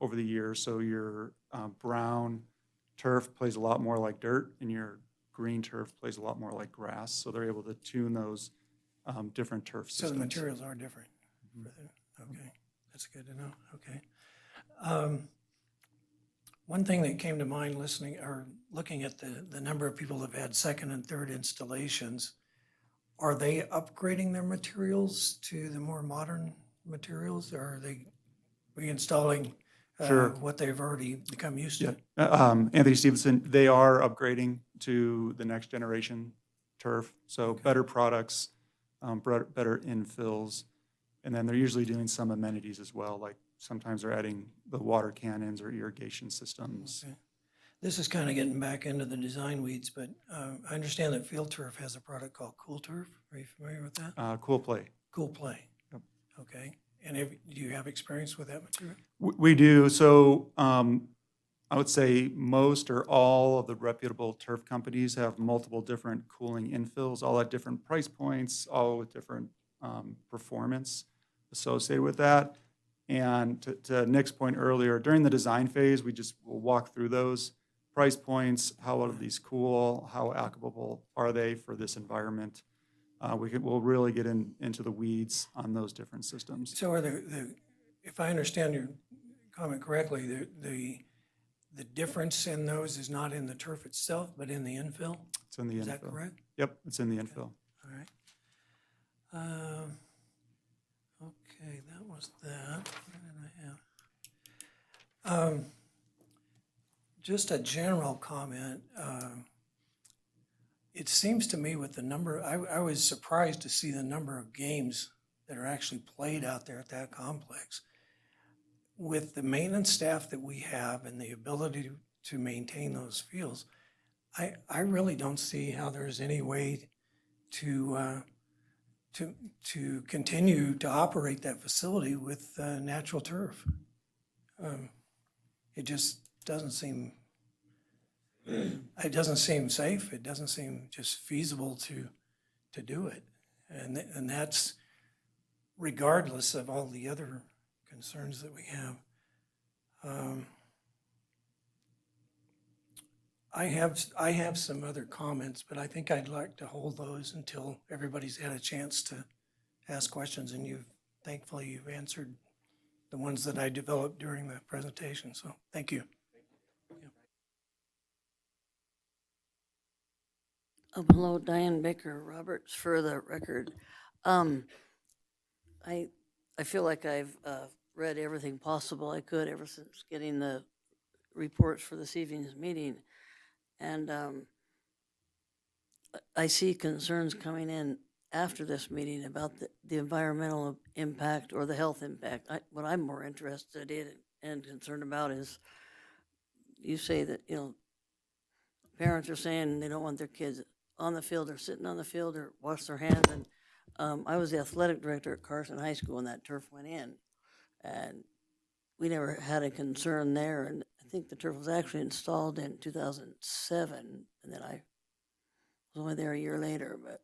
over the years. So your brown turf plays a lot more like dirt, and your green turf plays a lot more like grass. So they're able to tune those different turf So systems. the materials are different. Okay, that's good to know, okay. One thing that came to mind listening or looking at the number of people that have had second and third installations, are they upgrading their materials to the more modern materials, or are they reinstalling Sure. what they've already become used to? Anthony Stevenson, they are upgrading to the next generation turf. So better products, better infills. And then they're usually doing some amenities as well, like sometimes they're adding the water cannons or irrigation systems. Okay. This is kind of getting back into the design weeds, but I understand that Field Turf has a product called Cool Turf. Are you familiar with that? Cool Play. Cool Play. Yep. Okay. And do you have experience with that material? We do. So I would say most or all of the reputable turf companies have multiple different cooling infills, all at different price points, all with different performance associated with that. And to Nick's point earlier, during the design phase, we'll walk through those price points, how are these cool, how applicable are they for this environment. We'll really get into the weeds on those different systems. So are if I understand your comment correctly, the difference in those is not in the turf itself, but in the infill? It's in the infill. Is that correct? Yep, it's in the infill. All right. Okay, that was that. What did I have? Just a general comment. It seems to me with the number, I was surprised to see the number of games that are actually played out there at that complex. With the maintenance staff that we have and the ability to maintain those fields, I really don't see how there's any way to continue to operate that facility with natural turf. It just doesn't seem, it doesn't seem safe. It doesn't seem just feasible to do it. And that's regardless of all the other concerns that we have. I have some other comments, but I think I'd like to hold those until everybody's had a chance to ask questions, and thankfully you've answered the ones that I developed during the presentation, so thank you. Hello, Diane Baker Roberts for the record. I feel like I've read everything possible I could ever since getting the reports for this evening's meeting. And I see concerns coming in after this meeting about the environmental impact or the health impact. What I'm more interested in and concerned about is, you say that, parents are saying they don't want their kids on the field or sitting on the field or wash their hands. And I was the athletic director at Carson High School when that turf went in. And we never had a concern there. And I think the turf was actually installed in 2007. And then I was only there a year later. But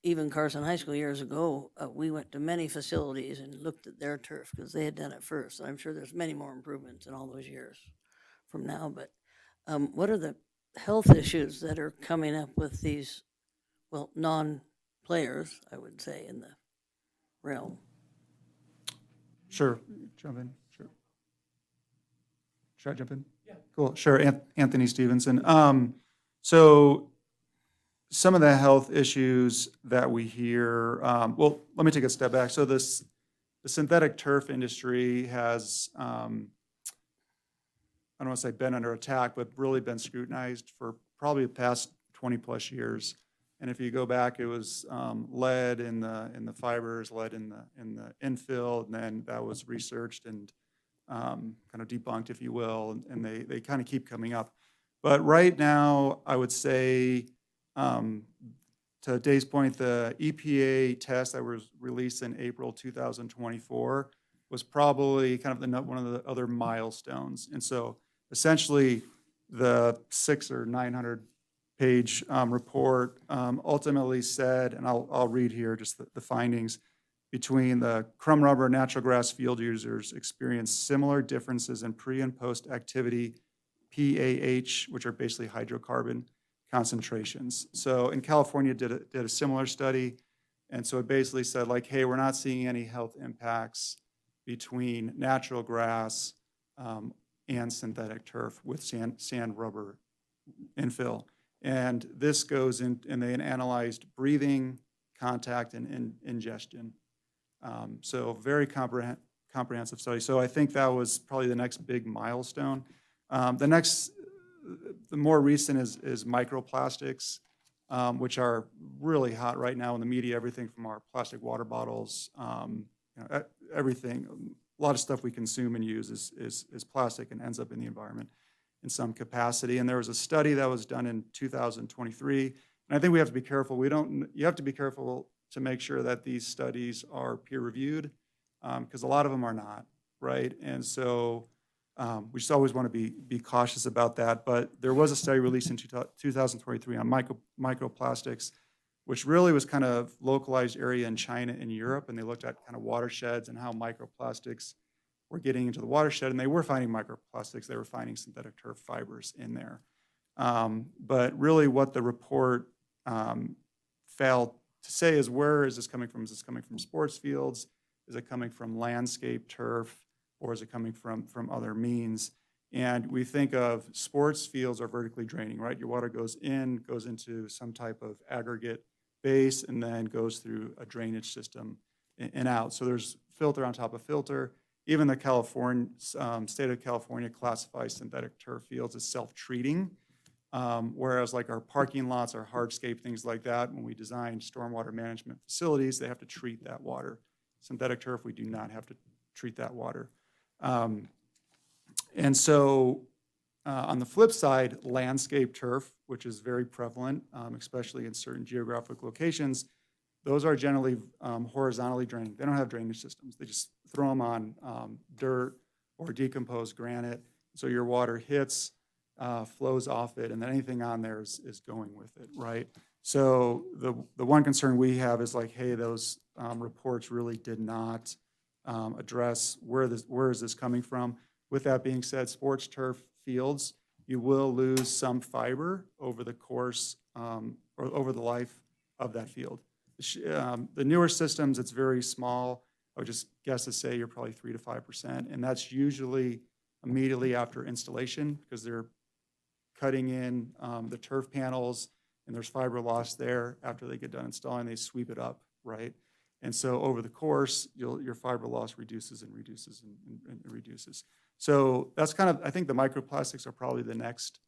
even Carson High School years ago, we went to many facilities and looked at their turf because they had done it first. And I'm sure there's many more improvements in all those years from now. But what are the health issues that are coming up with these, well, non-players, I would say, in the realm? Sure, jump in, sure. Should I jump in? Yeah. Cool, sure, Anthony Stevenson. So some of the health issues that we hear, well, let me take a step back. So the synthetic turf industry has, I don't want to say been under attack, but really been scrutinized for probably the past 20 plus years. And if you go back, it was lead in the fibers, lead in the infill, and then that was researched and kind of debunked, if you will, and they kind of keep coming up. But right now, I would say, to Dave's point, the EPA test that was released in April 2024 was probably kind of one of the other milestones. And so essentially, the 600 or 900 page report ultimately said, and I'll read here just the findings, between the crumb rubber and natural grass field users experienced similar differences in pre and post activity PAH, which are basically hydrocarbon concentrations. So in California did a similar study, and so it basically said like, hey, we're not seeing any health impacts between natural grass and synthetic turf with sand rubber infill. And this goes in, and they analyzed breathing, contact, and ingestion. So very comprehensive study. So I think that was probably the next big milestone. The more recent is microplastics, which are really hot right now in the media. Everything from our plastic water bottles, everything. A lot of stuff we consume and use is plastic and ends up in the environment in some capacity. And there was a study that was done in 2023, and I think we have to be careful. You have to be careful to make sure that these studies are peer-reviewed, because a lot of them are not, right? And so we just always want to be cautious about that. But there was a study released in 2023 on microplastics, which really was kind of localized area in China and Europe, and they looked at kind of watersheds and how microplastics were getting into the watershed, and they were finding microplastics. They were finding synthetic turf fibers in there. But really what the report failed to say is, where is this coming from? Is this coming from sports fields? Is it coming from landscape turf? Or is it coming from other means? And we think of sports fields are vertically draining, right? Your water goes into some type of aggregate base, and then goes through a drainage system and out. So there's filter on top of filter. Even the state of California classifies synthetic turf fields as self-treating, whereas like our parking lots, our hardscape, things like that, when we design stormwater management facilities, they have to treat that water. Synthetic turf, we do not have to treat that water. And so on the flip side, landscape turf, which is very prevalent, especially in certain geographic locations, those are generally horizontally draining. They don't have drainage systems. They just throw them on dirt or decomposed granite. So your water hits, flows off it, and then anything on there is going with it, right? So the one concern we have is like, hey, those reports really did not address where is this coming from. With that being said, sports turf fields, you will lose some fiber over the course or over the life of that field. The newer systems, it's very small. I would just guess to say you're probably 3 to 5%, and that's usually immediately after installation because they're cutting in the turf panels, and there's fiber loss there. After they get done installing, they sweep it up, right? And so over the course, your fiber loss reduces and reduces and reduces. So that's kind of, I think the microplastics are probably the next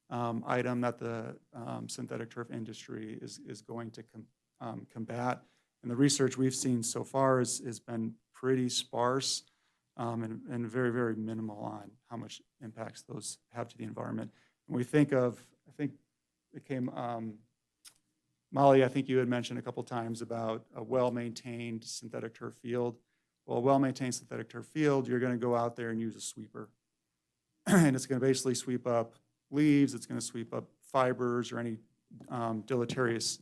item that the synthetic turf industry is going to combat. And the research we've seen so far has been pretty sparse and very, very minimal on how much impacts those have to the environment. When we think of, I think it came, Molly, I think you had mentioned a couple times about a well-maintained synthetic turf field. Well, a well-maintained synthetic turf field, you're going to go out there and use a sweeper. And it's going to basically sweep up leaves, it's going to sweep up fibers or any deleterious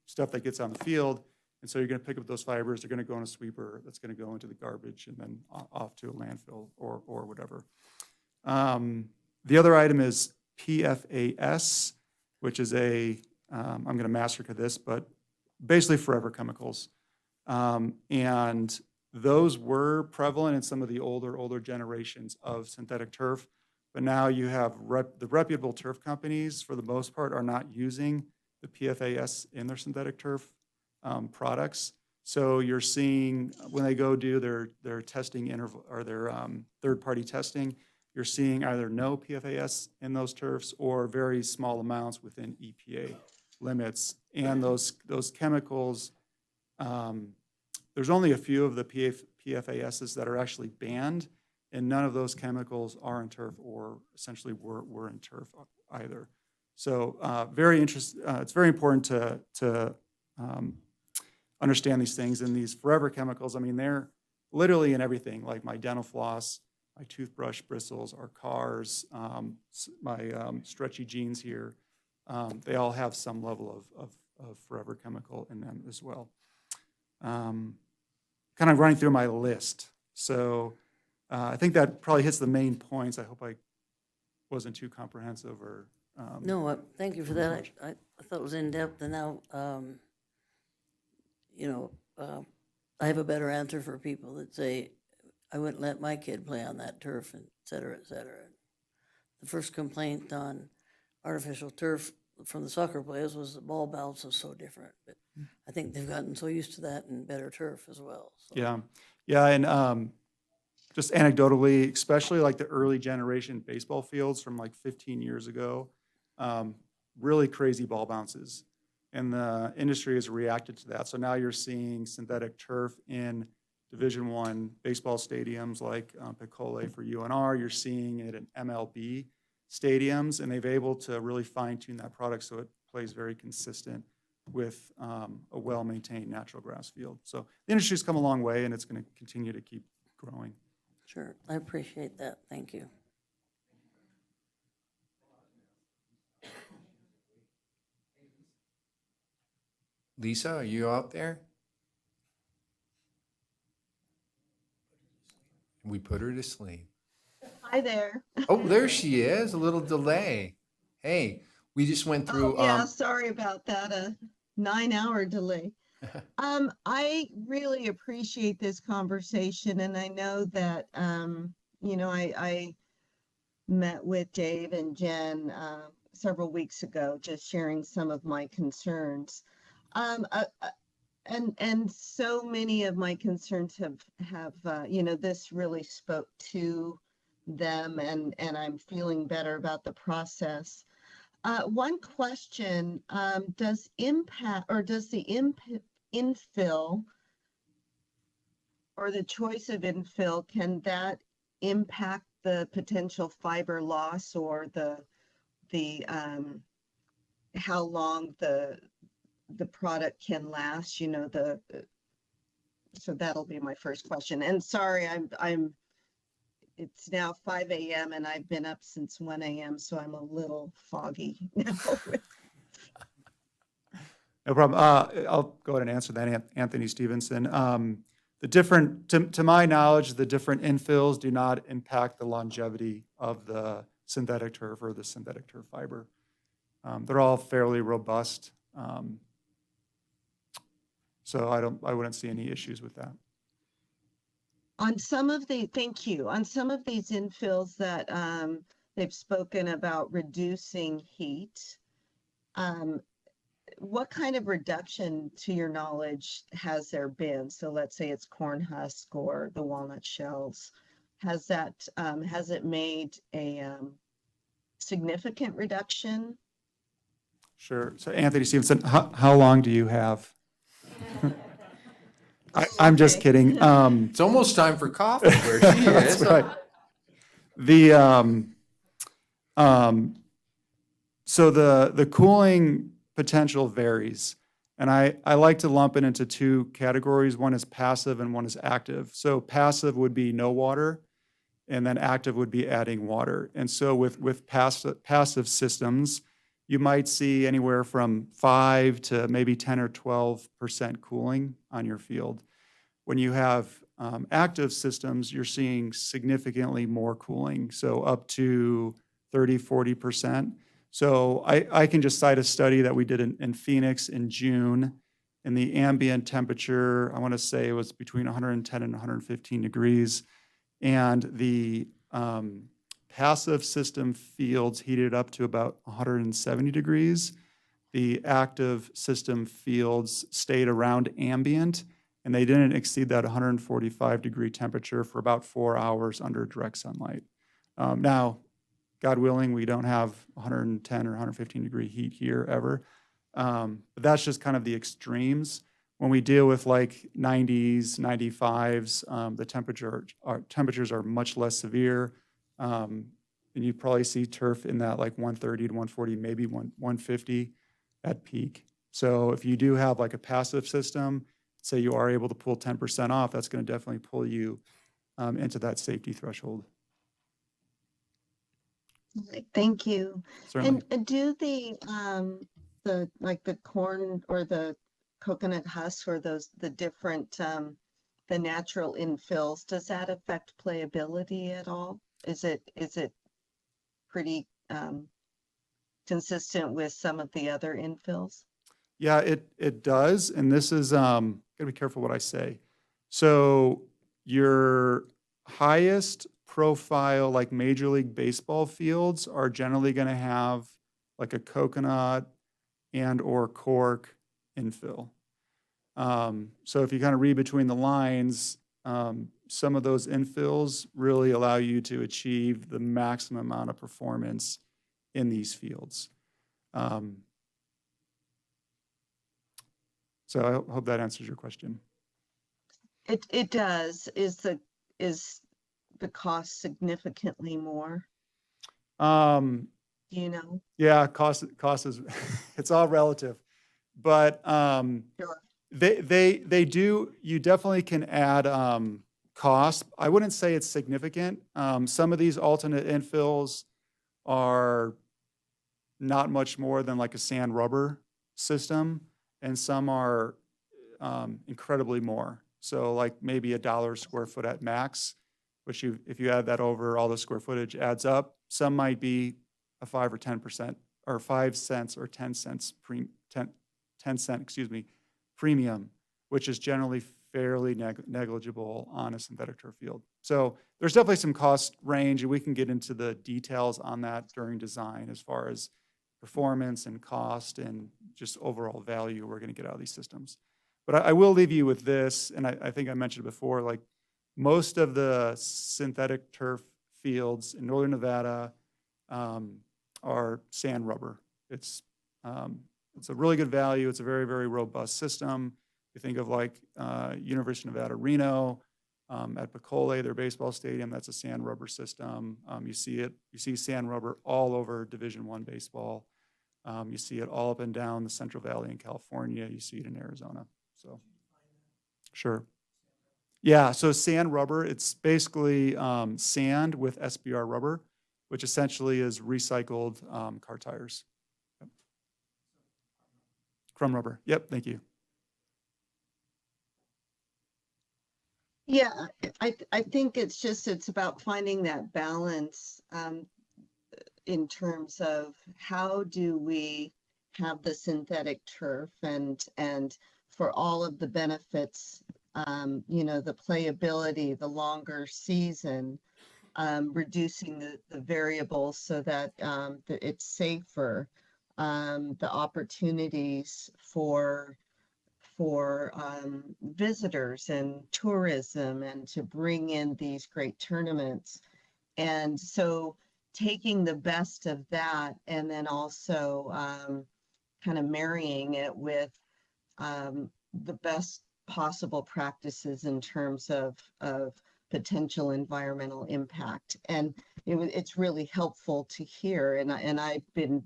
stuff that gets on the field. And so you're going to pick up those fibers, they're going to go in a sweeper that's going to go into the garbage and then off to a landfill or whatever. The other item is PFAS, which is I'm going to massacre this, but basically forever chemicals. And those were prevalent in some of the older generations of synthetic turf, but now you have the reputable turf companies, for the most part, are not using the PFAS in their synthetic turf products. So you're seeing when they go do their testing interval or their third-party testing, you're seeing either no PFAS in those turfs or very small amounts within EPA limits. And those chemicals, there's only a few of the PFASs that are actually banned, and none of those chemicals are in turf or essentially were in turf either. So it's very important to understand these things. And these forever chemicals, I mean, they're literally in everything, like my dental floss, my toothbrush bristles, our cars, my stretchy jeans here. They all have some level of forever chemical in them as well. Kind of running through my list. So I think that probably hits the main points. I hope I wasn't too comprehensive or. No, thank you for that. I thought it was in-depth, and now, I have a better answer for people that say, I wouldn't let my kid play on that turf, and et cetera, et cetera. The first complaint on artificial turf from the soccer players was the ball bounce was so different, but I think they've gotten so used to that and better turf as well. So. Yeah, and just anecdotally, especially like the early generation baseball fields from like 15 years ago, really crazy ball bounces, and the industry has reacted to that. So now you're seeing synthetic turf in Division I baseball stadiums like Piccole for UNR. You're seeing it in MLB stadiums, and they've able to really fine-tune that product so it plays very consistent with a well-maintained natural grass field. So the industry's come a long way, and it's going to continue to keep growing. Sure, I appreciate that. Thank you. Lisa, are you out there? We put her to sleep. Hi there. Oh, there she is. A little delay. Hey, we just went through. Yeah, sorry about that. A 9-hour delay. I really appreciate this conversation, and I know that I met with Dave and Jen several weeks ago, just sharing some of my concerns. And so many of my concerns have this really spoke to them, and I'm feeling better about the process. One question, does the infill or the choice of infill, can that impact the potential fiber loss or the how long the product can last, so that'll be my first question. And sorry, it's now 5 a.m. and I've been up since 1 a.m., so I'm a little foggy now. No problem. I'll go ahead and answer that, Anthony Stevenson. To my knowledge, the different infills do not impact the longevity of the synthetic turf or the synthetic turf fiber. They're all fairly robust. So I wouldn't see any issues with that. Thank you. On some of these infills that they've spoken about reducing heat, what kind of reduction, to your knowledge, has there been? So let's say it's corn husk or the walnut shells. Has it made a significant reduction? Sure. So Anthony Stevenson, how long do you have? I'm just kidding. It's almost time for coffee where she That's is. right. So the cooling potential varies. And I like to lump it into two categories. One is passive and one is active. So passive would be no water, and then active would be adding water. And so with passive systems, you might see anywhere from 5 to maybe 10 or 12% cooling on your field. When you have active systems, you're seeing significantly more cooling, so up to 30, 40%. So I can just cite a study that we did in Phoenix in June, and the ambient temperature, I want to say it was between 110 and 115 degrees. And the passive system fields heated up to about 170 degrees. The active system fields stayed around ambient, and they didn't exceed that 145-degree temperature for about 4 hours under direct sunlight. Now, God willing, we don't have 110 or 115-degree heat here ever. But that's just kind of the extremes. When we deal with like 90s, 95s, the temperatures are much less severe. And you probably see turf in that like 130 to 140, maybe 150 at peak. So if you do have like a passive system, say you are able to pull 10% off, that's going to definitely pull you into that safety threshold. Thank you. Certainly. And do the corn or the coconut husks or the different the natural infills, does that affect playability at all? Is it pretty consistent with some of the other infills? Yeah, it does. And this is, gotta be careful what I say. So your highest profile, like Major League Baseball fields, are generally gonna have like a coconut and or cork infill. So if you kind of read between the lines, some of those infills really allow you to achieve the maximum amount of performance in these fields. So I hope that answers your question. It does. Is the cost significantly more? Do you know? Yeah, cost is it's all relative, but Sure. they do. You definitely can add cost. I wouldn't say it's significant. Some of these alternate infills are not much more than like a sand rubber system, and some are incredibly more. So like maybe $1 a square foot at max, which if you add that over all the square footage adds up. Some might be a 5 or 10% or 5 cents or 10 cents 10 cent, premium, which is generally fairly negligible on a synthetic turf field. So there's definitely some cost range, and we can get into the details on that during design as far as performance and cost and just overall value we're going to get out of these systems. But I will leave you with this, and I think I mentioned it before, like most of the synthetic turf fields in northern Nevada are sand rubber. It's a really good value. It's a very, very robust system. You think of like University of Nevada, Reno, at Pecole, their baseball stadium, that's a sand rubber system. You see sand rubber all over Division I baseball. You see it all up and down the Central Valley in California. You see it in Arizona. So, sure. Yeah, so sand rubber, it's basically sand with SBR rubber, which essentially is recycled car tires. Yep. Crumb rubber. Yep, thank you. Yeah, I think it's about finding that balance in terms of how do we have the synthetic turf and for all of the benefits, the playability, the longer season, reducing the variables so that it's safer, the opportunities for visitors and tourism and to bring in these great tournaments. And so taking the best of that and then also kind of marrying it with the best possible practices in terms of potential environmental impact. And it's really helpful to hear, and I've been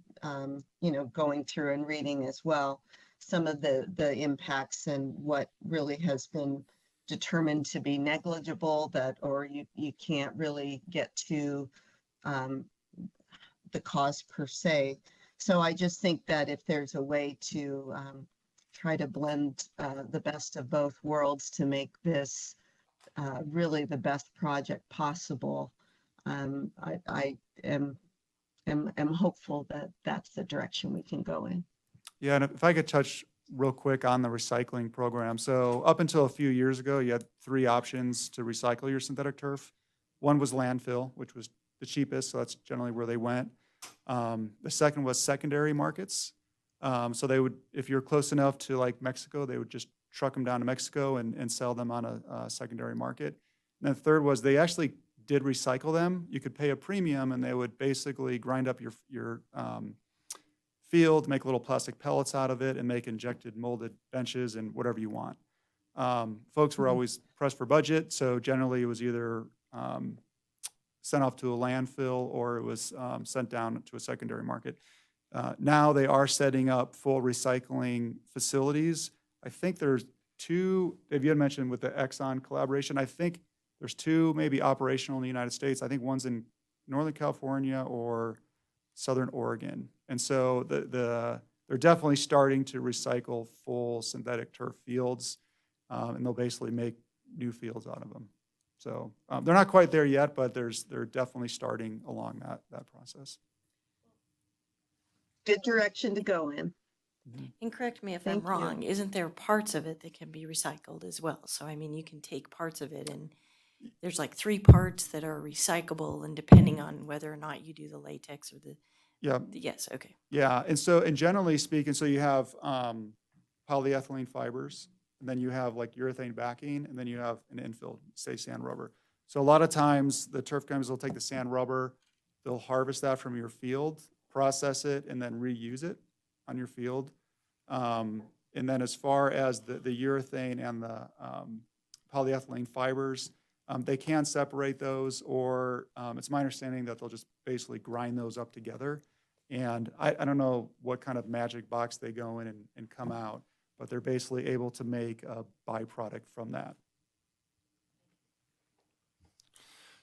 going through and reading as well some of the impacts and what really has been determined to be negligible, or you can't really get to the cause per se. So I just think that if there's a way to try to blend the best of both worlds to make this really the best project possible, I am hopeful that that's the direction we can go in. Yeah, and if I could touch real quick on the recycling program. So up until a few years ago, you had 3 options to recycle your synthetic turf. One was landfill, which was the cheapest, so that's generally where they went. The second was secondary markets. So they would, if you're close enough to like Mexico, they would just truck them down to Mexico and sell them on a secondary market. And the third was they actually did recycle them. You could pay a premium, and they would basically grind up your field, make little plastic pellets out of it, and make injected molded benches and whatever you want. Folks were always pressed for budget, so generally it was either sent off to a landfill or it was sent down to a secondary market. Now they are setting up full recycling facilities. I think there's 2, if you had mentioned with the Exxon collaboration, I think there's 2 maybe operational in the United States. I think one's in Northern California or Southern Oregon. And so they're definitely starting to recycle full synthetic turf fields, and they'll basically make new fields out of them. So they're not quite there yet, but they're definitely starting along that process. Good direction to go in. And correct me if Thank I'm wrong, isn't there parts of it that can be recycled as well? So, I mean, you can take parts of it and there's like 3 parts that are recyclable, and depending on whether or not you do the latex or Yeah. yes, okay. Yeah, and generally speaking, so you have polyethylene fibers, and then you have like urethane backing, and then you have an infill, say sand rubber. So a lot of times the turf companies will take the sand rubber, they'll harvest that from your field, process it, and then reuse it on your field. And then as far as the urethane and the polyethylene fibers, they can separate those, or it's my understanding that they'll just basically grind those up together. And I don't know what kind of magic box they go in and come out, but they're basically able to make a byproduct from that.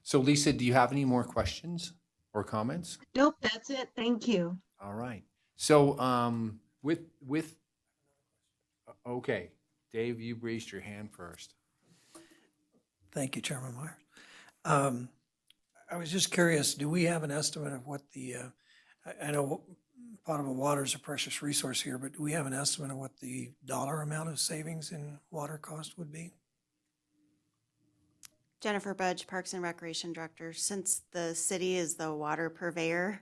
So Lisa, do you have any more questions or comments? Nope, that's it. Thank you. All right. So okay, Dave, you raised your hand first. Thank you, Chairman Meyer. I was just curious, do we have an estimate of what I know potable water is a precious resource here, but do we have an estimate of what the dollar amount of savings in water cost would be? Jennifer Budge, Parks and Recreation Director. Since the city is the water purveyor,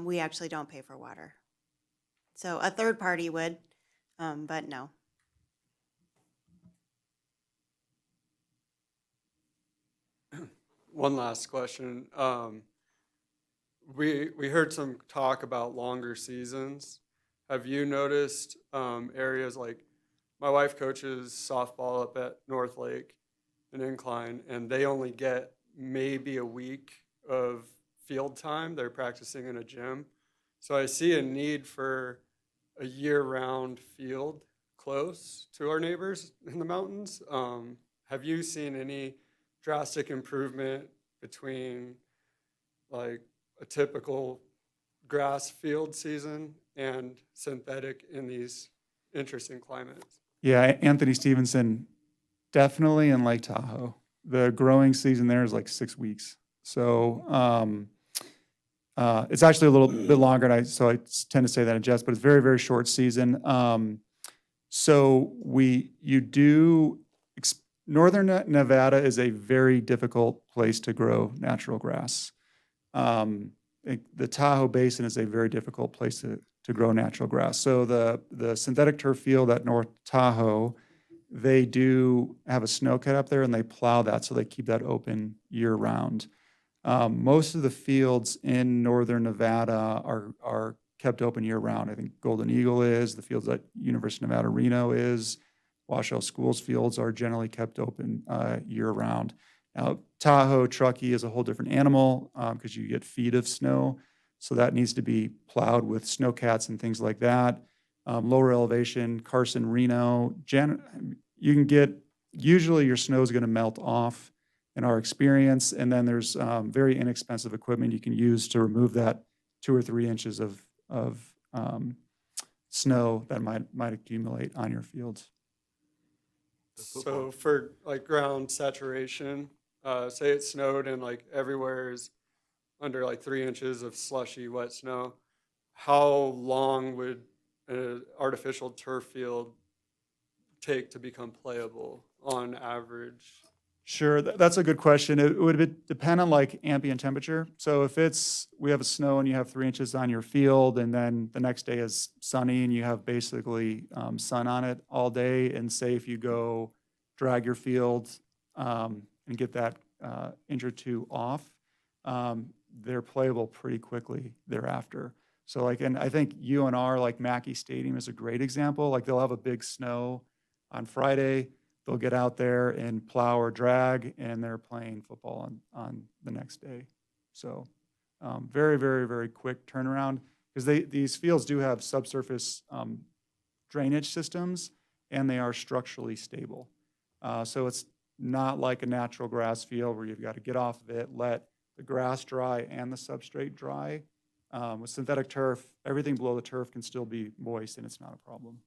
we actually don't pay for water. So a third party would, but no. One last question. We heard some talk about longer seasons. Have you noticed areas like, my wife coaches softball up at North Lake, an incline, and they only get maybe a week of field time. They're practicing in a gym. So I see a need for a year-round field close to our neighbors in the mountains. Have you seen any drastic improvement between like a typical grass field season and synthetic in these interesting climates? Yeah, Anthony Stevenson, definitely in Lake Tahoe. The growing season there is like 6 weeks. So it's actually a little bit longer, and so I tend to say that in jest, but it's very, very short season. So Northern Nevada is a very difficult place to grow natural grass. The Tahoe Basin is a very difficult place to grow natural grass. So the synthetic turf field at North Tahoe, they do have a snow cut up there and they plow that, so they keep that open year round. Most of the fields in Northern Nevada are kept open year round. I think Golden Eagle is, the fields at University of Nevada, Reno is, Washoe Schools fields are generally kept open year round. Now, Tahoe, Truckee is a whole different animal because you get feet of snow. So that needs to be plowed with snowcats and things like that. Lower elevation, Carson, Reno, you can get, usually your snow is going to melt off in our experience. And then there's very inexpensive equipment you can use to remove that 2 or 3 inches of snow that might accumulate on your fields. So for like ground saturation, say it snowed and like everywhere is under like 3 inches of slushy wet snow, how long would an artificial turf field take to become playable on average? Sure, that's a good question. It would depend on like ambient temperature. So if we have a snow and you have 3 inches on your field, and then the next day is sunny and you have basically sun on it all day, and say if you go drag your field and get that inch or two off, they're playable pretty quickly thereafter. So like, and I think UNR, like Mackey Stadium is a great example. Like they'll have a big snow on Friday, they'll get out there and plow or drag, and they're playing football on the next day. So very, very, very quick turnaround, because these fields do have subsurface drainage systems, and they are structurally stable. So it's not like a natural grass field where you've got to get off of it, let the grass dry and the substrate dry. With synthetic turf, everything below the turf can still be moist, and it's not a problem.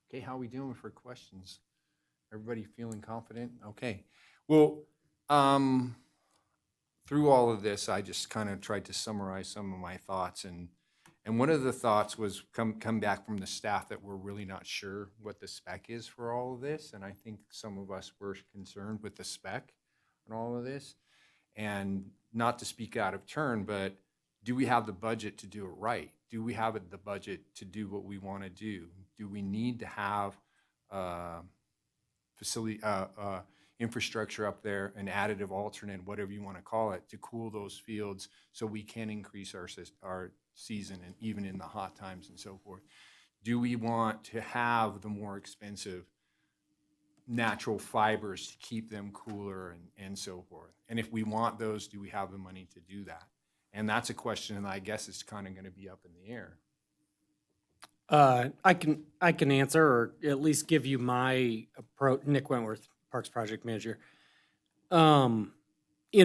Okay, how are we doing for questions? Everybody feeling confident? Okay. Well, through all of this, I just kind of tried to summarize some of my thoughts, and one of the thoughts was come back from the staff that we're really not sure what the spec is for all of this, and I think some of us were concerned with the spec and all of this. And not to speak out of turn, but do we have the budget to do it right? Do we have the budget to do what we want to do? Do we need to have facility infrastructure up there, an additive alternate, whatever you want to call it, to cool those fields so we can increase our season, and even in the hot times and so forth? Do we want to have the more expensive natural fibers to keep them cooler and so forth? And if we want those, do we have the money to do that? And that's a question that I guess is kind of going to be up in the air. I can answer, or at least give you my approach. Nick Wentworth, Parks Project Manager. In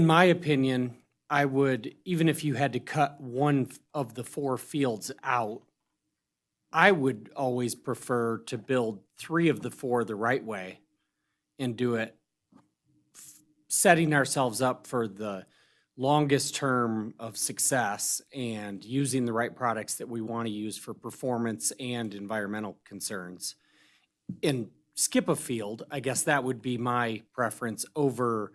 my opinion, I would, even if you had to cut one of the 4 fields out, I would always prefer to build 3 of the 4 the right way and do it, setting ourselves up for the longest term of success and using the right products that we want to use for performance and environmental concerns. And skip a field, I guess that would be my preference over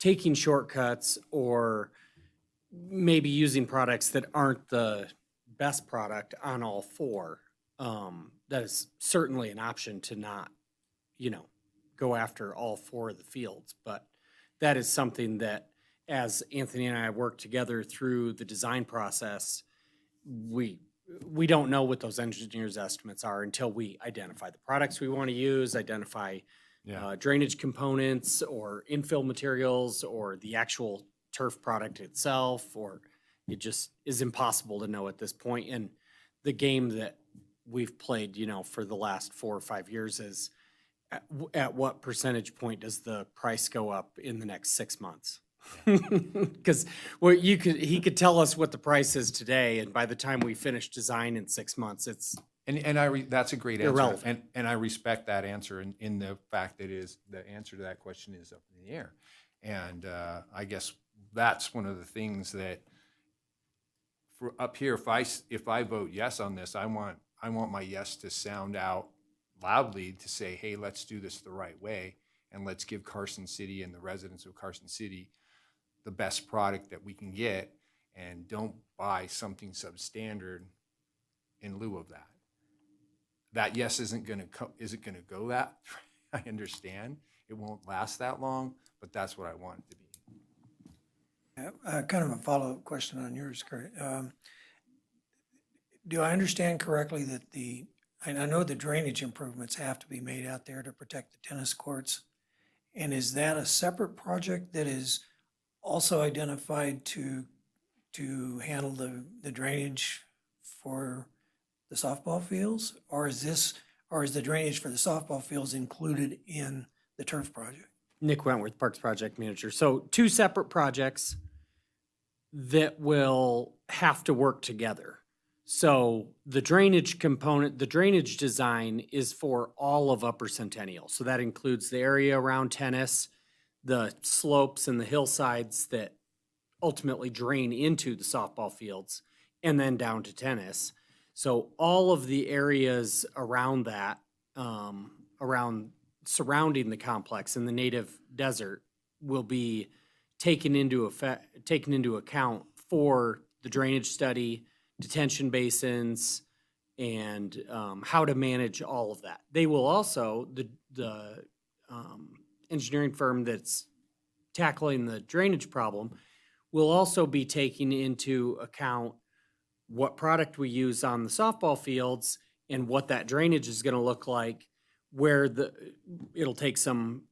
taking shortcuts or maybe using products that aren't the best product on all four. That is certainly an option to not, go after all four of the fields. But that is something that, as Anthony and I work together through the design process, we don't know what those engineers' estimates are until we identify the products we want to use, identify drainage components or infill materials or the actual turf product itself, or it just is impossible to know at this point. And the game that we've played, for the last 4 or 5 years is at what percentage point does the price go up in the next 6 months? Because he could tell us what the price is today, and by the time we finish design in 6 months, it's That's a great answer. irrelevant. And I respect that answer in the fact that the answer to that question is up in the air. And I guess that's one of the things that for up here, if I vote yes on this, I want my yes to sound out loudly to say, hey, let's do this the right way, and let's give Carson City and the residents of Carson City the best product that we can get, and don't buy something substandard in lieu of that. That yes isn't gonna go that. I understand it won't last that long, but that's what I want it to be. Kind of a follow-up question on yours, Kurt. Do I understand correctly that I know the drainage improvements have to be made out there to protect the tennis courts? And is that a separate project that is also identified to handle the drainage for the softball fields? Or is the drainage for the softball fields included in the turf project? Nick Wentworth, Parks Project Manager. So 2 separate projects that will have to work together. So the drainage component, the drainage design is for all of Upper Centennial. So that includes the area around tennis, the slopes and the hillsides that ultimately drain into the softball fields, and then down to tennis. So all of the areas around that, surrounding the complex in the native desert, will be taken into account for the drainage study, detention basins, and how to manage all of that. They will also, the engineering firm that's tackling the drainage problem will also be taking into account what product we use on the softball fields and what that drainage is going to look like, where it'll take some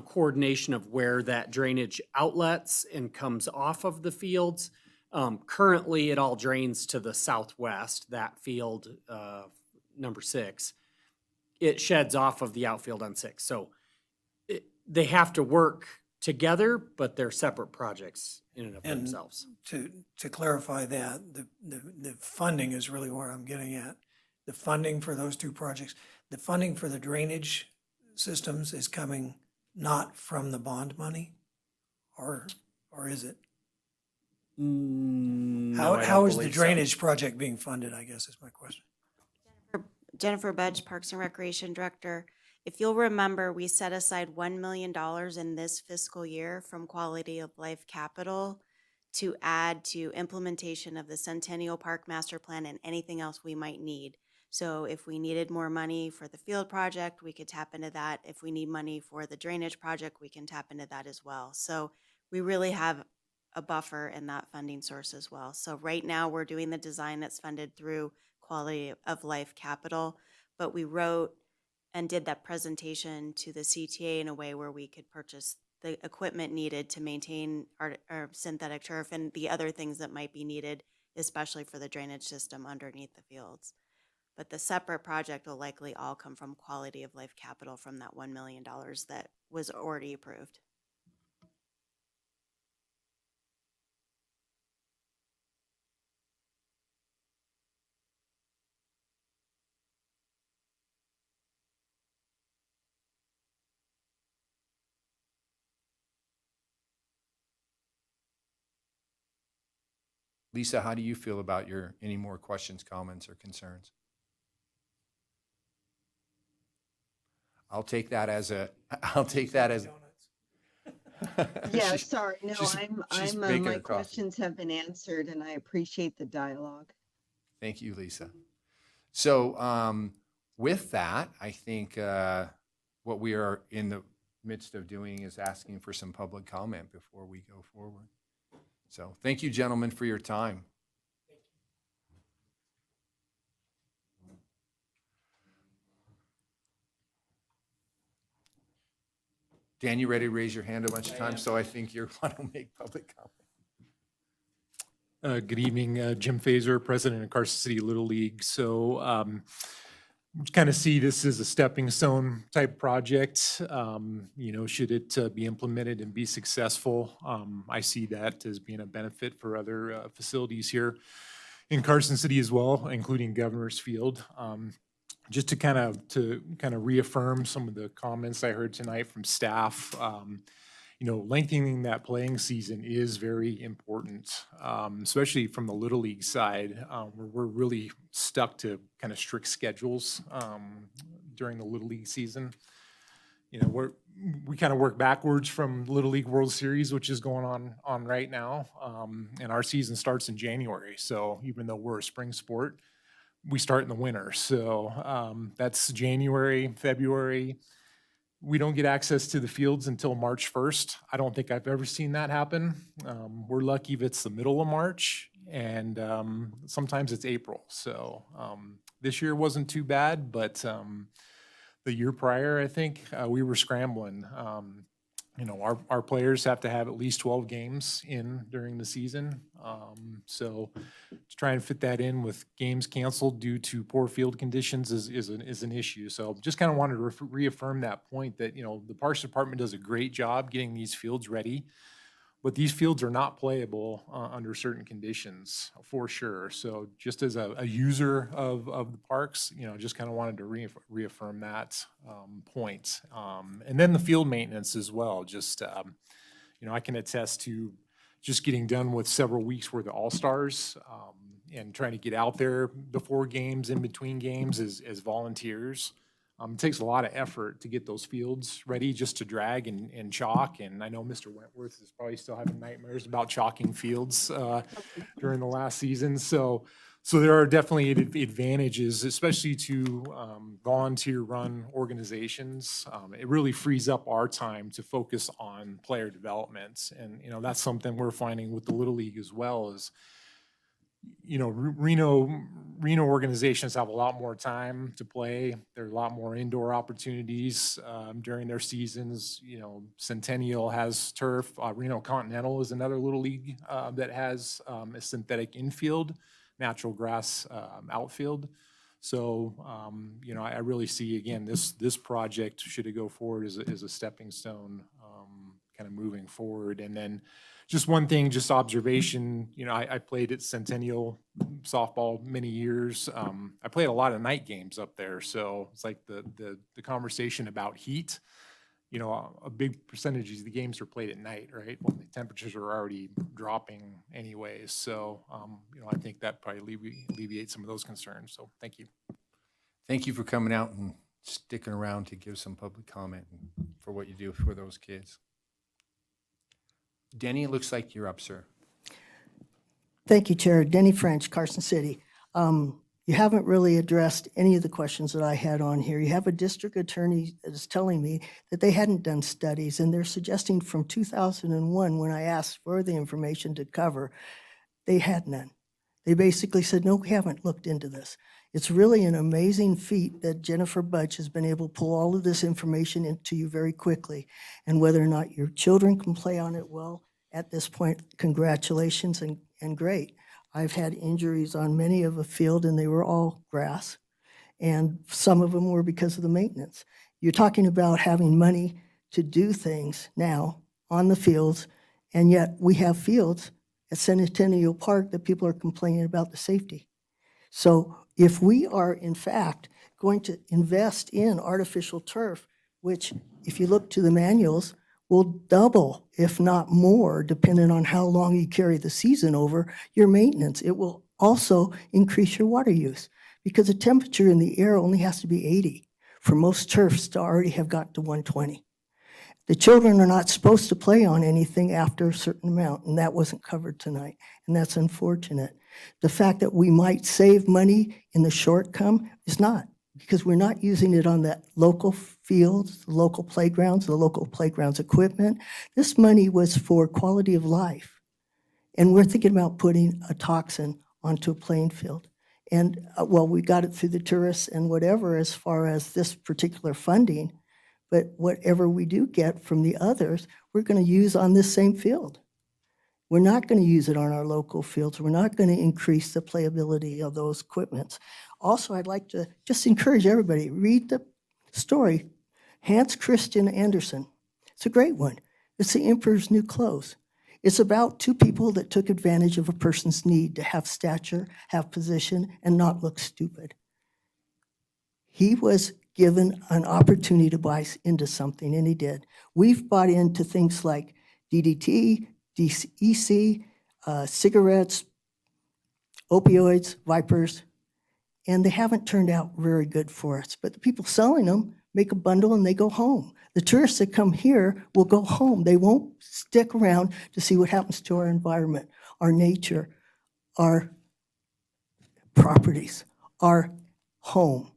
coordination of where that drainage outlets and comes off of the fields. Currently, it all drains to the southwest, that field, number 6. It sheds off of the outfield on 6. So they have to work together, but they're separate projects in and of themselves. To clarify that, the funding is really where I'm getting at. The funding for those 2 projects, the funding for the drainage systems is coming not from the bond money, or is it? No, How is the drainage project being funded, I guess is my question. Jennifer Budge, Parks and Recreation Director. If you'll remember, we set aside $1 million in this fiscal year from Quality of Life Capital to add to implementation of the Centennial Park Master Plan and anything else we might need. So if we needed more money for the field project, we could tap into that. If we need money for the drainage project, we can tap into that as well. So we really have a buffer in that funding source as well. So right now we're doing the design that's funded through Quality of Life Capital, but we wrote and did that presentation to the CTA in a way where we could purchase the equipment needed to maintain our synthetic turf and the other things that might be needed, especially for the drainage system underneath the fields. But the separate project will likely all come from Quality of Life Capital from that $1 million that was already approved. Lisa, how do you feel about any more questions, comments, or concerns? I'll take that as a, I'll take that as. Yeah, She's- sorry, no, she's making my her coffee. questions have been answered and I appreciate the dialogue. Thank you, Lisa. So with that, I think what we are in the midst of doing is asking for some public comment before we go forward. So thank you, gentlemen, for your time. Dan, you ready to raise your hand a bunch of times? So I think you want to make public comment. Good evening, Jim Fazer, President of Carson City Little League. So kind of see this as a stepping stone type project. You know, should it be implemented and be successful, I see that as being a benefit for other facilities here in Carson City as well, including Governor's Field. Just to kind of reaffirm some of the comments I heard tonight from staff. You know, lengthening that playing season is very important, especially from the Little League side, where we're really stuck to kind of strict schedules during the Little League season. You know, we kind of work backwards from Little League World Series, which is going on right now, and our season starts in January. So even though we're a spring sport, we start in the winter. So that's January, February. We don't get access to the fields until March 1st. I don't think I've ever seen that happen. We're lucky if it's the middle of March, and sometimes it's April. So this year wasn't too bad, but the year prior, I think, we were scrambling. You know, our players have to have at least 12 games in during the season. So to try and fit that in with games canceled due to poor field conditions is an issue. So just kind of wanted to reaffirm that point that, you know, the Parks Department does a great job getting these fields ready, but these fields are not playable under certain conditions for sure. So just as a user of the parks, you know, just kind of wanted to reaffirm that point. And then the field maintenance as well. Just, you know, I can attest to just getting done with several weeks worth of All-Stars and trying to get out there before games, in between games as volunteers. It takes a lot of effort to get those fields ready just to drag and chalk. And I know Mr. Wentworth is probably still having nightmares about chalking fields during the last season. So there are definitely advantages, especially to volunteer-run organizations. It really frees up our time to focus on player development. And, you know, that's something we're finding with the Little League as well is, you know, Reno organizations have a lot more time to play. There are a lot more indoor opportunities during their seasons. You know, Centennial has turf. Reno Continental is another Little League that has a synthetic infield, natural grass outfield. So, you know, I really see, again, this project, should it go forward, is a stepping stone kind of moving forward. And then just one thing, just observation, you know, I played at Centennial softball many years. I played a lot of night games up there. So it's like the conversation about heat, you know, a big percentage of the games are played at night, right? When the temperatures are already dropping anyways. So, you know, I think that probably alleviates some of those concerns. So thank you. Thank you for coming out and sticking around to give some public comment and for what you do for those kids. Denny, it looks like you're up, sir. Thank you, Chair. Denny French, Carson City. You haven't really addressed any of the questions that I had on here. You have a district attorney that is telling me that they hadn't done studies, and they're suggesting from 2001, when I asked for the information to cover, they had none. They basically said, no, we haven't looked into this. It's really an amazing feat that Jennifer Budge has been able to pull all of this information into you very quickly. And whether or not your children can play on it well, at this point, congratulations and great. I've had injuries on many of the field, and they were all grass, and some of them were because of the maintenance. You're talking about having money to do things now on the fields, and yet we have fields at Centennial Park that people are complaining about the safety. So if we are, in fact, going to invest in artificial turf, which, if you look to the manuals, will double, if not more, depending on how long you carry the season over, your maintenance. It will also increase your water use because the temperature in the air only has to be 80 for most turfs to already have got to 120. The children are not supposed to play on anything after a certain amount, and that wasn't covered tonight, and that's unfortunate. The fact that we might save money in the short term is not, because we're not using it on the local fields, the local playgrounds equipment. This money was for quality of life, and we're thinking about putting a toxin onto a playing field. And, well, we got it through the tourists and whatever as far as this particular funding, but whatever we do get from the others, we're going to use on this same field. We're not going to use it on our local fields. We're not going to increase the playability of those equipments. Also, I'd like to just encourage everybody, read the story, Hans Christian Andersen. It's a great one. It's The Emperor's New Clothes. It's about two people that took advantage of a person's need to have stature, have position, and not look stupid. He was given an opportunity to buy into something, and he did. We've bought into things like DDT, DEC, cigarettes, opioids, Vipers, and they haven't turned out very good for us. But the people selling them make a bundle and they go home. The tourists that come here will go home. They won't stick around to see what happens to our environment, our nature, our properties, our home.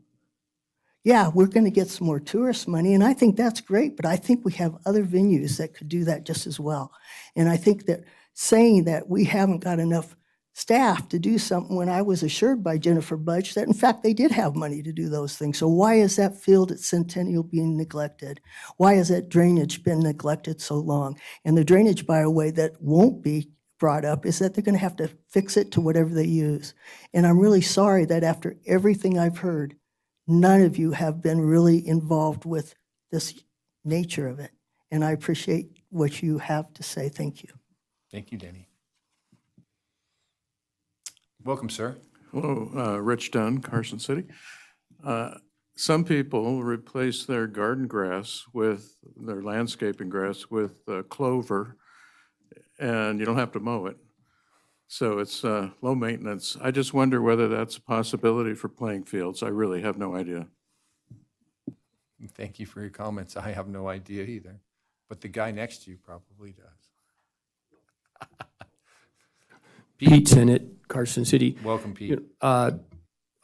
Yeah, we're going to get some more tourist money, and I think that's great, but I think we have other venues that could do that just as well. And I think that saying that we haven't got enough staff to do something, when I was assured by Jennifer Budge that in fact they did have money to do those things. So why is that field at Centennial being neglected? Why has that drainage been neglected so long? And the drainage, by the way, that won't be brought up is that they're going to have to fix it to whatever they use. And I'm really sorry that after everything I've heard, none of you have been really involved with this nature of it. And I appreciate what you have to say. Thank you. Thank you, Denny. Welcome, sir. Hello, Rich Dunn, Carson City. Some people replace their garden grass with, their landscaping grass with clover, and you don't have to mow it. So it's low maintenance. I just wonder whether that's a possibility for playing fields. I really have no idea. Thank you for your comments. I have no idea either, but the guy next to you probably does. Pete Sennett, Carson City. Welcome, Pete. I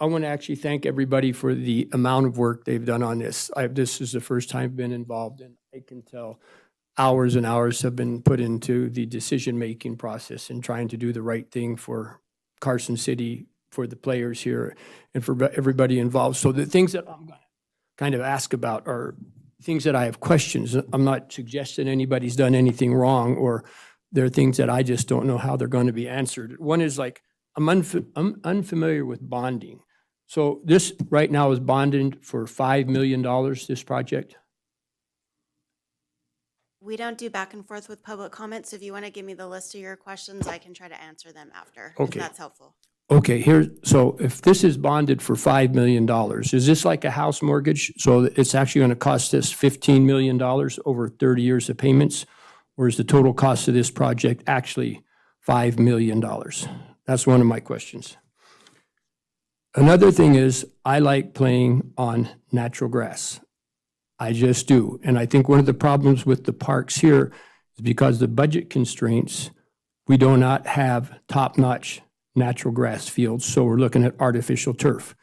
want to actually thank everybody for the amount of work they've done on this. This is the first time I've been involved, and I can tell hours and hours have been put into the decision-making process and trying to do the right thing for Carson City, for the players here, and for everybody involved. So the things that I'm going to kind of ask about are things that I have questions. I'm not suggesting anybody's done anything wrong, or there are things that I just don't know how they're going to be answered. One is like, I'm unfamiliar with bonding. So this right now is bonded for $5 million, this project? We don't do back and forth with public comments. So if you want to give me the list of your questions, I can try to answer them after, if Okay. that's helpful. Okay, so if this is bonded for $5 million, is this like a house mortgage? So it's actually going to cost us $15 million over 30 years of payments? Or is the total cost of this project actually $5 million? That's one of my questions. Another thing is, I like playing on natural grass. I just do. And I think one of the problems with the parks here is because of the budget constraints, we do not have top-notch natural grass fields, so we're looking at artificial turf.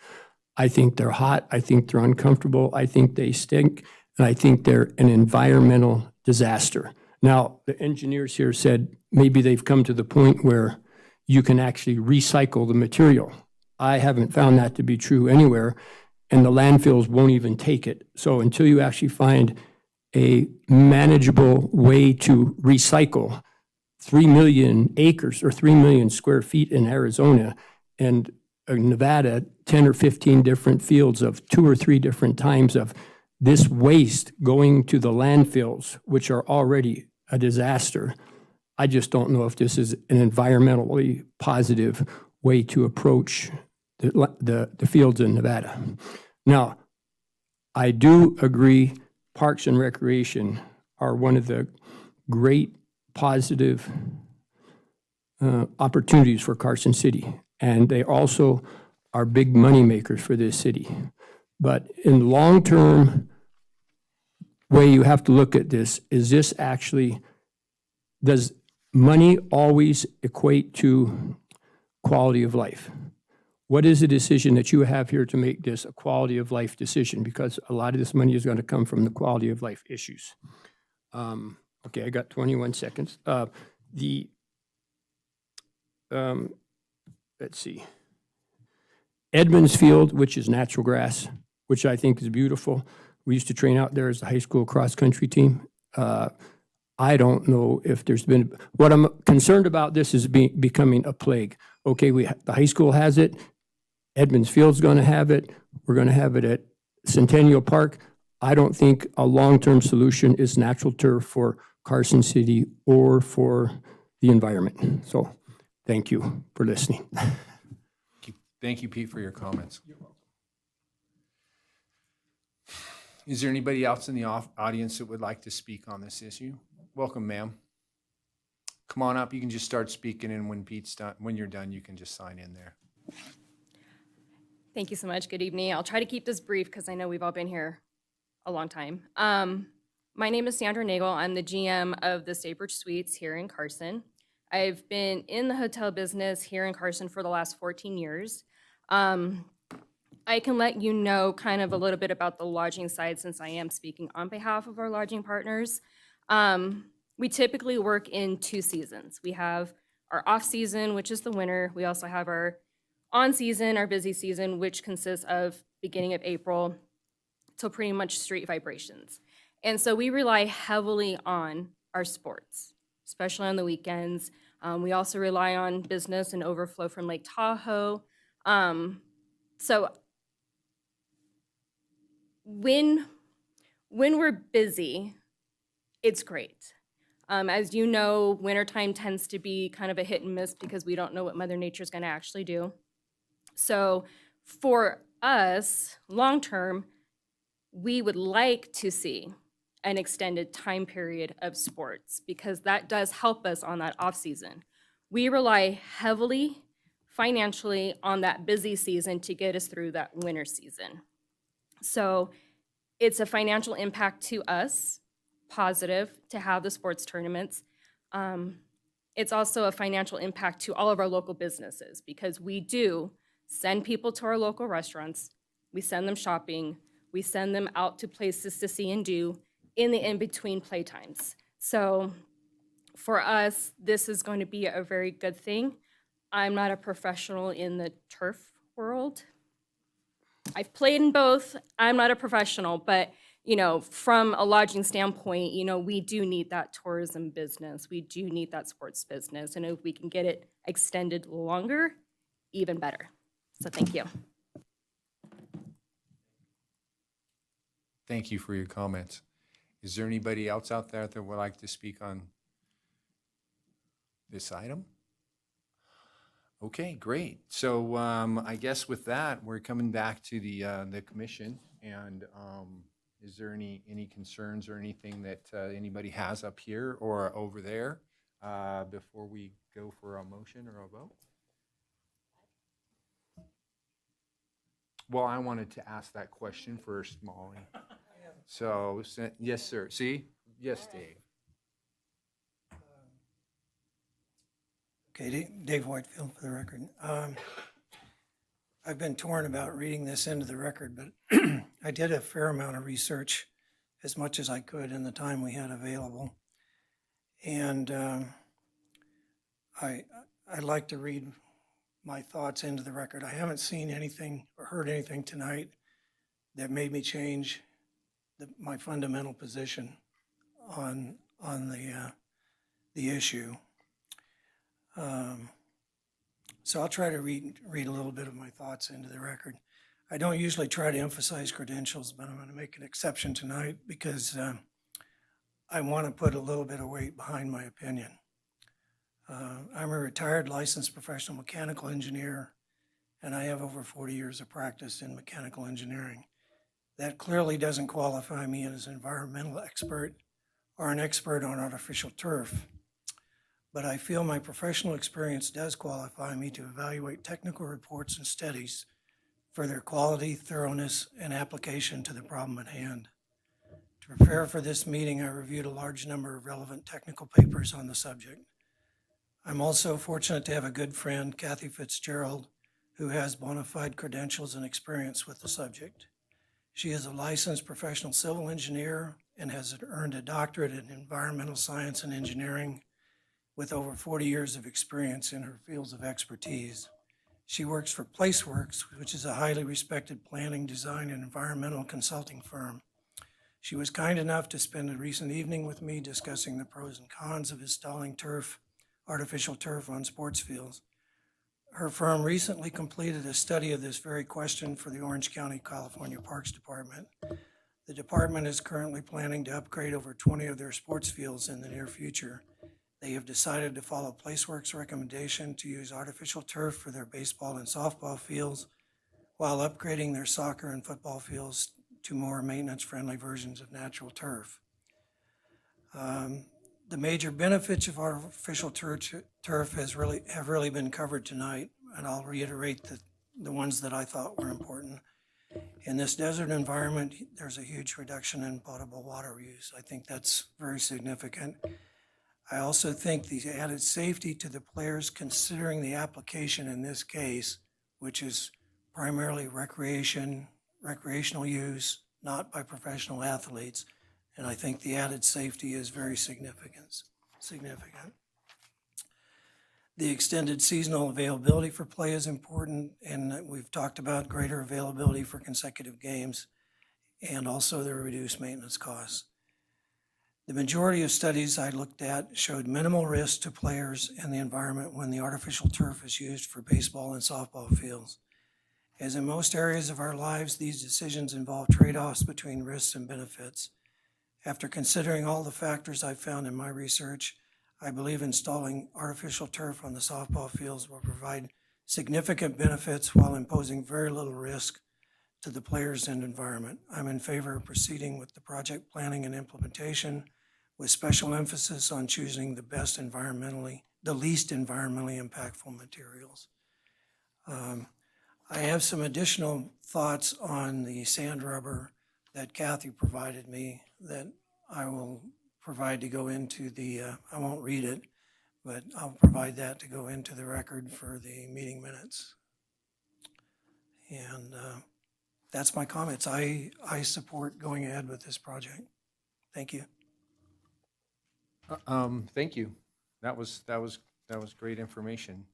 I think they're hot, I think they're uncomfortable, I think they stink, and I think they're an environmental disaster. Now, the engineers here said maybe they've come to the point where you can actually recycle the material. I haven't found that to be true anywhere, and the landfills won't even take it. So until you actually find a manageable way to recycle 3 million acres or 3 million square feet in Arizona and Nevada, 10 or 15 different fields of 2 or 3 different times of this waste going to the landfills, which are already a disaster. I just don't know if this is an environmentally positive way to approach the fields in Nevada. Now, I do agree Parks and Recreation are one of the great positive opportunities for Carson City, and they also are big money makers for this city. But in the long-term way you have to look at this, is this actually, does money always equate to quality of life? What is the decision that you have here to make this a quality of life decision? Because a lot of this money is going to come from the quality of life issues. Okay, I got 21 seconds. Let's see. Edmonds Field, which is natural grass, which I think is beautiful. We used to train out there as a high school cross-country team. I don't know if there's been, what I'm concerned about this is becoming a plague. Okay, the high school has it, Edmonds Field's gonna have it, we're gonna have it at Centennial Park. I don't think a long-term solution is natural turf for Carson City or for the environment. So, thank you for listening. Thank you, Pete, for your comments. Is there anybody else in the audience that would like to speak on this issue? Welcome, ma'am. Come on up. You can just start speaking, and when Pete's done, when you're done, you can just sign in there. Thank you so much. Good evening. I'll try to keep this brief because I know we've all been here a long time. My name is Sandra Nagel. I'm the GM of the Staybridge Suites here in Carson. I've been in the hotel business here in Carson for the last 14 years. I can let you know kind of a little bit about the lodging side since I am speaking on behalf of our lodging partners. We typically work in 2 seasons. We have our off-season, which is the winter. We also have our on-season, our busy season, which consists of beginning of April till pretty much street vibrations. And so we rely heavily on our sports, especially on the weekends. We also rely on business and overflow from Lake Tahoe. So when we're busy, it's great. As you know, wintertime tends to be kind of a hit and miss because we don't know what Mother Nature's gonna actually do. So for us, long-term, we would like to see an extended time period of sports because that does help us on that off-season. We rely heavily financially on that busy season to get us through that winter season. So it's a financial impact to us, positive, to have the sports tournaments. It's also a financial impact to all of our local businesses because we do send people to our local restaurants, we send them shopping, we send them out to places to see and do in the in-between playtimes. So for us, this is going to be a very good thing. I'm not a professional in the turf world. I've played in both. I'm not a professional, but you know, from a lodging standpoint, you know, we do need that tourism business. We do need that sports business. And if we can get it extended longer, even better. So thank you. Thank you for your comments. Is there anybody else out there that would like to speak on this item? Okay, great. So I guess with that, we're coming back to the commission. And is there any concerns or anything that anybody has up here or over there before we go for a motion or a vote? Well, I wanted to ask that question first, Molly. So, yes, sir. See? Yes, Dave. Okay, Dave Whitefield for the record. I've been torn about reading this into the record, but I did a fair amount of research, as much as I could in the time we had available. And I'd like to read my thoughts into the record. I haven't seen anything or heard anything tonight that made me change my fundamental position on the issue. So I'll try to read a little bit of my thoughts into the record. I don't usually try to emphasize credentials, but I'm going to make an exception tonight because I want to put a little bit of weight behind my opinion. I'm a retired licensed professional mechanical engineer, and I have over 40 years of practice in mechanical engineering. That clearly doesn't qualify me as an environmental expert or an expert on artificial turf. But I feel my professional experience does qualify me to evaluate technical reports and studies for their quality, thoroughness, and application to the problem at hand. To prepare for this meeting, I reviewed a large number of relevant technical papers on the subject. I'm also fortunate to have a good friend, Kathy Fitzgerald, who has bona fide credentials and experience with the subject. She is a licensed professional civil engineer and has earned a doctorate in environmental science and engineering with over 40 years of experience in her fields of expertise. She works for PlaceWorks, which is a highly respected planning, design, and environmental consulting firm. She was kind enough to spend a recent evening with me discussing the pros and cons of installing artificial turf on sports fields. Her firm recently completed a study of this very question for the Orange County, California Parks Department. The department is currently planning to upgrade over 20 of their sports fields in the near future. They have decided to follow PlaceWorks' recommendation to use artificial turf for their baseball and softball fields while upgrading their soccer and football fields to more maintenance-friendly versions of natural turf. The major benefits of artificial turf have really been covered tonight, and I'll reiterate the ones that I thought were important. In this desert environment, there's a huge reduction in potable water use. I think that's very significant. I also think the added safety to the players, considering the application in this case, which is primarily recreational use, not by professional athletes, and I think the added safety is very significant. The extended seasonal availability for play is important, and we've talked about greater availability for consecutive games, and also the reduced maintenance costs. The majority of studies I looked at showed minimal risk to players and the environment when the artificial turf is used for baseball and softball fields. As in most areas of our lives, these decisions involve trade-offs between risks and benefits. After considering all the factors I've found in my research, I believe installing artificial turf on the softball fields will provide significant benefits while imposing very little risk to the players and environment. I'm in favor of proceeding with the project planning and implementation with special emphasis on choosing the least environmentally impactful materials. I have some additional thoughts on the sand rubber that Kathy provided me that I will provide to go into I won't read it, but I'll provide that to go into the record for the meeting minutes. And that's my comments. I support going ahead with this project. Thank you. Thank you. That was great information.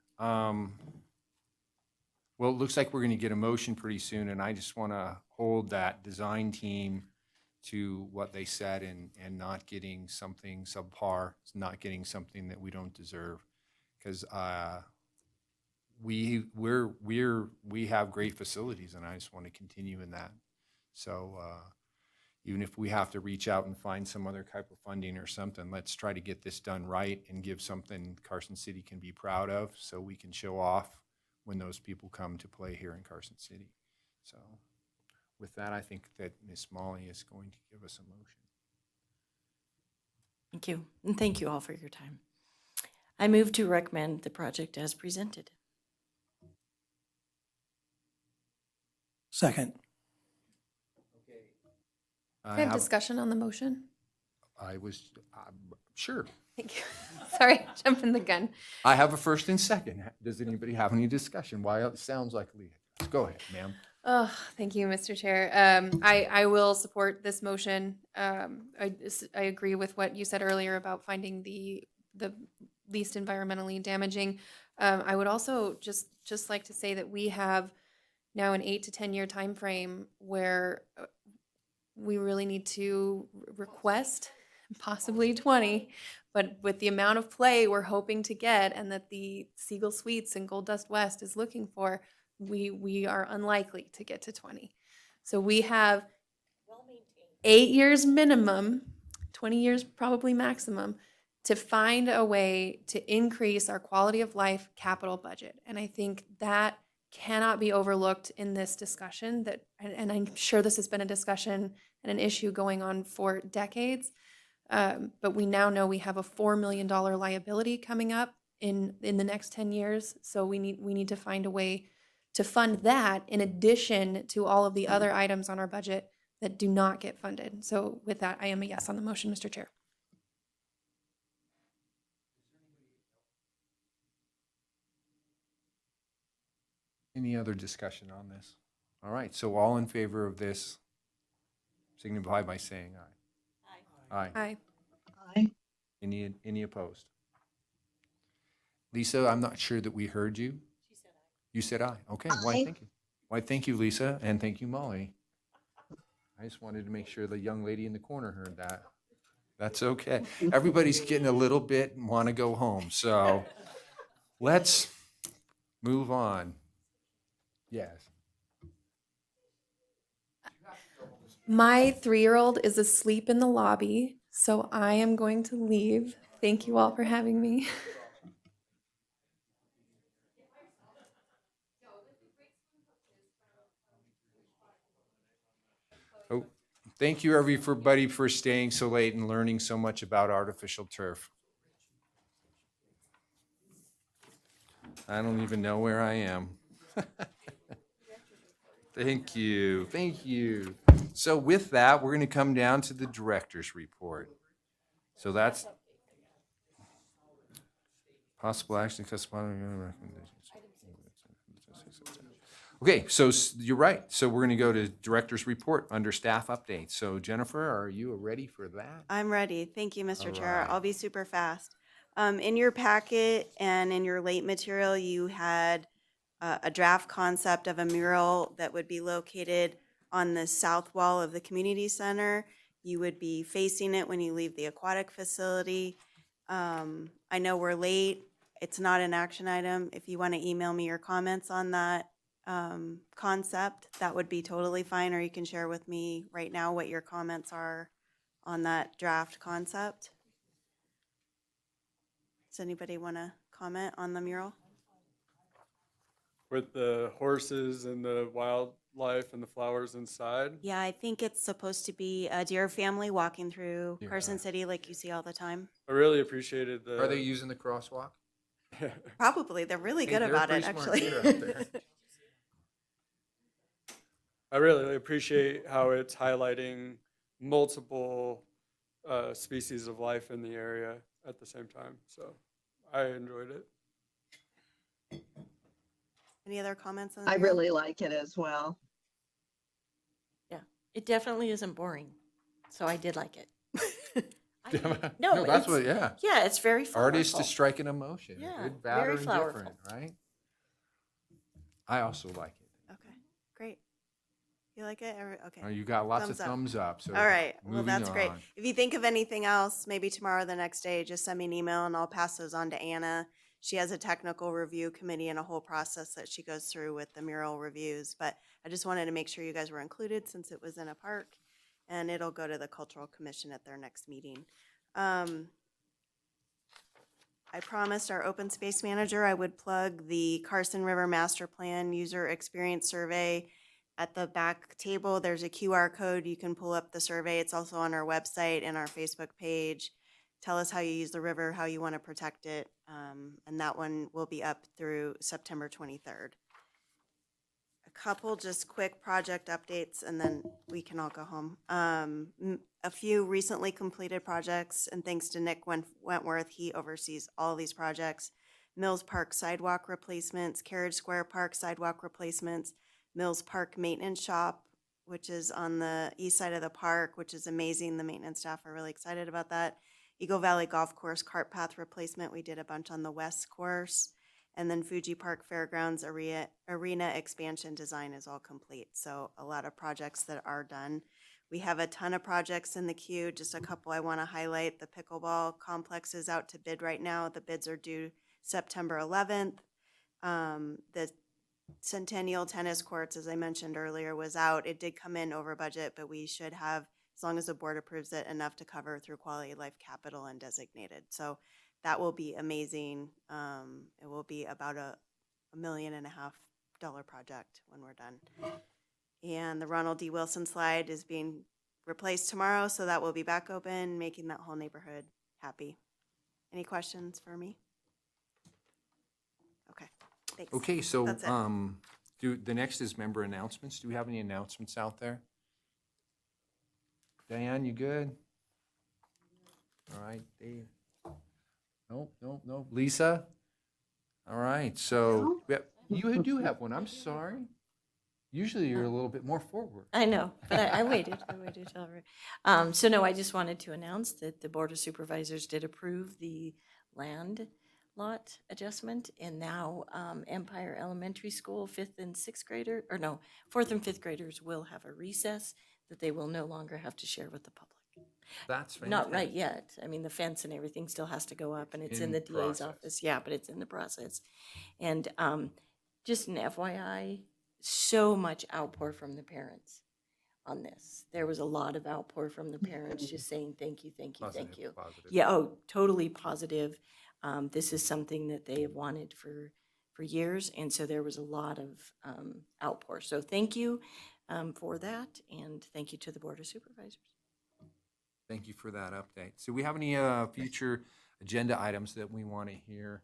Well, it looks like we're going to get a motion pretty soon, and I just want to hold that design team to what they said and not getting something subpar, not getting something that we don't deserve, because we have great facilities, and I just want to continue in that. So even if we have to reach out and find some other type of funding or something, let's try to get this done right and give something Carson City can be proud of, so we can show off when those people come to play here in Carson City. So with that, I think that Ms. Molly is going to give us a motion. Thank you, and thank you all for your time. I move to recommend the project as presented. Second. Can I have discussion on the motion? Sure. Thank you. Sorry, jumping the gun. I have a first and second. Does anybody have any discussion? Why it sounds like Leah? Go ahead, ma'am. Oh, thank you, Mr. Chair. I will support this motion. I agree with what you said earlier about finding the least environmentally damaging. I would also just like to say that we have now an 8 to 10 year time frame where we really need to request possibly 20, but with the amount of play we're hoping to get and that the Siegel Suites and Gold Dust West is looking for, we are unlikely to get to 20. So we have 8 years minimum, 20 years probably maximum, to find a way to increase our quality of life capital budget. And I think that cannot be overlooked in this discussion, and I'm sure this has been a discussion and an issue going on for decades. But we now know we have a $4 million liability coming up in the next 10 years. So we need to find a way to fund that in addition to all of the other items on our budget that do not get funded. So with that, I am a yes on the motion, Mr. Chair. Any other discussion on this? All right, so all in favor of this, signify by saying aye. Aye. Aye. Aye. Any opposed? Lisa, I'm not sure that we heard you. You said aye. Okay, why, Aye. thank you. Why, thank you, Lisa, and thank you, Molly. I just wanted to make sure the young lady in the corner heard that. That's okay. Everybody's getting a little bit and want to go home, so let's move on. Yes. My 3-year-old is asleep in the lobby, so I am going to leave. Thank you all for having me. Oh, thank you, everybody, for staying so late and learning so much about artificial turf. I don't even know where I am. Thank you, thank you. So with that, we're going to come down to the director's report. So that's possible action, recommendations. Okay, so you're right. So we're going to go to director's report under staff updates. So Jennifer, are you ready for that? I'm ready. Thank you, Mr. All Chair. right. I'll be super fast. In your packet and in your late material, you had a draft concept of a mural that would be located on the south wall of the community center. You would be facing it when you leave the aquatic facility. I know we're late. It's not an action item. If you want to email me your comments on that concept, that would be totally fine, or you can share with me right now what your comments are on that draft concept. Does anybody want to comment on the mural? With the horses and the wildlife and the flowers inside. Yeah, I think it's supposed to be a deer family walking through Carson City like you see all the time. I really appreciated the. Are they using the crosswalk? Probably. They're really good Hey, they're about it, pretty smart actually. deer out there. I really appreciate how it's highlighting multiple species of life in the area at the same time. So I enjoyed it. Any other comments on the I mural? really like it as well. Yeah, it definitely isn't boring. So I did like it. No, that's it's- what, yeah. Yeah, it's very Artist flowerful. to strike an emotion, Yeah, good, bad, very or indifferent, flowerful. right? I also like it. Okay, great. You like it? Okay. You got lots of Thumbs up. thumbs up, so. All right, well, moving that's great. on. If you think of anything else, maybe tomorrow or the next day, just send me an email and I'll pass those on to Anna. She has a technical review committee and a whole process that she goes through with the mural reviews. But I just wanted to make sure you guys were included since it was in a park. And it'll go to the Cultural Commission at their next meeting. I promised our open space manager I would plug the Carson River Master Plan User Experience Survey. At the back table, there's a QR code. You can pull up the survey. It's also on our website and our Facebook page. Tell us how you use the river, how you want to protect it. And that one will be up through September 23rd. A couple just quick project updates and then we can all go home. A few recently completed projects, and thanks to Nick Wentworth, he oversees all these projects. Mills Park sidewalk replacements, Carriage Square Park sidewalk replacements, Mills Park Maintenance Shop, which is on the east side of the park, which is amazing. The maintenance staff are really excited about that. Eagle Valley Golf Course cart path replacement, we did a bunch on the west course. And then Fuji Park Fairgrounds arena expansion design is all complete. So a lot of projects that are done. We have a ton of projects in the queue. Just a couple I want to highlight. The pickleball complex is out to bid right now. The bids are due September 11th. The Centennial Tennis Courts, as I mentioned earlier, was out. It did come in over budget, but we should have, as long as the board approves it, enough to cover through Quality of Life Capital and designated. So that will be amazing. It will be about $1.5 million project when we're done. And the Ronald D. Wilson slide is being replaced tomorrow, so that will be back open, making that whole neighborhood happy. Any questions for me? Okay, thanks. Okay, so, That's it. The next is member announcements. Do we have any announcements out there? Diane, you good? All right, Dave? Nope, nope, nope. Lisa? All right, so, you do have one, I'm sorry. Usually you're a little bit more forward. I know, but I waited. I waited till. So no, I just wanted to announce that the Board of Supervisors did approve the land lot adjustment, and now Empire Elementary School 4th and 5th graders will have a recess that they will no longer have to share with the public. That's fantastic. Not right yet. I mean, the fence and everything still has to go up, and it's in the DA's process. office. Yeah, but it's in the process. And just an FYI, so much outpour from the parents on this. There was a lot of outpour from the parents just saying, thank you, thank you, thank you. Positive. Yeah, oh, totally positive. This is something that they have wanted for years, and so there was a lot of outpour. So thank you for that, and thank you to the Board of Supervisors. Thank you for that update. So we have any future agenda items that we want to hear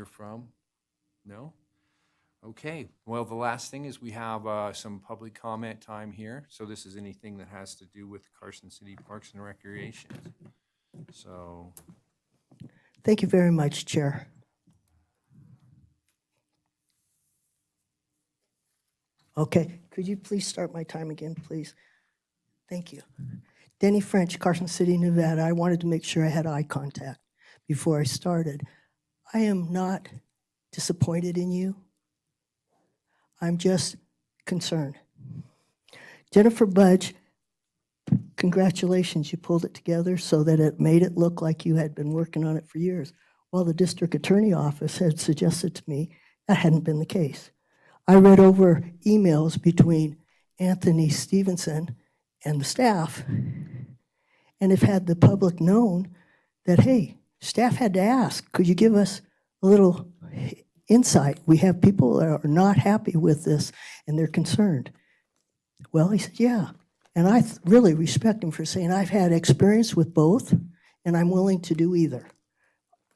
from? No? Okay, well, the last thing is we have some public comment time here. So this is anything that has to do with Carson City Parks and Recreation. So, Thank you very much, Chair. Okay, could you please start my time again, please? Thank you. Denny French, Carson City, Nevada. I wanted to make sure I had eye contact before I started. I am not disappointed in you. I'm just concerned. Jennifer Budge, congratulations, you pulled it together so that it made it look like you had been working on it for years. While the district attorney office had suggested to me that hadn't been the case. I read over emails between Anthony Stevenson and the staff, and have had the public known that, hey, staff had to ask, could you give us a little insight? We have people that are not happy with this and they're concerned. Well, he said, yeah. And I really respect him for saying, I've had experience with both and I'm willing to do either,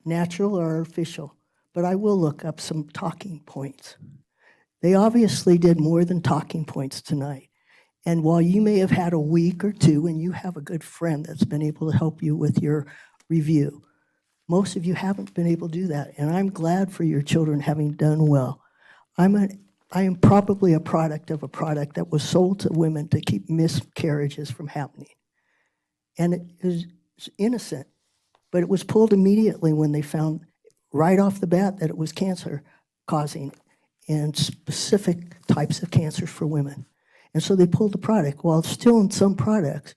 natural or artificial, but I will look up some talking points. They obviously did more than talking points tonight. And while you may have had a week or two and you have a good friend that's been able to help you with your review, most of you haven't been able to do that. And I'm glad for your children having done well. I am probably a product of a product that was sold to women to keep miscarriages from happening. And it is innocent, but it was pulled immediately when they found right off the bat that it was cancer causing and specific types of cancers for women. And so they pulled the product, while still in some products,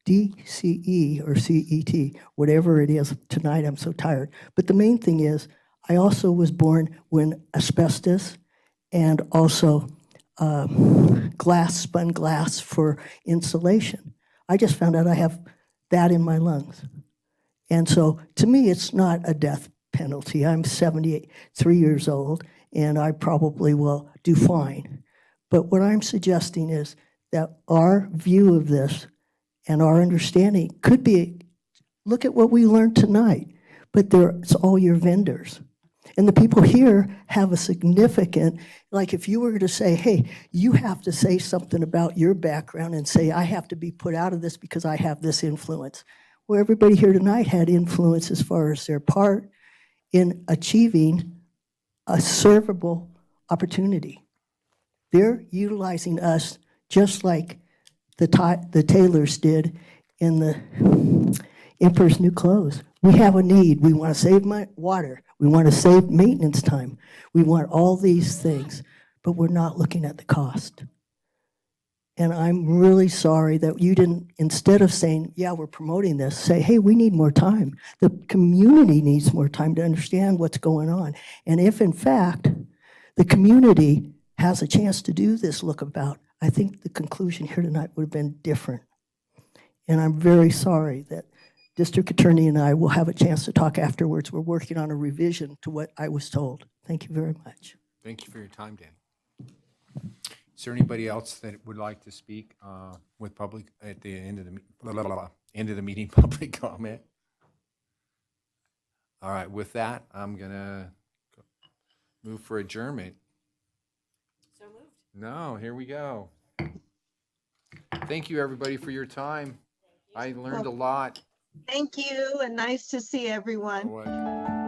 DCE or CET, whatever it is, tonight I'm so tired. But the main thing is, I also was born when asbestos and also spun glass for insulation. I just found out I have that in my lungs. And so to me, it's not a death penalty. I'm 73 years old, and I probably will do fine. But what I'm suggesting is that our view of this and our understanding could be, look at what we learned tonight, but it's all your vendors. And the people here have a significant, like if you were to say, hey, you have to say something about your background and say, I have to be put out of this because I have this influence. Well, everybody here tonight had influence as far as their part in achieving a servable opportunity. They're utilizing us just like the tailors did in the Emperor's New Clothes. We have a need. We want to save water. We want to save maintenance time. We want all these things, but we're not looking at the cost. And I'm really sorry that you didn't, instead of saying, yeah, we're promoting this, say, hey, we need more time. The community needs more time to understand what's going on. And if, in fact, the community has a chance to do this lookabout, I think the conclusion here tonight would have been different. And I'm very sorry that District Attorney and I will have a chance to talk afterwards. We're working on a revision to what I was told. Thank you very much. thank you for your time, Danny. Is there anybody else that would like to speak with public at the end of the meeting, public comment? All right, with that, I'm gonna move for adjournment. No, here we go. Thank you, everybody, for your time. I learned a lot. Thank you, and nice to see everyone. What?